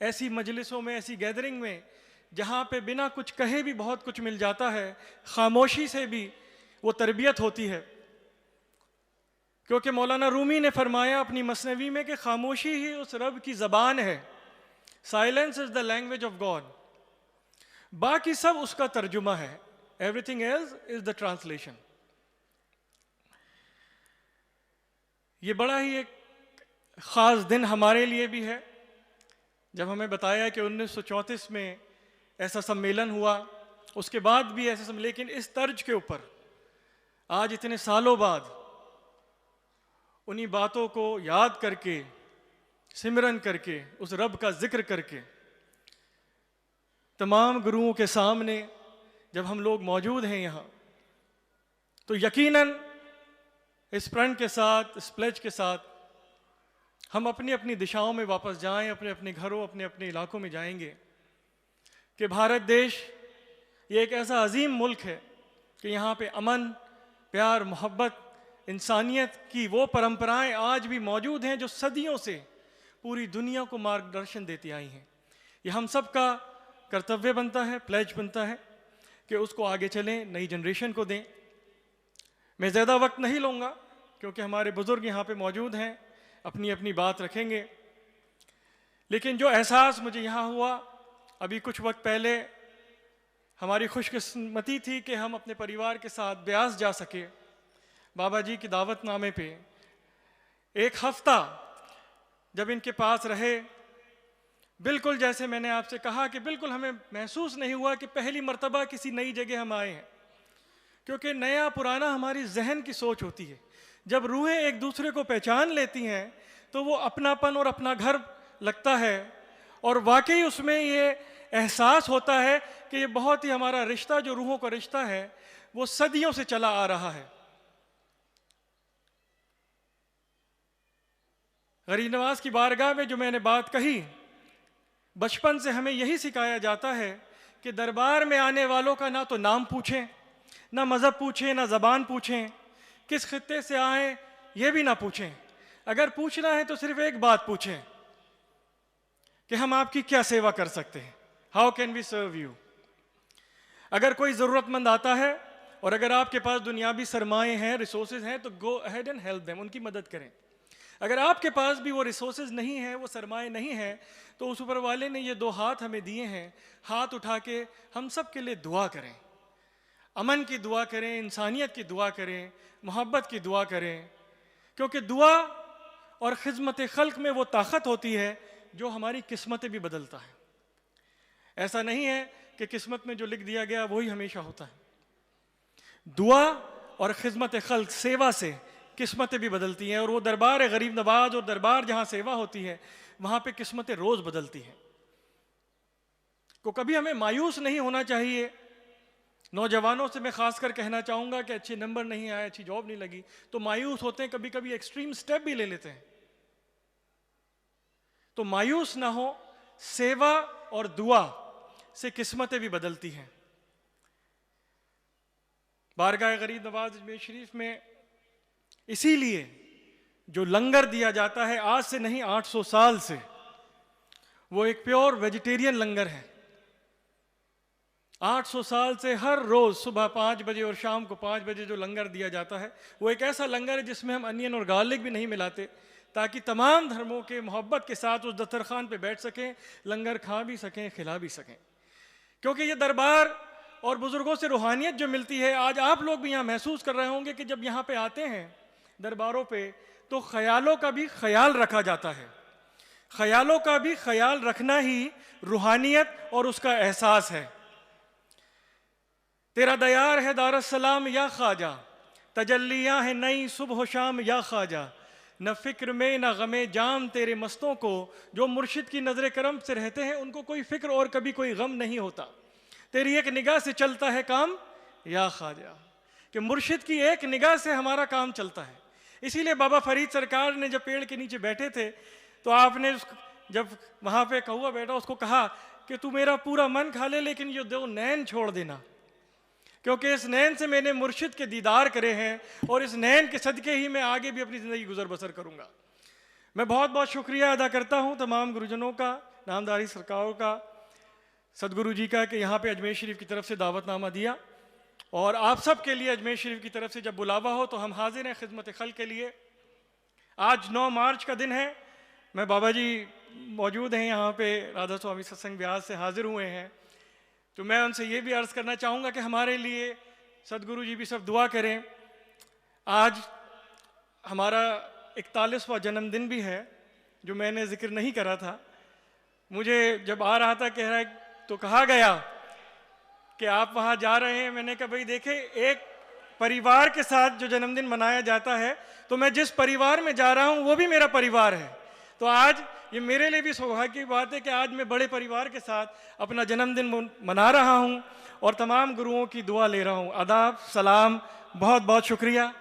ऐसी मजलिसों में, ऐसी गैदरिंग में जहाँ पे बिना कुछ कहे भी बहुत कुछ मिल जाता है, खामोशी से भी वो तरबियत होती है। क्योंकि मौलाना रूमी ने फरमाया अपनी मसनवी में कि खामोशी ही उस रब की ज़बान है, silence is the language of God, बाकी सब उसका तर्जुमा है, everything else is the translation. ये बड़ा ही एक ख़ास दिन हमारे लिए भी है। जब हमें बताया कि 1934 में ऐसा सम्मेलन हुआ, उसके बाद भी ऐसा लेकिन इस तर्ज के ऊपर आज इतने सालों बाद उन्हीं बातों को याद करके, सिमरन करके, उस रब का जिक्र करके तमाम गुरुओं के सामने जब हम लोग मौजूद हैं यहाँ, तो यकीनन इस प्रण के साथ, इस प्लेज के साथ हम अपनी अपनी दिशाओं में वापस जाएं, अपने अपने घरों, अपने अपने इलाकों में जाएंगे कि भारत देश ये एक ऐसा अजीम मुल्क है कि यहाँ पे अमन, प्यार, मोहब्बत, इंसानियत की वो परंपराएं आज भी मौजूद हैं जो सदियों से पूरी दुनिया को मार्गदर्शन देती आई हैं। ये हम सब का कर्तव्य बनता है, प्लेज बनता है कि उसको आगे चलें, नई जनरेशन को दें। मैं ज़्यादा वक्त नहीं लूँगा क्योंकि हमारे बुज़ुर्ग यहाँ पे मौजूद हैं, अपनी अपनी बात रखेंगे। लेकिन जो एहसास मुझे यहाँ हुआ, अभी कुछ वक्त पहले हमारी खुशकिस्मती थी कि हम अपने परिवार के साथ ब्यास जा सके बाबा जी की दावतनामे पे। एक हफ्ता जब इनके पास रहे, बिल्कुल जैसे मैंने आपसे कहा कि बिल्कुल हमें महसूस नहीं हुआ कि पहली मर्तबा किसी नई जगह हम आए हैं, क्योंकि नया पुराना हमारी जहन की सोच होती है। जब रूहें एक दूसरे को पहचान लेती हैं तो वो अपनापन और अपना घर लगता है, और वाकई उसमें ये एहसास होता है कि ये बहुत ही हमारा रिश्ता, जो रूहों का रिश्ता है, वो सदियों से चला आ रहा है। गरीब नवाज की बारगाह में जो मैंने बात कही, बचपन से हमें यही सिखाया जाता है कि दरबार में आने वालों का ना तो नाम पूछें, ना मज़हब पूछें, ना ज़बान पूछें, किस खित्ते से आए ये भी ना पूछें। अगर पूछना है तो सिर्फ एक बात पूछें कि हम आपकी क्या सेवा कर सकते हैं, how can we serve you. अगर कोई ज़रूरतमंद आता है और अगर आपके पास दुनियावी सरमाए हैं, रिसोर्सेज हैं, तो go ahead and help them, उनकी मदद करें। अगर आपके पास भी वो रिसोर्सेज नहीं है, वो सरमाए नहीं है, तो उस ऊपर वाले ने ये 2 हाथ हमें दिए हैं, हाथ उठा के हम सब के लिए दुआ करें, अमन की दुआ करें, इंसानियत की दुआ करें, मोहब्बत की दुआ करें, क्योंकि दुआ और खिदमत खल्क में वो ताकत होती है जो हमारी किस्मतें भी बदलता है। ऐसा नहीं है कि किस्मत में जो लिख दिया गया वही हमेशा होता है। दुआ और खिदमत खल्क, सेवा से किस्मतें भी बदलती हैं, और वो दरबार गरीब नवाज और दरबार जहाँ सेवा होती है वहाँ पे किस्मतें रोज़ बदलती हैं। तो कभी हमें मायूस नहीं होना चाहिए। नौजवानों से मैं खासकर कहना चाहूँगा कि अच्छे नंबर नहीं आए, अच्छी जॉब नहीं लगी, तो मायूस होते हैं, कभी कभी एक्सट्रीम स्टेप भी ले लेते हैं। तो मायूस ना हो, सेवा और दुआ से किस्मतें भी बदलती हैं। बारगाह गरीब नवाज अजमेर शरीफ में इसीलिए जो लंगर दिया जाता है आज से नहीं 800 साल से, वो एक प्योर वेजिटेरियन लंगर है। 800 साल से हर रोज़ सुबह 5 बजे और शाम को 5 बजे जो लंगर दिया जाता है, वो एक ऐसा लंगर है जिसमें हम अनियन और गार्लिक भी नहीं मिलाते, ताकि तमाम धर्मों के मोहब्बत के साथ उस दस्तरखान पे बैठ सकें, लंगर खा भी सकें, खिला भी सकें। क्योंकि ये दरबार और बुज़ुर्गों से रूहानियत जो मिलती है, आज आप लोग भी यहाँ महसूस कर रहे होंगे कि जब यहाँ पे आते हैं दरबारों पे, तो ख्यालों का भी ख्याल रखा जाता है। ख्यालों का भी ख्याल रखना ही रूहानियत और उसका एहसास है। तेरा दयार है दारुस्सलाम या ख्वाजा, तजल्लियाँ है नई सुबह शाम या ख्वाजा, न फिक्र में न गमे जाम तेरे मस्तों को, जो मुर्शिद की नज़र करम से रहते हैं उनको कोई फिक्र और कभी कोई गम नहीं होता। तेरी एक निगाह से चलता है काम या ख्वाजा, कि मुर्शिद की एक निगाह से हमारा काम चलता है। इसीलिए बाबा फरीद सरकार ने जब पेड़ के नीचे बैठे थे, तो आपने जब वहाँ पे कौवा बैठा उसको कहा कि तू मेरा पूरा मन खा ले, लेकिन ये 2 नैन छोड़ देना, क्योंकि इस नैन से मैंने मुर्शिद के दीदार करे हैं और इस नैन के सदके ही मैं आगे भी अपनी ज़िंदगी गुजर बसर करूँगा। मैं बहुत बहुत शुक्रिया अदा करता हूँ तमाम गुरुजनों का, नामदारी सरकारों का, सदगुरु जी का, कि यहाँ पे अजमेर शरीफ की तरफ से दावतनामा दिया, और आप सब के लिए अजमेर शरीफ की तरफ से जब बुलावा हो तो हम हाजिर हैं खिदमत खल्क के लिए। आज 9 मार्च का दिन है, मैं बाबा जी मौजूद हैं यहाँ पे, राधा स्वामी सत्संग ब्यास से हाजिर हुए हैं, तो मैं उनसे ये भी अर्ज़ करना चाहूँगा कि हमारे लिए सदगुरु जी भी सब दुआ करें। आज हमारा 41वां जन्मदिन भी है, जो मैंने जिक्र नहीं करा था। मुझे जब आ रहा था कह रहा है तो कहा गया कि आप वहाँ जा रहे हैं। मैंने कहा भाई देखे, एक परिवार के साथ जो जन्मदिन मनाया जाता है, तो मैं जिस परिवार में जा रहा हूँ वो भी मेरा परिवार है। तो आज ये मेरे लिए भी सौभाग्य की बात है कि आज मैं बड़े परिवार के साथ अपना जन्मदिन मना रहा हूँ और तमाम गुरुओं की दुआ ले रहा हूँ। आदाब, सलाम, बहुत बहुत शुक्रिया।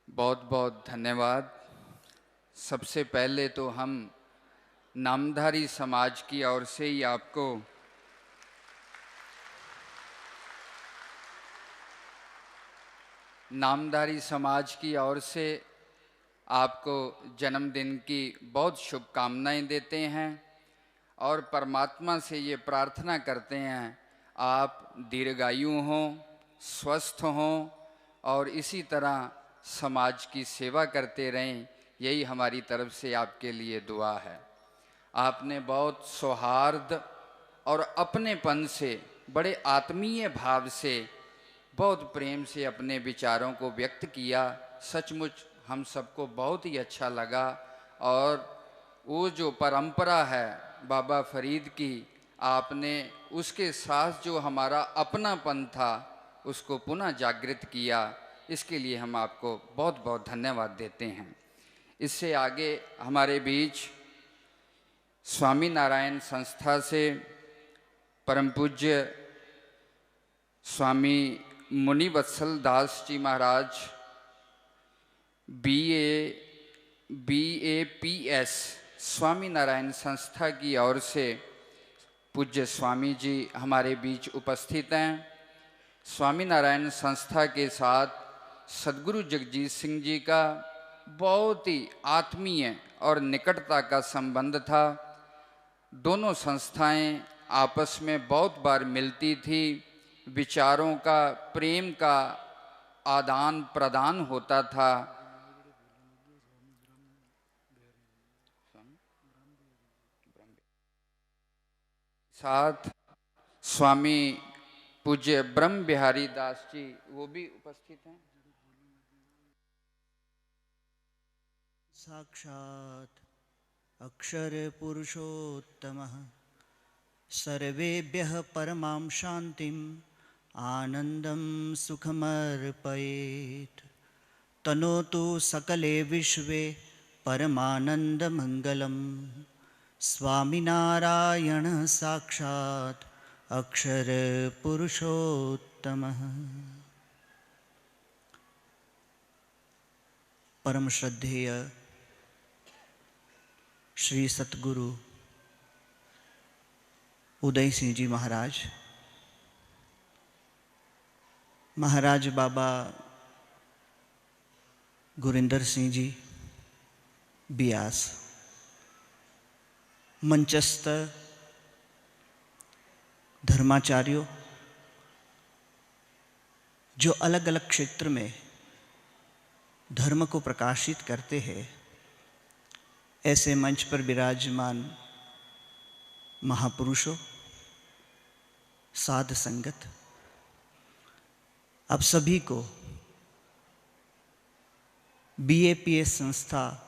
बहुत बहुत धन्यवाद। सबसे पहले तो हम नामधारी समाज की ओर से ही आपको नामधारी समाज की ओर से आपको जन्मदिन की बहुत शुभकामनाएं देते हैं और परमात्मा से ये प्रार्थना करते हैं आप दीर्घायु हों, स्वस्थ हों और इसी तरह समाज की सेवा करते रहें। यही हमारी तरफ से आपके लिए दुआ है। आपने बहुत सौहार्द और अपनेपन से, बड़े आत्मीय भाव से, बहुत प्रेम से अपने विचारों को व्यक्त किया। सचमुच हम सबको बहुत ही अच्छा लगा। और वो जो परंपरा है बाबा फरीद की, आपने उसके साथ जो हमारा अपनापन था उसको पुनः जागृत किया। इसके लिए हम आपको बहुत बहुत धन्यवाद देते हैं। इससे आगे हमारे बीच स्वामी नारायण संस्था से परम पूज्य स्वामी मुनिवत्सल दास जी महाराज BAPS स्वामी नारायण संस्था की ओर से पूज्य स्वामी जी हमारे बीच उपस्थित हैं। स्वामी नारायण संस्था के साथ सद्गुरु जगजीत सिंह जी का बहुत ही आत्मीय और निकटता का संबंध था। दोनों संस्थाएं आपस में बहुत बार मिलती थी, विचारों का, प्रेम का आदान प्रदान होता था। साथ स्वामी पूज्य ब्रह्म बिहारी दास जी वो भी उपस्थित हैं। साक्षात् अक्षर पुरुषोत्तमः सर्वेभ्यः परमां शान्तिम् आनन्दं सुखमर्पयेत्। तनोतु सकले विश्वे परमानन्दमङ्गलं। स्वामिनारायण साक्षात् अक्षर पुरुषोत्तमः। परम श्रद्धेय श्री सतगुरु उदय सिंह जी महाराज, महाराज बाबा गुरिंदर सिंह जी बियास, मंचस्थ धर्माचार्यों जो अलग अलग क्षेत्र में धर्म को प्रकाशित करते हैं, ऐसे मंच पर विराजमान महापुरुषों, साध संगत, आप सभी को BAPS संस्था,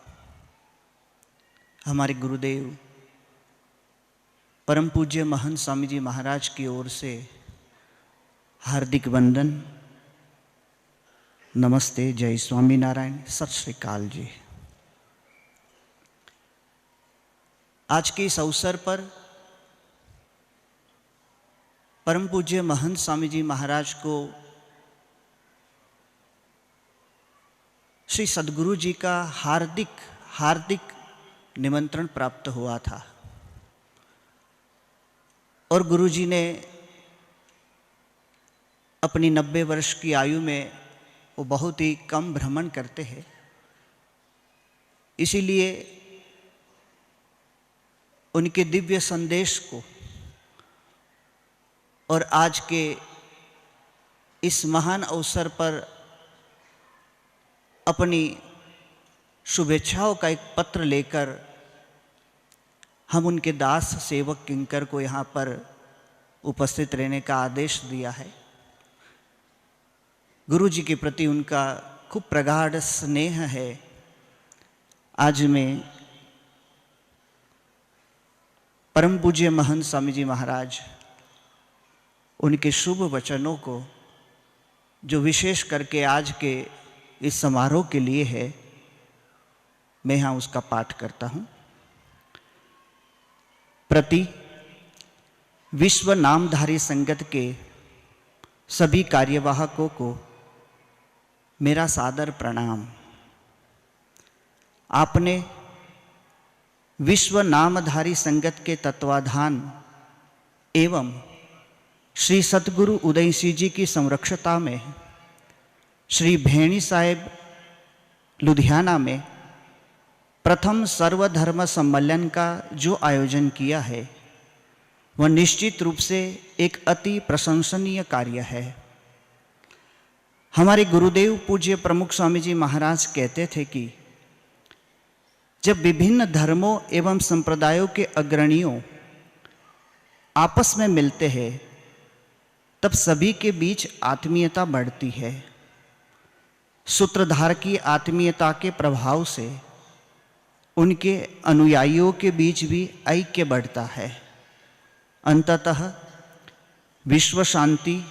हमारे गुरुदेव परम पूज्य महंत स्वामी जी महाराज की ओर से हार्दिक वंदन, नमस्ते, जय स्वामी नारायण, सत श्री अकाल जी। आज के इस अवसर पर परम पूज्य महंत स्वामी जी महाराज को श्री सद्गुरु जी का हार्दिक निमंत्रण प्राप्त हुआ था और गुरु जी ने अपनी 90 वर्ष की आयु में वो बहुत ही कम भ्रमण करते हैं, इसीलिए उनके दिव्य संदेश को और आज के इस महान अवसर पर अपनी शुभेच्छाओं का एक पत्र लेकर हम उनके दास सेवक किंकर को यहाँ पर उपस्थित रहने का आदेश दिया है। गुरु जी के प्रति उनका खूब प्रगाढ़ स्नेह है। आज मैं परम पूज्य महंत स्वामी जी महाराज उनके शुभ वचनों को जो विशेष करके आज के इस समारोह के लिए है, मैं यहाँ उसका पाठ करता हूँ। प्रति विश्व नामधारी संगत के सभी कार्यवाहकों को मेरा सादर प्रणाम। आपने विश्व नामधारी संगत के तत्वाधान एवं श्री सतगुरु उदय सिंह जी की संरक्षता में श्री भेणी साहेब लुधियाना में प्रथम सर्वधर्म सम्मेलन का जो आयोजन किया है, वह निश्चित रूप से एक अति प्रशंसनीय कार्य है। हमारे गुरुदेव पूज्य प्रमुख स्वामी जी महाराज कहते थे कि जब विभिन्न धर्मों एवं संप्रदायों के अग्रणियों आपस में मिलते हैं, तब सभी के बीच आत्मीयता बढ़ती है। सूत्रधार की आत्मीयता के प्रभाव से उनके अनुयायियों के बीच भी ऐक्य बढ़ता है। अंततः विश्व शांति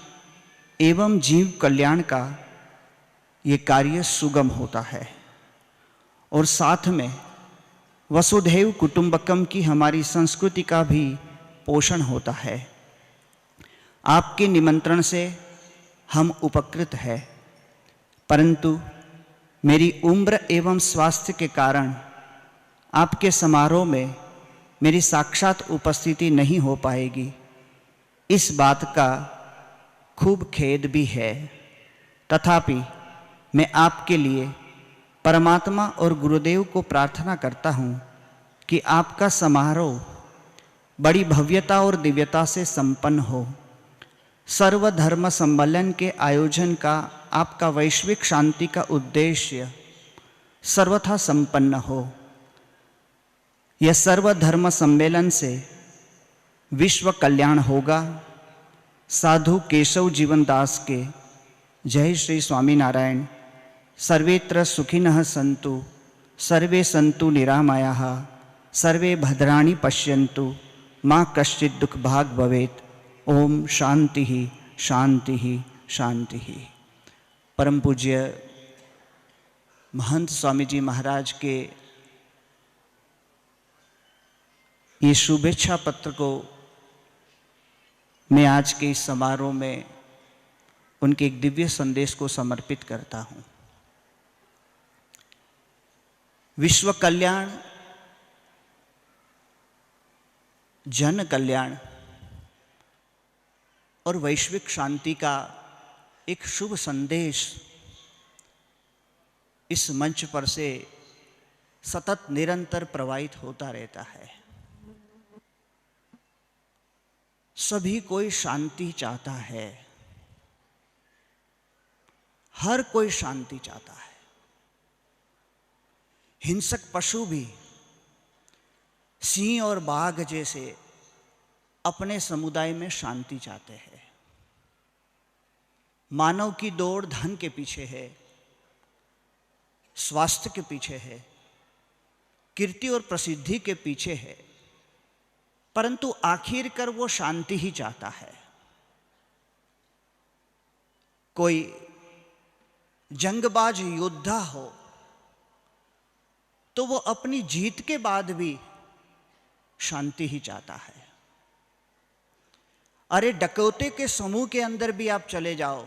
एवं जीव कल्याण का ये कार्य सुगम होता है और साथ में वसुधैव कुटुंबकम की हमारी संस्कृति का भी पोषण होता है। आपके निमंत्रण से हम उपकृत हैं, परंतु मेरी उम्र एवं स्वास्थ्य के कारण आपके समारोह में मेरी साक्षात उपस्थिति नहीं हो पाएगी। इस बात का खूब खेद भी है। तथापि मैं आपके लिए परमात्मा और गुरुदेव को प्रार्थना करता हूँ कि आपका समारोह बड़ी भव्यता और दिव्यता से संपन्न हो। सर्वधर्म सम्मेलन के आयोजन का आपका वैश्विक शांति का उद्देश्य सर्वथा संपन्न हो। यह सर्वधर्म सम्मेलन से विश्व कल्याण होगा। साधु केशव जीवन दास के जय श्री स्वामीनारायण। सर्वेत्र सुखिनः सन्तु सर्वे सन्तु निरामयाः सर्वे भद्राणि पश्यन्तु माँ कश्चित् दुःखभाग् भवेत्। ओम शांति ही शांति ही शांति ही। परम पूज्य महंत स्वामी जी महाराज के ये शुभेच्छा पत्र को मैं आज के इस समारोह में उनके एक दिव्य संदेश को समर्पित करता हूँ। विश्व कल्याण, जन कल्याण और वैश्विक शांति का एक शुभ संदेश इस मंच पर से सतत निरंतर प्रवाहित होता रहता है। सभी कोई शांति चाहता है, हर कोई शांति चाहता है। हिंसक पशु भी सिंह और बाघ जैसे अपने समुदाय में शांति चाहते हैं। मानव की दौड़ धन के पीछे है, स्वास्थ्य के पीछे है, कीर्ति और प्रसिद्धि के पीछे है, परंतु आखिरकार वो शांति ही चाहता है। कोई जंगबाज योद्धा हो तो वो अपनी जीत के बाद भी शांति ही चाहता है। अरे डकैते के समूह के अंदर भी आप चले जाओ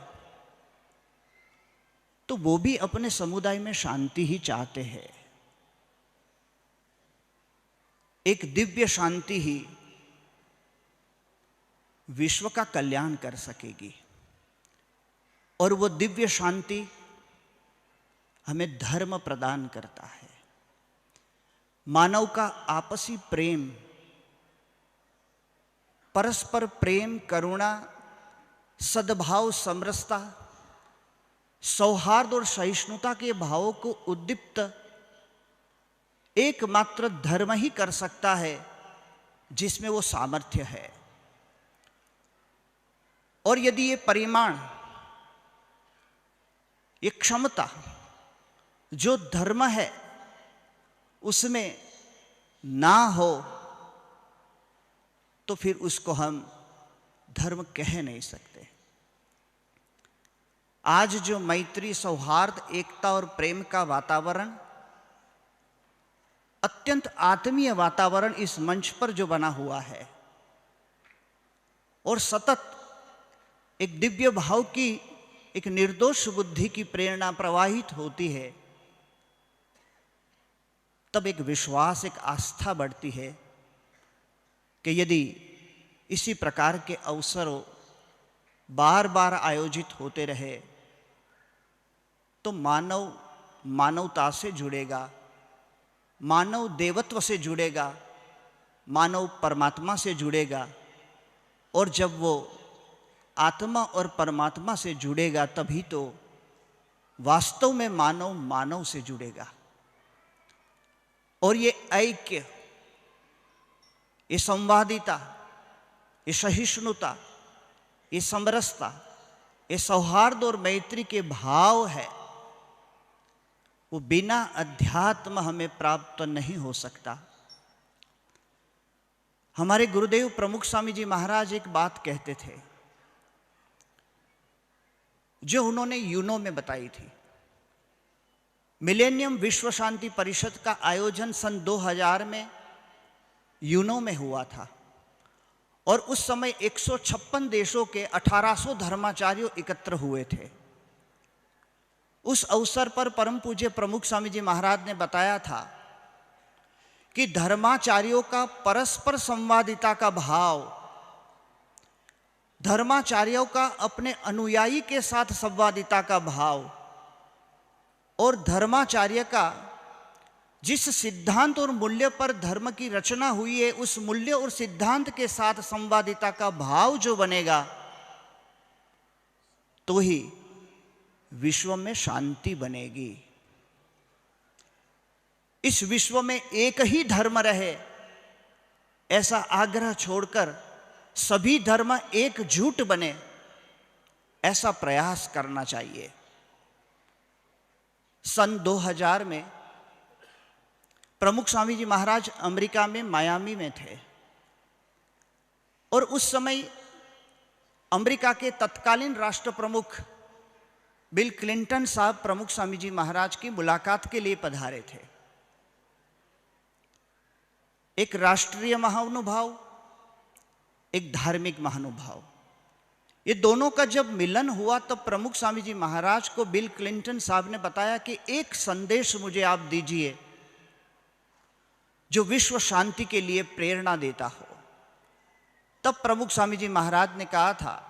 तो वो भी अपने समुदाय में शांति ही चाहते हैं। एक दिव्य शांति ही विश्व का कल्याण कर सकेगी और वो दिव्य शांति हमें धर्म प्रदान करता है। मानव का आपसी प्रेम, परस्पर प्रेम, करुणा, सद्भाव, समरसता, सौहार्द और सहिष्णुता के भावों को उद्दीप्त एकमात्र धर्म ही कर सकता है जिसमें वो सामर्थ्य है। और यदि ये परिमाण, ये क्षमता जो धर्म है उसमें ना हो तो फिर उसको हम धर्म कह नहीं सकते। आज जो मैत्री, सौहार्द, एकता और प्रेम का वातावरण, अत्यंत आत्मीय वातावरण इस मंच पर जो बना हुआ है और सतत एक दिव्य भाव की, एक निर्दोष बुद्धि की प्रेरणा प्रवाहित होती है, तब एक विश्वास, एक आस्था बढ़ती है कि यदि इसी प्रकार के अवसरों बार बार आयोजित होते रहे तो मानव मानवता से जुड़ेगा, मानव देवत्व से जुड़ेगा, मानव परमात्मा से जुड़ेगा, और जब वो आत्मा और परमात्मा से जुड़ेगा तभी तो वास्तव में मानव मानव से जुड़ेगा। और ये ऐक्य, ये संवादिता, ये सहिष्णुता, ये समरसता, ये सौहार्द और मैत्री के भाव है, वो बिना अध्यात्म हमें प्राप्त नहीं हो सकता। हमारे गुरुदेव प्रमुख स्वामी जी महाराज एक बात कहते थे जो उन्होंने यूनो में बताई थी। मिलेनियम विश्व शांति परिषद का आयोजन सन 2000 में यूनो में हुआ था और उस समय 156 देशों के 1800 धर्माचार्यों एकत्र हुए थे। उस अवसर पर परम पूज्य प्रमुख स्वामी जी महाराज ने बताया था कि धर्माचार्यों का परस्पर संवादिता का भाव, धर्माचार्यों का अपने अनुयायी के साथ संवादिता का भाव और धर्माचार्य का जिस सिद्धांत और मूल्य पर धर्म की रचना हुई है उस मूल्य और सिद्धांत के साथ संवादिता का भाव जो बनेगा तो ही विश्व में शांति बनेगी। इस विश्व में एक ही धर्म रहे ऐसा आग्रह छोड़कर सभी धर्म एकजुट बने ऐसा प्रयास करना चाहिए। सन 2000 में प्रमुख स्वामी जी महाराज अमेरिका में मायामी में थे और उस समय अमेरिका के तत्कालीन राष्ट्र प्रमुख बिल क्लिंटन साहब प्रमुख स्वामी जी महाराज की मुलाकात के लिए पधारे थे। एक राष्ट्रीय महानुभाव, एक धार्मिक महानुभाव, ये दोनों का जब मिलन हुआ तब प्रमुख स्वामी जी महाराज को बिल क्लिंटन साहब ने बताया कि एक संदेश मुझे आप दीजिए जो विश्व शांति के लिए प्रेरणा देता हो। तब प्रमुख स्वामी जी महाराज ने कहा था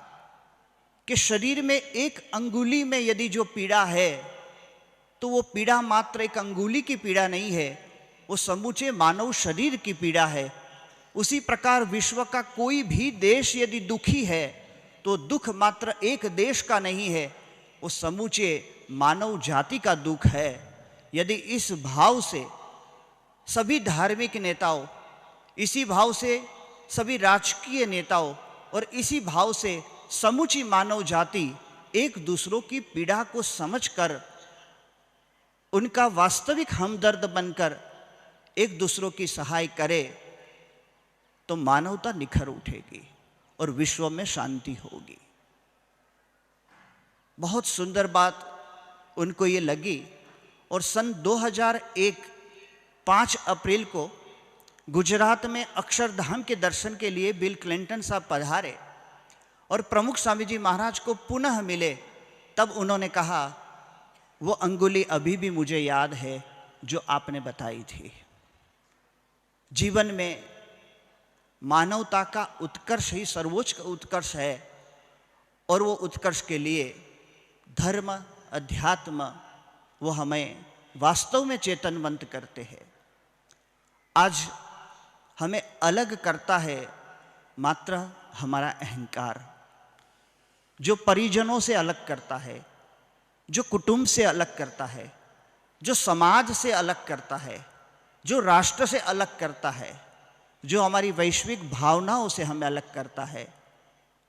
कि शरीर में एक अंगुली में यदि जो पीड़ा है तो वो पीड़ा मात्र एक अंगुली की पीड़ा नहीं है, वो समूचे मानव शरीर की पीड़ा है। उसी प्रकार विश्व का कोई भी देश यदि दुखी है तो दुख मात्र एक देश का नहीं है, वो समूचे मानव जाति का दुख है। यदि इस भाव से सभी धार्मिक नेताओं, इसी भाव से सभी राजकीय नेताओं और इसी भाव से समूची मानव जाति एक दूसरों की पीड़ा को समझकर उनका वास्तविक हमदर्द बनकर एक दूसरों की सहाय करे तो मानवता निखर उठेगी और विश्व में शांति होगी। बहुत सुंदर बात उनको ये लगी और सन 2001 5 अप्रैल को गुजरात में अक्षरधाम के दर्शन के लिए बिल क्लिंटन साहब पधारे और प्रमुख स्वामी जी महाराज को पुनः मिले। तब उन्होंने कहा वो अंगुली अभी भी मुझे याद है जो आपने बताई थी। जीवन में मानवता का उत्कर्ष ही सर्वोच्च उत्कर्ष है और वो उत्कर्ष के लिए धर्म, अध्यात्म वो हमें वास्तव में चेतनवंत करते हैं। आज हमें अलग करता है मात्र हमारा अहंकार, जो परिजनों से अलग करता है, जो कुटुंब से अलग करता है, जो समाज से अलग करता है, जो राष्ट्र से अलग करता है, जो हमारी वैश्विक भावनाओं से हमें अलग करता है।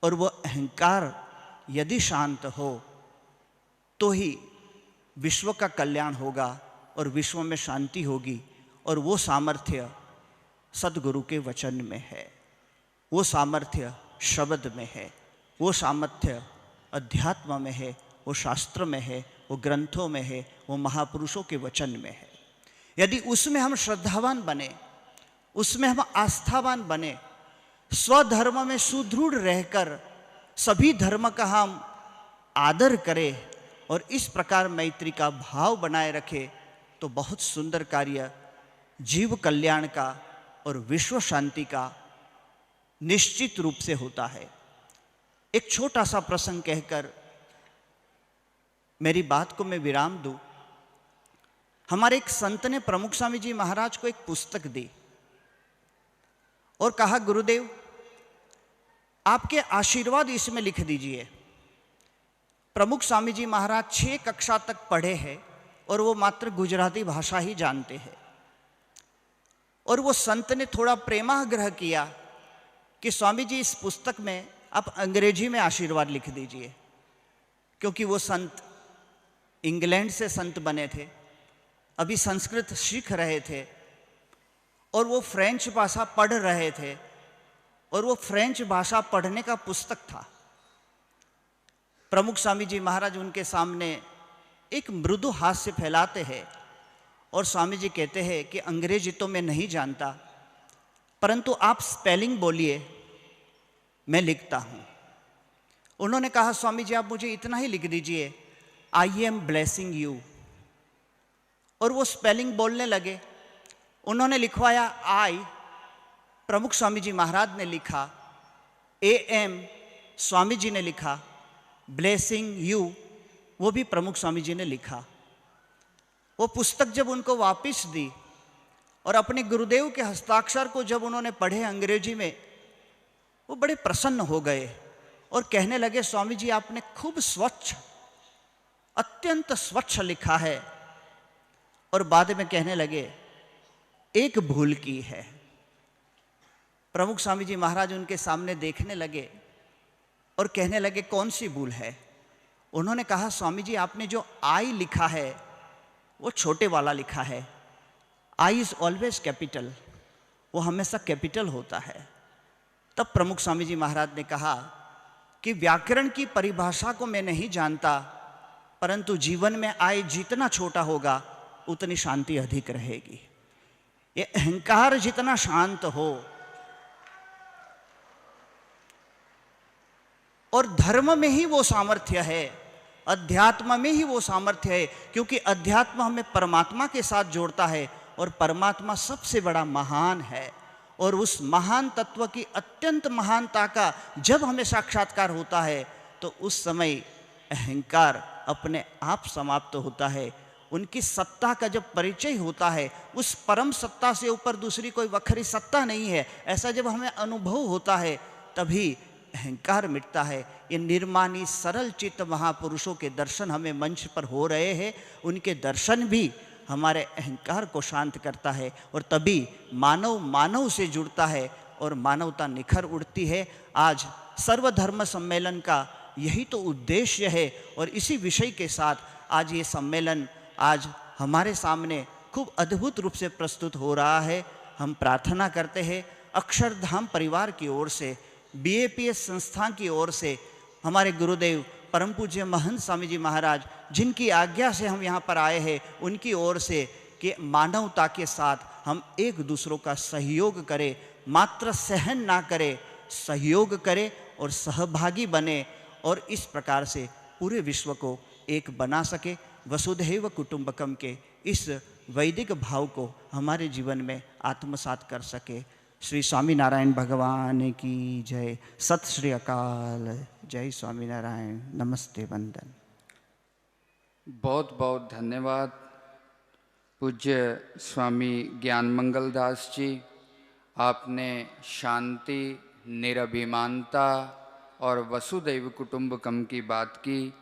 और वो अहंकार यदि शांत हो तो ही विश्व का कल्याण होगा और विश्व में शांति होगी और वो सामर्थ्य सद्गुरु के वचन में है, वो सामर्थ्य शब्द में है, वो सामर्थ्य अध्यात्म में है, वो शास्त्र में है, वो ग्रंथों में है, वो महापुरुषों के वचन में है। यदि उसमें हम श्रद्धावान बने, उसमें हम आस्थावान बने, स्वधर्म में सुदृढ़ रहकर सभी धर्म का हम आदर करें और इस प्रकार मैत्री का भाव बनाए रखें, तो बहुत सुंदर कार्य जीव कल्याण का और विश्व शांति का निश्चित रूप से होता है। एक छोटा सा प्रसंग कहकर मेरी बात को मैं विराम दूं। हमारे एक संत ने प्रमुख स्वामी जी महाराज को एक पुस्तक दी और कहा, गुरुदेव आपके आशीर्वाद इसमें लिख दीजिए। प्रमुख स्वामी जी महाराज 6 कक्षा तक पढ़े हैं और वो मात्र गुजराती भाषा ही जानते हैं। और वो संत ने थोड़ा प्रेमाग्रह किया कि स्वामी जी इस पुस्तक में आप अंग्रेजी में आशीर्वाद लिख दीजिए, क्योंकि वो संत इंग्लैंड से संत बने थे, अभी संस्कृत सीख रहे थे और वो फ्रेंच भाषा पढ़ रहे थे और वो फ्रेंच भाषा पढ़ने का पुस्तक था। प्रमुख स्वामी जी महाराज उनके सामने एक मृदु हास्य फैलाते हैं और स्वामी जी कहते हैं कि अंग्रेजी तो मैं नहीं जानता, परंतु आप स्पेलिंग बोलिए, मैं लिखता हूँ। उन्होंने कहा, स्वामी जी आप मुझे इतना ही लिख दीजिए, आई एम ब्लेसिंग यू। और वो स्पेलिंग बोलने लगे। उन्होंने लिखवाया आई, प्रमुख स्वामी जी महाराज ने लिखा, ए एम स्वामी जी ने लिखा, ब्लेसिंग यू वो भी प्रमुख स्वामी जी ने लिखा। वो पुस्तक जब उनको वापस दी और अपने गुरुदेव के हस्ताक्षर को जब उन्होंने पढ़े अंग्रेजी में, वो बड़े प्रसन्न हो गए और कहने लगे, स्वामी जी आपने खूब स्वच्छ, अत्यंत स्वच्छ लिखा है। और बाद में कहने लगे, एक भूल की है। प्रमुख स्वामी जी महाराज उनके सामने देखने लगे और कहने लगे, कौन सी भूल है? उन्होंने कहा, स्वामी जी आपने जो आई लिखा है वो छोटे वाला लिखा है। आई इज ऑलवेज कैपिटल, वो हमेशा कैपिटल होता है। तब प्रमुख स्वामी जी महाराज ने कहा कि व्याकरण की परिभाषा को मैं नहीं जानता, परंतु जीवन में आई जितना छोटा होगा उतनी शांति अधिक रहेगी। ये अहंकार जितना शांत हो और धर्म में ही वो सामर्थ्य है, अध्यात्म में ही वो सामर्थ्य है, क्योंकि अध्यात्म हमें परमात्मा के साथ जोड़ता है और परमात्मा सबसे बड़ा महान है। और उस महान तत्व की अत्यंत महानता का जब हमें साक्षात्कार होता है तो उस समय अहंकार अपने आप समाप्त होता है। उनकी सत्ता का जब परिचय होता है, उस परम सत्ता से ऊपर दूसरी कोई वखरी सत्ता नहीं है, ऐसा जब हमें अनुभव होता है तभी अहंकार मिटता है। ये निर्मानी सरल चित्त महापुरुषों के दर्शन हमें मंच पर हो रहे हैं, उनके दर्शन भी हमारे अहंकार को शांत करता है और तभी मानव मानव से जुड़ता है और मानवता निखर उठती है। आज सर्वधर्म सम्मेलन का यही तो उद्देश्य है और इसी विषय के साथ आज ये सम्मेलन आज हमारे सामने खूब अद्भुत रूप से प्रस्तुत हो रहा है। हम प्रार्थना करते हैं अक्षरधाम परिवार की ओर से, BAPS संस्थान की ओर से, हमारे गुरुदेव परम पूज्य महंत स्वामी जी महाराज जिनकी आज्ञा से हम यहाँ पर आए हैं, उनकी ओर से कि मानवता के साथ हम एक दूसरों का सहयोग करें, मात्र सहन ना करें, सहयोग करें और सहभागी बने और इस प्रकार से पूरे विश्व को एक बना सके। वसुधैव कुटुंबकम के इस वैदिक भाव को हमारे जीवन में आत्मसात कर सके। श्री स्वामीनारायण भगवान की जय। सत श्री अकाल। जय स्वामीनारायण। नमस्ते, वंदन। बहुत बहुत धन्यवाद पूज्य स्वामी ज्ञान मंगल दास जी। आपने शांति, निरभिमानता और वसुदैव कुटुंबकम की बात की।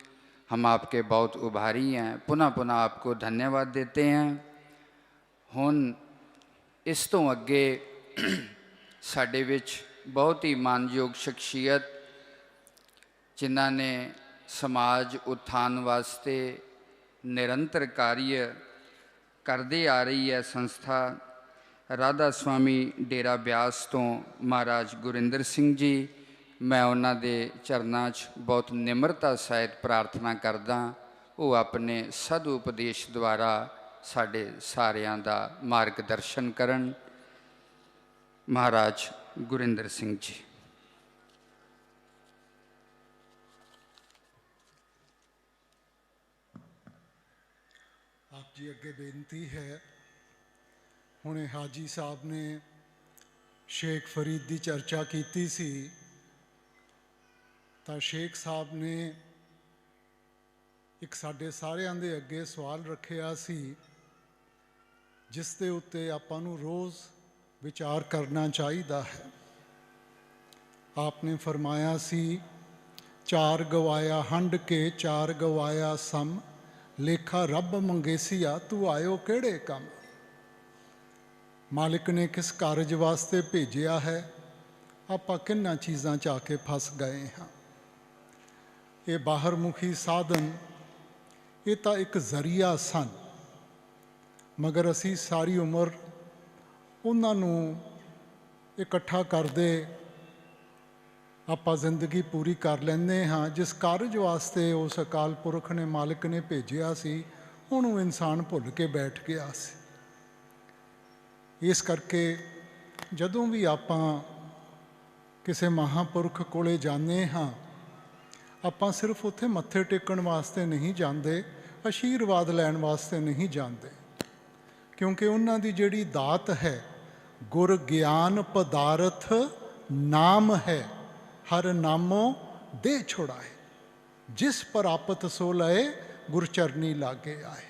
हम आपके बहुत उभारी हैं, पुनः पुनः आपको धन्यवाद देते हैं। हुन इस तो अगे साडे विच बहुत ही मानयोग शख्सियत जिन्हां ने समाज उत्थान वास्ते निरंतर कार्य करती आ रही है संस्था ਰਾਧਾ ਸਵਾਮੀ ਡੇਰਾ ਬਿਆਸ ਤੋਂ ਮਹਾਰਾਜ ਗੁਰਿੰਦਰ ਸਿੰਘ ਜੀ, ਮੈਂ ਉਹਨਾਂ ਦੇ ਚਰਨਾਂ 'ਚ ਬਹੁਤ ਨਿਮਰਤਾ ਸਹਿਤ ਪ੍ਰਾਰਥਨਾ ਕਰਦਾ, ਉਹ ਆਪਣੇ ਸਦ ਉਪਦੇਸ਼ ਦੁਆਰਾ ਸਾਡੇ ਸਾਰਿਆਂ ਦਾ ਮਾਰਗਦਰਸ਼ਨ ਕਰਨ। ਮਹਾਰਾਜ ਗੁਰਿੰਦਰ ਸਿੰਘ ਜੀ। ਆਪ ਜੀ ਅੱਗੇ ਬੇਨਤੀ ਹੈ, ਹੁਣੇ ਹਾਜੀ ਸਾਹਿਬ ਨੇ ਸ਼ੇਖ ਫਰੀਦ ਦੀ ਚਰਚਾ ਕੀਤੀ ਸੀ, ਤਾਂ ਸ਼ੇਖ ਸਾਹਿਬ ਨੇ ਇੱਕ ਸਾਡੇ ਸਾਰਿਆਂ ਦੇ ਅੱਗੇ ਸਵਾਲ ਰੱਖਿਆ ਸੀ, ਜਿਸ ਦੇ ਉੱਤੇ ਆਪਾਂ ਨੂੰ ਰੋਜ਼ ਵਿਚਾਰ ਕਰਨਾ ਚਾਹੀਦਾ ਹੈ। ਆਪ ਨੇ ਫਰਮਾਇਆ ਸੀ, ਚਾਰ ਗਵਾਇਆ ਹੰਡ ਕੇ ਚਾਰ ਗਵਾਇਆ ਸਮ, ਲੇਖਾ ਰੱਬ ਮੰਗੇਸੀਆ ਤੂੰ ਆਇਓ ਕਿਹੜੇ ਕੰਮ। ਮਾਲਿਕ ਨੇ ਕਿਸ ਕਾਰਜ ਵਾਸਤੇ ਭੇਜਿਆ ਹੈ, ਆਪਾਂ ਕਿੰਨਾਂ ਚੀਜ਼ਾਂ 'ਚ ਆ ਕੇ ਫਸ ਗਏ ਹਾਂ। ਇਹ ਬਾਹਰਮੁਖੀ ਸਾਧਨ, ਇਹ ਤਾਂ ਇੱਕ ਜ਼ਰੀਆ ਸਨ, ਮਗਰ ਅਸੀਂ ਸਾਰੀ ਉਮਰ ਉਹਨਾਂ ਨੂੰ ਇਕੱਠਾ ਕਰਦੇ ਆਪਾਂ ਜ਼ਿੰਦਗੀ ਪੂਰੀ ਕਰ ਲੈਂਦੇ ਹਾਂ। ਜਿਸ ਕਾਰਜ ਵਾਸਤੇ ਉਸ ਅਕਾਲ ਪੁਰਖ ਨੇ, ਮਾਲਿਕ ਨੇ ਭੇਜਿਆ ਸੀ, ਉਹਨੂੰ ਇਨਸਾਨ ਭੁੱਲ ਕੇ ਬੈਠ ਗਿਆ ਸੀ। ਇਸ ਕਰਕੇ ਜਦੋਂ ਵੀ ਆਪਾਂ ਕਿਸੇ ਮਹਾਂਪੁਰਖ ਕੋਲੇ ਜਾਂਦੇ ਹਾਂ, ਆਪਾਂ ਸਿਰਫ ਉੱਥੇ ਮੱਥੇ ਟੇਕਣ ਵਾਸਤੇ ਨਹੀਂ ਜਾਂਦੇ, ਆਸ਼ੀਰਵਾਦ ਲੈਣ ਵਾਸਤੇ ਨਹੀਂ ਜਾਂਦੇ, ਕਿਉਂਕਿ ਉਹਨਾਂ ਦੀ ਜਿਹੜੀ ਦਾਤ ਹੈ, ਗੁਰ ਗਿਆਨ ਪਦਾਰਥ ਨਾਮ ਹੈ, ਹਰ ਨਾਮੋ ਦੇ ਛੁੜਾਏ, ਜਿਸ ਪ੍ਰਾਪਤ ਸੋ ਲਏ ਗੁਰਚਰਨੀ ਲਾਗੇ ਆਏ।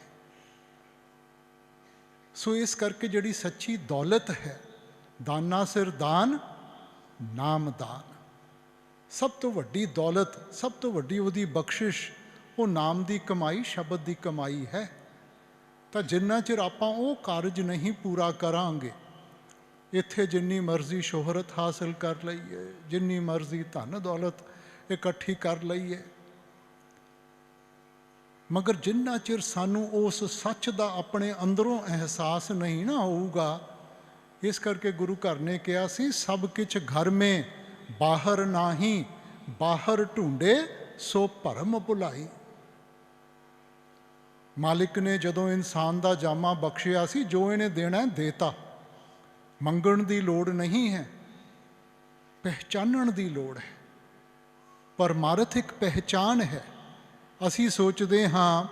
ਸੋ ਇਸ ਕਰਕੇ ਜਿਹੜੀ ਸੱਚੀ ਦੌਲਤ ਹੈ, ਦਾਨਾ ਸਿਰ ਦਾਨ ਨਾਮ ਦਾਨ, ਸਭ ਤੋਂ ਵੱਡੀ ਦੌਲਤ, ਸਭ ਤੋਂ ਵੱਡੀ ਉਹਦੀ ਬਖਸ਼ਿਸ਼ ਉਹ ਨਾਮ ਦੀ ਕਮਾਈ, ਸ਼ਬਦ ਦੀ ਕਮਾਈ ਹੈ। ਤਾਂ ਜਿੰਨਾ ਚਿਰ ਆਪਾਂ ਉਹ ਕਾਰਜ ਨਹੀਂ ਪੂਰਾ ਕਰਾਂਗੇ, ਇੱਥੇ ਜਿੰਨੀ ਮਰਜ਼ੀ ਸ਼ੋਹਰਤ ਹਾਸਲ ਕਰ ਲਈਏ, ਜਿੰਨੀ ਮਰਜ਼ੀ ਧਨ ਦੌਲਤ ਇਕੱਠੀ ਕਰ ਲਈਏ, ਮਗਰ ਜਿੰਨਾ ਚਿਰ ਸਾਨੂੰ ਉਸ ਸੱਚ ਦਾ ਆਪਣੇ ਅੰਦਰੋਂ ਅਹਿਸਾਸ ਨਹੀਂ ਨਾ ਹੋਊਗਾ। ਇਸ ਕਰਕੇ ਗੁਰੂ ਘਰ ਨੇ ਕਿਹਾ ਸੀ, ਸਭ ਕਿਛ ਘਰ ਮੇ ਬਾਹਰ ਨਾਹੀਂ, ਬਾਹਰ ਢੂੰਡੇ ਸੋ ਭਰਮ ਭੁਲਾਈ। ਮਾਲਿਕ ਨੇ ਜਦੋਂ ਇਨਸਾਨ ਦਾ ਜਾਮਾ ਬਖਸ਼ਿਆ ਸੀ, ਜੋ ਇਹਨੇ ਦੇਣਾ ਦੇਤਾ, ਮੰਗਣ ਦੀ ਲੋੜ ਨਹੀਂ ਹੈ, ਪਹਿਚਾਨਣ ਦੀ ਲੋੜ ਹੈ। ਪਰਮਾਰਥ ਇੱਕ ਪਹਿਚਾਨ ਹੈ। ਅਸੀਂ ਸੋਚਦੇ ਹਾਂ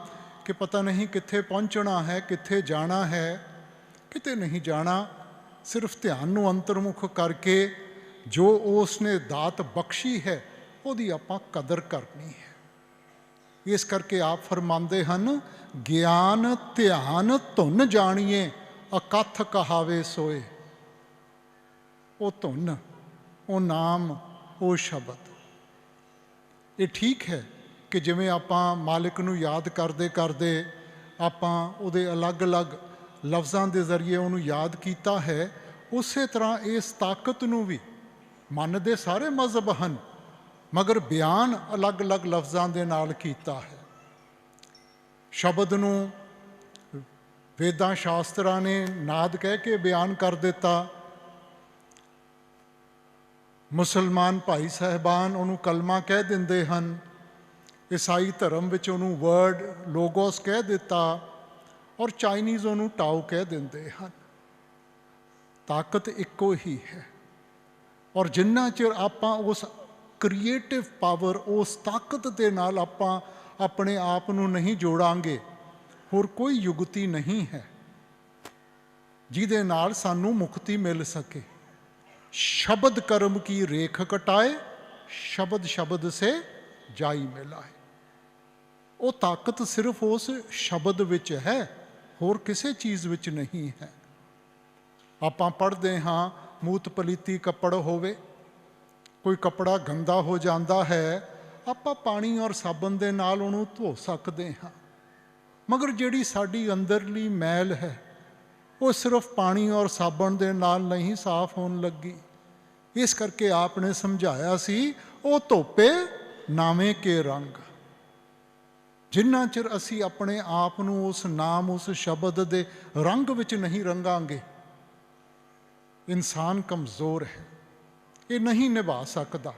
ਕਿ ਪਤਾ ਨਹੀਂ ਕਿੱਥੇ ਪਹੁੰਚਣਾ ਹੈ, ਕਿੱਥੇ ਜਾਣਾ ਹੈ, ਕਿਤੇ ਨਹੀਂ ਜਾਣਾ। ਸਿਰਫ ਧਿਆਨ ਨੂੰ ਅੰਤਰਮੁਖ ਕਰਕੇ ਜੋ ਉਸ ਨੇ ਦਾਤ ਬਖਸ਼ੀ ਹੈ, ਉਹਦੀ ਆਪਾਂ ਕਦਰ ਕਰਨੀ ਹੈ। ਇਸ ਕਰਕੇ ਆਪ ਫਰਮਾਉਂਦੇ ਹਨ, ਗਿਆਨ ਧਿਆਨ ਧੁਨ ਜਾਣੀਏ, ਅਕਥ ਕਹਾਵੇ ਸੋਏ। ਉਹ ਧੁਨ, ਉਹ ਨਾਮ, ਉਹ ਸ਼ਬਦ। ਇਹ ਠੀਕ ਹੈ ਕਿ ਜਿਵੇਂ ਆਪਾਂ ਮਾਲਿਕ ਨੂੰ ਯਾਦ ਕਰਦੇ ਕਰਦੇ ਆਪਾਂ ਉਹਦੇ ਅਲੱਗ-ਅਲੱਗ ਲਫ਼ਜ਼ਾਂ ਦੇ ਜ਼ਰੀਏ ਉਹਨੂੰ ਯਾਦ ਕੀਤਾ ਹੈ, ਉਸੇ ਤਰ੍ਹਾਂ ਇਸ ਤਾਕਤ ਨੂੰ ਵੀ, ਮਨ ਦੇ ਸਾਰੇ ਮਜ਼ਹਬ ਹਨ, ਮਗਰ ਬਿਆਨ ਅਲੱਗ-ਅਲੱਗ ਲਫ਼ਜ਼ਾਂ ਦੇ ਨਾਲ ਕੀਤਾ ਹੈ। ਸ਼ਬਦ ਨੂੰ ਵੇਦਾਂ ਸ਼ਾਸਤਰਾਂ ਨੇ ਨਾਦ ਕਹਿ ਕੇ ਬਿਆਨ ਕਰ ਦਿੱਤਾ। ਮੁਸਲਮਾਨ ਭਾਈ ਸਾਹਿਬਾਨ ਉਹਨੂੰ ਕਲਮਾ ਕਹਿ ਦਿੰਦੇ ਹਨ, ਈਸਾਈ ਧਰਮ ਵਿੱਚ ਉਹਨੂੰ ਵਰਡ ਲੋਗੋਸ ਕਹਿ ਦਿੱਤਾ, ਔਰ ਚਾਈਨੀਜ਼ ਉਹਨੂੰ ਟਾਓ ਕਹਿ ਦਿੰਦੇ ਹਨ। ਤਾਕਤ ਇੱਕੋ ਹੀ ਹੈ। ਔਰ ਜਿੰਨਾ ਚਿਰ ਆਪਾਂ ਉਸ ਕ੍ਰੀਏਟਿਵ ਪਾਵਰ, ਉਸ ਤਾਕਤ ਦੇ ਨਾਲ ਆਪਾਂ ਆਪਣੇ ਆਪ ਨੂੰ ਨਹੀਂ ਜੋੜਾਂਗੇ, ਹੋਰ ਕੋਈ ਯੁਗਤੀ ਨਹੀਂ ਹੈ ਜਿਹਦੇ ਨਾਲ ਸਾਨੂੰ ਮੁਕਤੀ ਮਿਲ ਸਕੇ। ਸ਼ਬਦ ਕਰਮ ਕੀ ਰੇਖ ਕਟਾਏ, ਸ਼ਬਦ ਸ਼ਬਦ ਸੇ ਜਾਈ ਮਿਲਾਏ। ਉਹ ਤਾਕਤ ਸਿਰਫ ਉਸ ਸ਼ਬਦ ਵਿੱਚ ਹੈ, ਹੋਰ ਕਿਸੇ ਚੀਜ਼ ਵਿੱਚ ਨਹੀਂ ਹੈ। ਆਪਾਂ ਪੜ੍ਹਦੇ ਹਾਂ, ਮੂਤ ਪਲੀਤੀ ਕੱਪੜ ਹੋਵੇ, ਕੋਈ ਕੱਪੜਾ ਗੰਦਾ ਹੋ ਜਾਂਦਾ ਹੈ, ਆਪਾਂ ਪਾਣੀ ਔਰ ਸਾਬਣ ਦੇ ਨਾਲ ਉਹਨੂੰ ਧੋ ਸਕਦੇ ਹਾਂ, ਮਗਰ ਜਿਹੜੀ ਸਾਡੀ ਅੰਦਰਲੀ ਮੈਲ ਹੈ, ਉਹ ਸਿਰਫ ਪਾਣੀ ਔਰ ਸਾਬਣ ਦੇ ਨਾਲ ਨਹੀਂ ਸਾਫ਼ ਹੋਣ ਲੱਗੀ। ਇਸ ਕਰਕੇ ਆਪ ਨੇ ਸਮਝਾਇਆ ਸੀ, ਉਹ ਧੋਪੇ ਨਾਵੇਂ ਕੇ ਰੰਗ। ਜਿੰਨਾ ਚਿਰ ਅਸੀਂ ਆਪਣੇ ਆਪ ਨੂੰ ਉਸ ਨਾਮ, ਉਸ ਸ਼ਬਦ ਦੇ ਰੰਗ ਵਿੱਚ ਨਹੀਂ ਰੰਗਾਂਗੇ, ਇਨਸਾਨ ਕਮਜ਼ੋਰ ਹੈ, ਇਹ ਨਹੀਂ ਨਿਭਾ ਸਕਦਾ।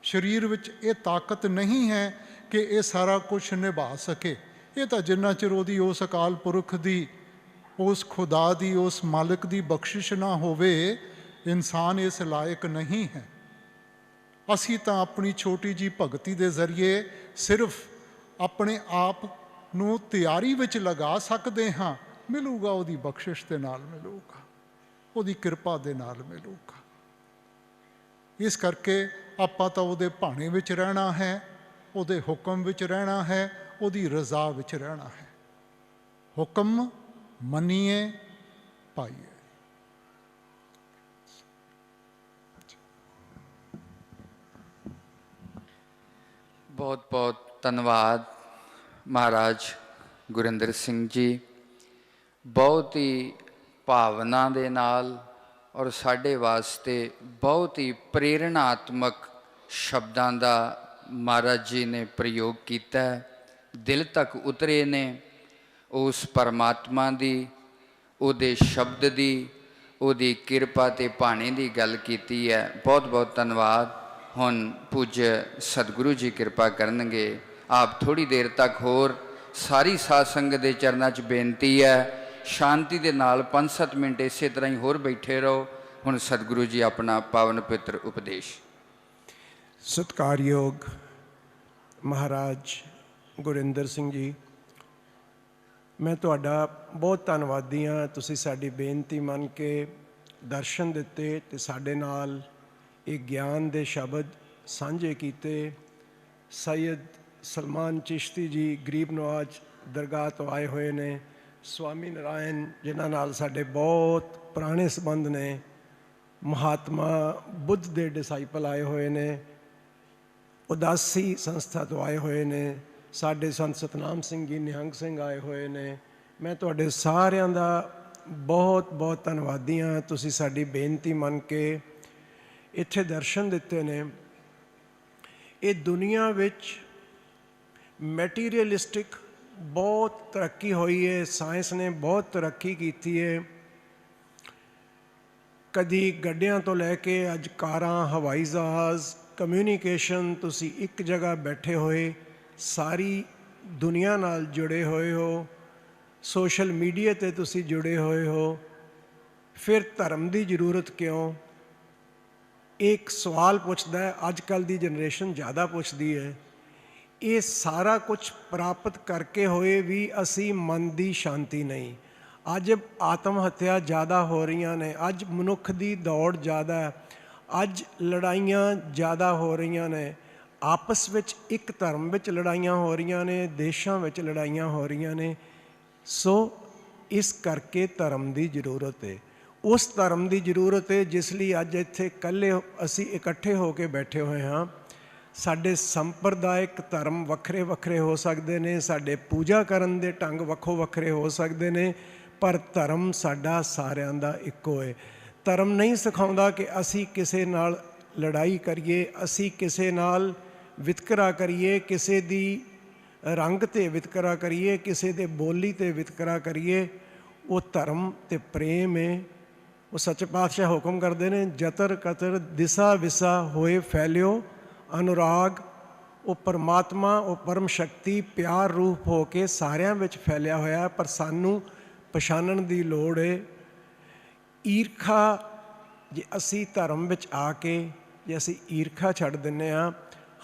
ਸਰੀਰ ਵਿੱਚ ਇਹ ਤਾਕਤ ਨਹੀਂ ਹੈ ਕਿ ਇਹ ਸਾਰਾ ਕੁਝ ਨਿਭਾ ਸਕੇ। ਇਹ ਤਾਂ ਜਿੰਨਾ ਚਿਰ ਉਹਦੀ ਉਸ ਅਕਾਲ ਪੁਰਖ ਦੀ, ਉਸ ਖੁਦਾ ਦੀ, ਉਸ ਮਾਲਕ ਦੀ ਬਖਸ਼ਿਸ਼ ਨਾ ਹੋਵੇ, ਇਨਸਾਨ ਇਸ ਲਾਇਕ ਨਹੀਂ ਹੈ। ਅਸੀਂ ਤਾਂ ਆਪਣੀ ਛੋਟੀ ਜੀ ਭਗਤੀ ਦੇ ਜ਼ਰੀਏ ਸਿਰਫ ਆਪਣੇ ਆਪ ਨੂੰ ਤਿਆਰੀ ਵਿੱਚ ਲਗਾ ਸਕਦੇ ਹਾਂ। ਮਿਲੂਗਾ ਉਹਦੀ ਬਖਸ਼ਿਸ਼ ਦੇ ਨਾਲ ਮਿਲੂਗਾ, ਉਹਦੀ ਕਿਰਪਾ ਦੇ ਨਾਲ ਮਿਲੂਗਾ। ਇਸ ਕਰਕੇ ਆਪਾਂ ਤਾਂ ਉਹਦੇ ਭਾਣੇ ਵਿੱਚ ਰਹਿਣਾ ਹੈ, ਉਹਦੇ ਹੁਕਮ ਵਿੱਚ ਰਹਿਣਾ ਹੈ, ਉਹਦੀ ਰਜ਼ਾ ਵਿੱਚ ਰਹਿਣਾ ਹੈ। ਹੁਕਮ ਮੰਨੀਏ, ਪਾਈਏ। ਬਹੁਤ ਬਹੁਤ ਧੰਨਵਾਦ ਮਹਾਰਾਜ ਗੁਰਿੰਦਰ ਸਿੰਘ ਜੀ। ਬਹੁਤ ਹੀ ਭਾਵਨਾ ਦੇ ਨਾਲ ਔਰ ਸਾਡੇ ਵਾਸਤੇ ਬਹੁਤ ਹੀ ਪ੍ਰੇਰਣਾਤਮਕ ਸ਼ਬਦਾਂ ਦਾ ਮਹਾਰਾਜ ਜੀ ਨੇ ਪ੍ਰਯੋਗ ਕੀਤਾ, ਦਿਲ ਤੱਕ ਉਤਰੇ ਨੇ। ਉਸ ਪਰਮਾਤਮਾ ਦੀ, ਉਹਦੇ ਸ਼ਬਦ ਦੀ, ਉਹਦੀ ਕਿਰਪਾ ਤੇ ਭਾਣੇ ਦੀ ਗੱਲ ਕੀਤੀ ਹੈ। ਬਹੁਤ ਬਹੁਤ ਧੰਨਵਾਦ। ਹੁਣ ਪੂज्य ਸਤਿਗੁਰੂ ਜੀ ਕਿਰਪਾ ਕਰਨਗੇ। ਆਪ ਥੋੜ੍ਹੀ ਦੇਰ ਤੱਕ ਹੋਰ ਸਾਰੀ ਸਾਧ ਸੰਗਤ ਦੇ ਚਰਨਾਂ 'ਚ ਬੇਨਤੀ ਹੈ, ਸ਼ਾਂਤੀ ਦੇ ਨਾਲ 5-7 ਮਿੰਟ ਇਸੇ ਤਰ੍ਹਾਂ ਹੀ ਹੋਰ ਬੈਠੇ ਰਹੋ। ਹੁਣ ਸਤਿਗੁਰੂ ਜੀ ਆਪਣਾ ਪਾਵਨ ਪਵਿੱਤਰ ਉਪਦੇਸ਼। ਸਤਿਕਾਰਯੋਗ ਮਹਾਰਾਜ ਗੁਰਿੰਦਰ ਸਿੰਘ ਜੀ, ਮੈਂ ਤੁਹਾਡਾ ਬਹੁਤ ਧੰਨਵਾਦੀ ਹਾਂ। ਤੁਸੀਂ ਸਾਡੀ ਬੇਨਤੀ ਮੰਨ ਕੇ ਦਰਸ਼ਨ ਦਿੱਤੇ ਅਤੇ ਸਾਡੇ ਨਾਲ ਇਹ ਗਿਆਨ ਦੇ ਸ਼ਬਦ ਸਾਂਝੇ ਕੀਤੇ। ਸੈਯਦ ਸਲਮਾਨ ਚਿਸ਼ਤੀ ਜੀ ਗਰੀਬ ਨਵਾਜ਼ ਦਰਗਾਹ ਤੋਂ ਆਏ ਹੋਏ ਨੇ। ਸਵਾਮੀ ਨਾਰਾਇਣ ਜਿਨ੍ਹਾਂ ਨਾਲ ਸਾਡੇ ਬਹੁਤ ਪੁਰਾਣੇ ਸੰਬੰਧ ਨੇ। ਮਹਾਤਮਾ ਬੁੱਧ ਦੇ ਡਿਸਾਈਪਲ ਆਏ ਹੋਏ ਨੇ। ਉਦਾਸੀ ਸੰਸਥਾ ਤੋਂ ਆਏ ਹੋਏ ਨੇ। ਸਾਡੇ ਸੰਤ ਸਤਨਾਮ ਸਿੰਘ ਜੀ, ਨਿਹੰਗ ਸਿੰਘ ਆਏ ਹੋਏ ਨੇ। ਮੈਂ ਤੁਹਾਡੇ ਸਾਰਿਆਂ ਦਾ ਬਹੁਤ ਬਹੁਤ ਧੰਨਵਾਦੀ ਹਾਂ। ਤੁਸੀਂ ਸਾਡੀ ਬੇਨਤੀ ਮੰਨ ਕੇ ਇੱਥੇ ਦਰਸ਼ਨ ਦਿੱਤੇ ਨੇ। ਇਹ ਦੁਨੀਆ ਵਿੱਚ ਮੈਟੀਰੀਅਲਿਸਟਿਕ ਬਹੁਤ ਤਰੱਕੀ ਹੋਈ ਹੈ। ਸਾਇੰਸ ਨੇ ਬਹੁਤ ਤਰੱਕੀ ਕੀਤੀ ਹੈ। ਕਦੀ ਗੱਡੀਆਂ ਤੋਂ ਲੈ ਕੇ ਅੱਜ ਕਾਰਾਂ, ਹਵਾਈ ਜਹਾਜ਼, ਕਮਿਊਨੀਕੇਸ਼ਨ। ਤੁਸੀਂ ਇੱਕ ਜਗ੍ਹਾ ਬੈਠੇ ਹੋਏ ਸਾਰੀ ਦੁਨੀਆ ਨਾਲ ਜੁੜੇ ਹੋਏ ਹੋ। ਸੋਸ਼ਲ ਮੀਡੀਆ 'ਤੇ ਤੁਸੀਂ ਜੁੜੇ ਹੋਏ ਹੋ। ਫਿਰ ਧਰਮ ਦੀ ਜ਼ਰੂਰਤ ਕਿਉਂ? ਇੱਕ ਸਵਾਲ ਪੁੱਛਦਾ ਹੈ, ਅੱਜ ਕੱਲ੍ਹ ਦੀ ਜਨਰੇਸ਼ਨ ਜ਼ਿਆਦਾ ਪੁੱਛਦੀ ਹੈ। ਇਹ ਸਾਰਾ ਕੁਝ ਪ੍ਰਾਪਤ ਕਰਕੇ ਹੋਏ ਵੀ ਅਸੀਂ ਮਨ ਦੀ ਸ਼ਾਂਤੀ ਨਹੀਂ। ਅੱਜ ਆਤਮ ਹੱਤਿਆ ਜ਼ਿਆਦਾ ਹੋ ਰਹੀਆਂ ਨੇ। ਅੱਜ ਮਨੁੱਖ ਦੀ ਦੌੜ ਜ਼ਿਆਦਾ ਹੈ। ਅੱਜ ਲੜਾਈਆਂ ਜ਼ਿਆਦਾ ਹੋ ਰਹੀਆਂ ਨੇ। ਆਪਸ ਵਿੱਚ ਇੱਕ ਧਰਮ ਵਿੱਚ ਲੜਾਈਆਂ ਹੋ ਰਹੀਆਂ ਨੇ, ਦੇਸ਼ਾਂ ਵਿੱਚ ਲੜਾਈਆਂ ਹੋ ਰਹੀਆਂ ਨੇ। ਸੋ ਇਸ ਕਰਕੇ ਧਰਮ ਦੀ ਜ਼ਰੂਰਤ ਹੈ। ਉਸ ਧਰਮ ਦੀ ਜ਼ਰੂਰਤ ਹੈ ਜਿਸ ਲਈ ਅੱਜ ਇੱਥੇ ਇਕੱਲੇ ਅਸੀਂ ਇਕੱਠੇ ਹੋ ਕੇ ਬੈਠੇ ਹੋਏ ਹਾਂ। ਸਾਡੇ ਸੰਪਰਦਾਇਕ ਧਰਮ ਵੱਖਰੇ ਵੱਖਰੇ ਹੋ ਸਕਦੇ ਨੇ, ਸਾਡੇ ਪੂਜਾ ਕਰਨ ਦੇ ਢੰਗ ਵੱਖੋ ਵੱਖਰੇ ਹੋ ਸਕਦੇ ਨੇ, ਪਰ ਧਰਮ ਸਾਡਾ ਸਾਰਿਆਂ ਦਾ ਇੱਕੋ ਹੈ। ਧਰਮ ਨਹੀਂ ਸਿਖਾਉਂਦਾ ਕਿ ਅਸੀਂ ਕਿਸੇ ਨਾਲ ਲੜਾਈ ਕਰੀਏ, ਅਸੀਂ ਕਿਸੇ ਨਾਲ ਵਿਤਕਰਾ ਕਰੀਏ, ਕਿਸੇ ਦੀ ਰੰਗ 'ਤੇ ਵਿਤਕਰਾ ਕਰੀਏ, ਕਿਸੇ ਦੇ ਬੋਲੀ 'ਤੇ ਵਿਤਕਰਾ ਕਰੀਏ। ਉਹ ਧਰਮ ਅਤੇ ਪ੍ਰੇਮ ਹੈ। ਉਹ ਸੱਚੇ ਪਾਤਸ਼ਾਹ ਹੁਕਮ ਕਰਦੇ ਨੇ, ਜਤਰ ਕਤਰ ਦਿਸਾ ਵਿਸਾ ਹੋਏ ਫੈਲਿਓ ਅਨੁਰਾਗ। ਉਹ ਪਰਮਾਤਮਾ, ਉਹ ਪਰਮ ਸ਼ਕਤੀ ਪਿਆਰ ਰੂਪ ਹੋ ਕੇ ਸਾਰਿਆਂ ਵਿੱਚ ਫੈਲਿਆ ਹੋਇਆ, ਪਰ ਸਾਨੂੰ ਪਛਾਣਨ ਦੀ ਲੋੜ ਹੈ। ਈਰਖਾ, ਜੇ ਅਸੀਂ ਧਰਮ ਵਿੱਚ ਆ ਕੇ ਜੇ ਅਸੀਂ ਈਰਖਾ ਛੱਡ ਦਿੰਦੇ ਹਾਂ।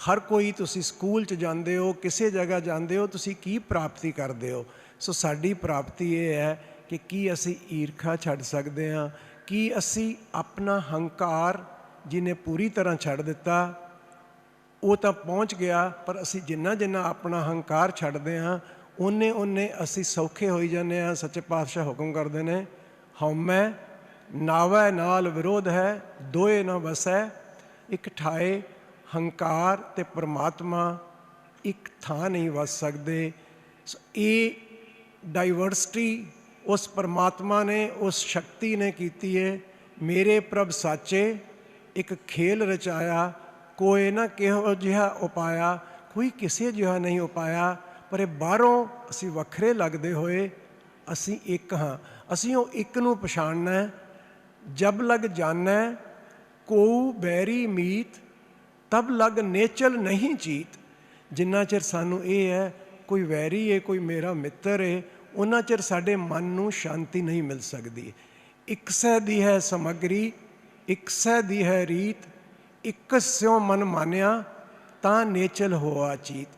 ਹਰ ਕੋਈ, ਤੁਸੀਂ ਸਕੂਲ 'ਚ ਜਾਂਦੇ ਹੋ, ਕਿਸੇ ਜਗ੍ਹਾ ਜਾਂਦੇ ਹੋ, ਤੁਸੀਂ ਕੀ ਪ੍ਰਾਪਤੀ ਕਰਦੇ ਹੋ? ਸੋ ਸਾਡੀ ਪ੍ਰਾਪਤੀ ਇਹ ਹੈ ਕਿ ਕੀ ਅਸੀਂ ਈਰਖਾ ਛੱਡ ਸਕਦੇ ਹਾਂ? ਕੀ ਅਸੀਂ ਆਪਣਾ ਹੰਕਾਰ, ਜਿਹਨੇ ਪੂਰੀ ਤਰ੍ਹਾਂ ਛੱਡ ਦਿੱਤਾ, ਉਹ ਤਾਂ ਪਹੁੰਚ ਗਿਆ, ਪਰ ਅਸੀਂ ਜਿੰਨਾ ਜਿੰਨਾ ਆਪਣਾ ਹੰਕਾਰ ਛੱਡਦੇ ਹਾਂ ਓਨੇ ਅਸੀਂ ਸੌਖੇ ਹੋਈ ਜਾਂਦੇ ਹਾਂ। ਸੱਚੇ ਪਾਤਸ਼ਾਹ ਹੁਕਮ ਕਰਦੇ ਨੇ, ਹਉਮੈ ਨਾਵੈ ਨਾਲ ਵਿਰੋਧ ਹੈ, ਦੋਏ ਨਾ ਵਸੈ ਇੱਕ ਠਾਏ। ਹੰਕਾਰ ਅਤੇ ਪਰਮਾਤਮਾ ਇੱਕ ਥਾਂ ਨਹੀਂ ਵਸ ਸਕਦੇ। ਇਹ ਡਾਈਵਰਸਿਟੀ ਉਸ ਪਰਮਾਤਮਾ ਨੇ, ਉਸ ਸ਼ਕਤੀ ਨੇ ਕੀਤੀ ਹੈ। ਮੇਰੇ ਪ੍ਰਭ ਸਾਚੇ ਇੱਕ ਖੇਲ ਰਚਾਇਆ, ਕੋਈ ਨਾ ਕਿਹੋ ਜਿਹਾ ਉਪਾਇਆ, ਕੋਈ ਕਿਸੇ ਜਿਹਾ ਨਹੀਂ ਉਪਾਇਆ। ਪਰ ਇਹ ਬਾਹਰੋਂ ਅਸੀਂ ਵੱਖਰੇ ਲੱਗਦੇ ਹੋਏ ਅਸੀਂ ਇੱਕ ਹਾਂ। ਅਸੀਂ ਉਹ ਇੱਕ ਨੂੰ ਪਛਾਣਨਾ ਹੈ। जब लग जानै को बैरी मीत, तब लग नेचल नहीं चीत। जिन्ना चिर सानू ये है कोई वैरी है कोई मेरा मित्र है, उन्ना चिर साडे मन नू शांति नहीं मिल सकती। एक सै दी है समग्री, एक सै दी है रीत, एक स्यों मन मानिया तां नेचल होआ चीत।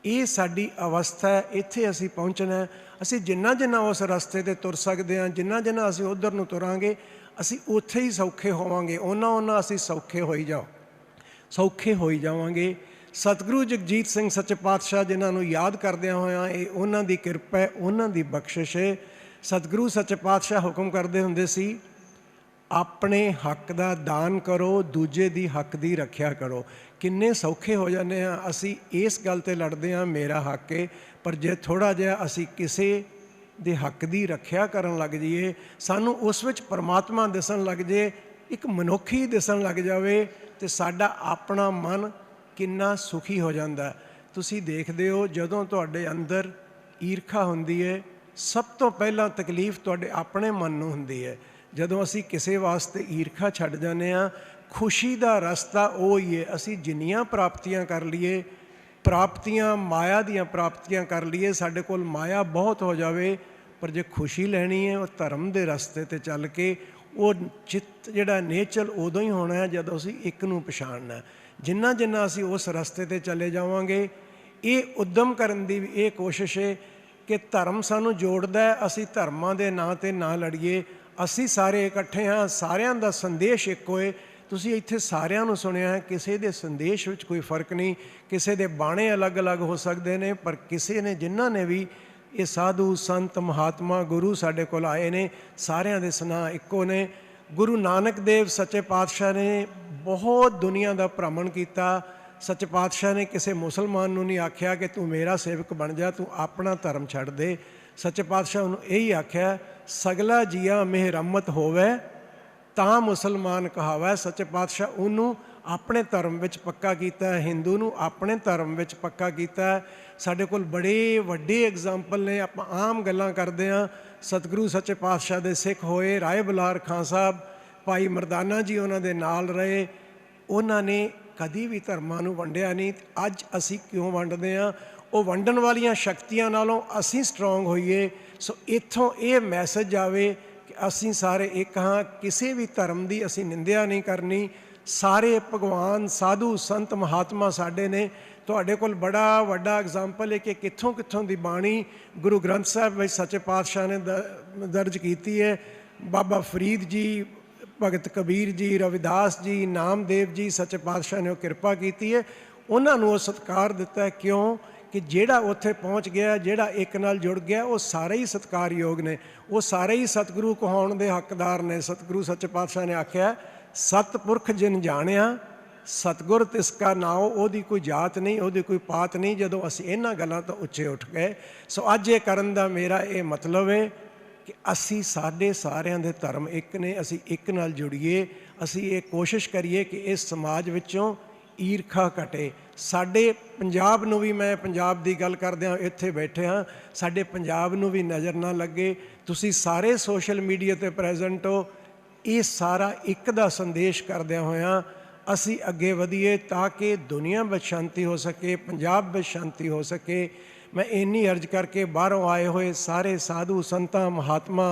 ये साडी अवस्था है, इत्थे असी पहुँचना है। असी जिन्ना जिन्ना उस रस्ते ते तुर सकते हैं, जिन्ना जिन्ना असी उधर नूं तुरांगे असी उत्थे ही सौखे होवांगे, उन्ना उन्ना असी सौखे होई जावांगे। सतगुरु जगजीत सिंह सच्चे पातशाह जिन्हां नूं याद करदिआं होइआं ये उन्हां दी किरपा है, उन्हां दी बख्शिश है। सतगुरु सच्चे पातशाह हुक्म करदे हुंदे सी, अपने हक दा दान करो, दूजे दी हक दी रखिया करो। किन्ने सौखे हो जाने हैं असी इस गल ते लड़दे हां मेरा हक है, पर जे थोड़ा जिहा असी किसे दे हक दी रखिया करन लग जाइए, सानू उस विच परमात्मा दिसन लग जाए, एक मनुखी दिसन लग जावे, ते साडा अपना मन किन्ना सुखी हो जाता है। तुसी देखदे हो जदों तुहाडे अंदर ईरखा हुंदी है, सब तो पहला तकलीफ तुहाडे अपने मन नूं हुंदी है। जदों असी किसे वास्ते ईरखा छड्ड जाने आ, खुशी दा रस्ता वो ही है। असी जिन्नियां प्राप्तियां कर लीए, प्राप्तियां माया दियां प्राप्तियां कर लीए, साडे कोल माया बहुत हो जावे, पर जे खुशी लैनी है वो धर्म दे रस्ते ते चल के वो चित्त जिहड़ा नेचल उदों ही होना है जदों असी एक नूं पछाणना है। जिन्ना जिन्ना असी उस रस्ते ते चले जावांगे, ये उद्यम करन दी ये कोशिश है कि धर्म सानू जोड़दा है, असी धर्मां दे नां ते ना लड़ीए। असी सारे इकट्ठे हाँ, सारियां दा संदेश एक होए। तुसी इत्थे सारियां नूं सुनिया है, किसी दे संदेश विच कोई फर्क नहीं, किसी दे बाणे अलग अलग हो सकते हैं, पर किसी ने जिन्हां ने भी ये साधु संत महात्मा गुरु साडे कोल आए ने, सारियां दे सनाह इक्को ने। गुरु नानक देव सच्चे पातशाह ने बहुत दुनिया का भ्रमण किया। सच्चे पातशाह ने किसी मुसलमान नूं नहीं आख्या कि तू मेरा सेवक बन जा, तू अपना धर्म छड्ड दे। सच्चे पातशाह उन्होंने यही आख्या, सगला जिया मेहरमत होवे तां मुसलमान कहावै। सच्चे पातशाह उन्होंने अपने धर्म विच पक्का किया, हिंदू नूं अपने धर्म विच पक्का किया। साडे कोल बड़े वड्डे एग्जाम्पल ने, आपां आम गल्लां करदे हां। सतगुरु सच्चे पातशाह दे सिख होए राय बलार खां साहब, भाई मरदाना जी उन्हां दे नाल रहे, उन्हां ने कदी भी धर्मां नूं वंडिया नहीं। अज असी क्यों वंडदे हां? वो वंडन वालियां शक्तियां नालों असी स्ट्रोंग होईए। सो इत्थों ये मैसेज आवे कि असी सारे एक हाँ, किसी भी धर्म की असी निंदिया नहीं करनी। सारे भगवान साधु संत महात्मा साडे ने। तुहाडे कोल बड़ा वड्डा एग्जाम्पल है कि कित्थों कित्थों की बाणी गुरु ग्रंथ साहब विच सच्चे पातशाह ने दर्ज की है। बाबा फरीद जी, भगत कबीर जी, रविदास जी, नामदेव जी, सच्चे पातशाह ने किरपा की है। उन्होंने सत्कार दिता है, क्यों कि जेड़ा उत्थे पहुँच गया, जेड़ा एक नाल जुड़ गया, वो सारे ही सत्कारयोग ने, वो सारे ही सतगुरु कहाउण दे हकदार ने। सतगुरु सच्चे पातशाह ने आख्या, सतपुरख जिन जाणिया सतगुर तिसका नाओ। ओदी कोई जात नहीं, ओदी कोई पात नहीं। जदों असीं इन्हां गल्लां तो उच्चे उठ गए। सो अज ये करन दा मेरा ये मतलब है कि असी साडे सारियां दे धर्म एक ने, असी एक नाल जुड़िए। असी ये कोशिश करिए कि इस समाज विचों ईरखा घटे। साडे पंजाब नूं भी, मैं पंजाब दी गल करदिआं इत्थे बैठे हाँ, साडे पंजाब नूं भी नज़र ना लगे। तुसी सारे सोशल मीडिया ते प्रेजेंट हो। ये सारा एक दा संदेश करदिआं होइआं असी अगे वधीए ताकि दुनिया में शांति हो सके, पंजाब में शांति हो सके। मैं इन्नी अर्ज करके बाहरों आए हुए सारे साधु संतां महात्मा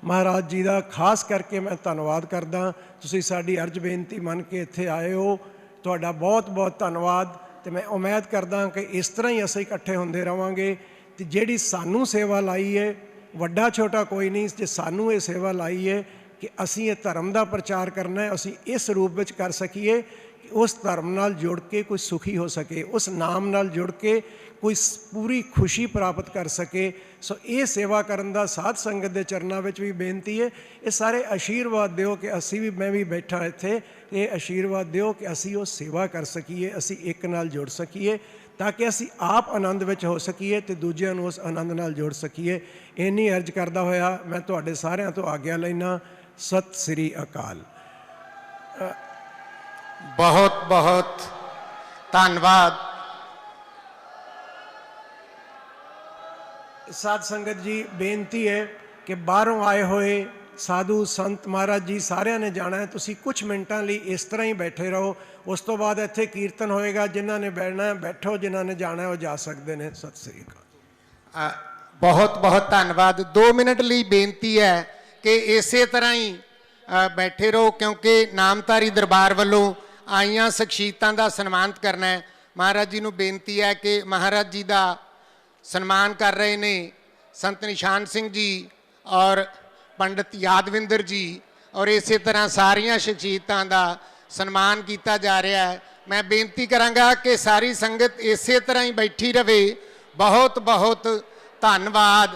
महाराज जी का खास करके मैं धन्नवाद करदा। तुसी साडी अर्ज बेनती मन के इत्थे आए हो, तुहाडा बहुत बहुत धन्नवाद। तो मैं उम्मीद करदा कि इस तरह ही असीं इकट्ठे होंदे रहांगे। ते जिहड़ी सानू सेवा लाई है, वड्डा छोटा कोई नहीं, जे सानू ये सेवा लाई है कि असी ये धर्म का प्रचार करना है, असी इस रूप में कर सकीए कि उस धर्म नाल जुड़ के कोई सुखी हो सके, उस नाम नाल जुड़ के कोई पूरी खुशी प्राप्त कर सके। सो ये सेवा करन दा साध संगत के चरणों में भी बेनती है। ये सारे आशीर्वाद दिओ कि असी भी, मैं भी बैठा इत्थे, ये आशीर्वाद दिओ कि असी वो सेवा कर सकीए, असी एक नाल जुड़ सकीए, ताकि असी आप आनंद विच हो सकीए ते दूजिआं नूं उस आनंद नाल जोड़ सकीए। इन्नी अर्ज करदा होया मैं तुहाडे सारिआं तो आग्या लैना। सत श्री अकाल। बहुत बहुत धन्यवाद। साध संगत जी, बेनती है कि बाहरों आए हुए ਸਾਧੂ ਸੰਤ ਮਹਾਰਾਜ ਜੀ ਸਾਰਿਆਂ ਨੇ ਜਾਣਾ ਹੈ। ਤੁਸੀਂ ਕੁਝ ਮਿੰਟਾਂ ਲਈ ਇਸ ਤਰ੍ਹਾਂ ਹੀ ਬੈਠੇ ਰਹੋ, ਉਸ ਤੋਂ ਬਾਅਦ ਇੱਥੇ ਕੀਰਤਨ ਹੋਏਗਾ। ਜਿਨ੍ਹਾਂ ਨੇ ਬੈਠਣਾ ਬੈਠੋ, ਜਿਨ੍ਹਾਂ ਨੇ ਜਾਣਾ ਉਹ ਜਾ ਸਕਦੇ ਨੇ। ਸਤਿ ਸ੍ਰੀ ਅਕਾਲ। ਬਹੁਤ ਬਹੁਤ ਧੰਨਵਾਦ। 2 ਮਿੰਟ ਲਈ ਬੇਨਤੀ ਹੈ ਕਿ ਇਸੇ ਤਰ੍ਹਾਂ ਹੀ ਬੈਠੇ ਰਹੋ, ਕਿਉਂਕਿ ਨਾਮਧਾਰੀ ਦਰਬਾਰ ਵੱਲੋਂ ਆਈਆਂ ਸ਼ਖਸੀਅਤਾਂ ਦਾ ਸਨਮਾਨਿਤ ਕਰਨਾ ਹੈ। ਮਹਾਰਾਜ ਜੀ ਨੂੰ ਬੇਨਤੀ ਹੈ ਕਿ ਮਹਾਰਾਜ ਜੀ ਦਾ ਸਨਮਾਨ ਕਰ ਰਹੇ ਨੇ ਸੰਤ ਨਿਸ਼ਾਨ ਸਿੰਘ ਜੀ ਔਰ ਪੰਡਿਤ ਯਾਦਵਿੰਦਰ ਜੀ, ਔਰ ਇਸੇ ਤਰ੍ਹਾਂ ਸਾਰੀਆਂ ਸ਼ਖਸੀਅਤਾਂ ਦਾ ਸਨਮਾਨ ਕੀਤਾ ਜਾ ਰਿਹਾ ਹੈ। ਮੈਂ ਬੇਨਤੀ ਕਰਾਂਗਾ ਕਿ ਸਾਰੀ ਸੰਗਤ ਇਸੇ ਤਰ੍ਹਾਂ ਹੀ ਬੈਠੀ ਰਹੇ। ਬਹੁਤ ਬਹੁਤ ਧੰਨਵਾਦ।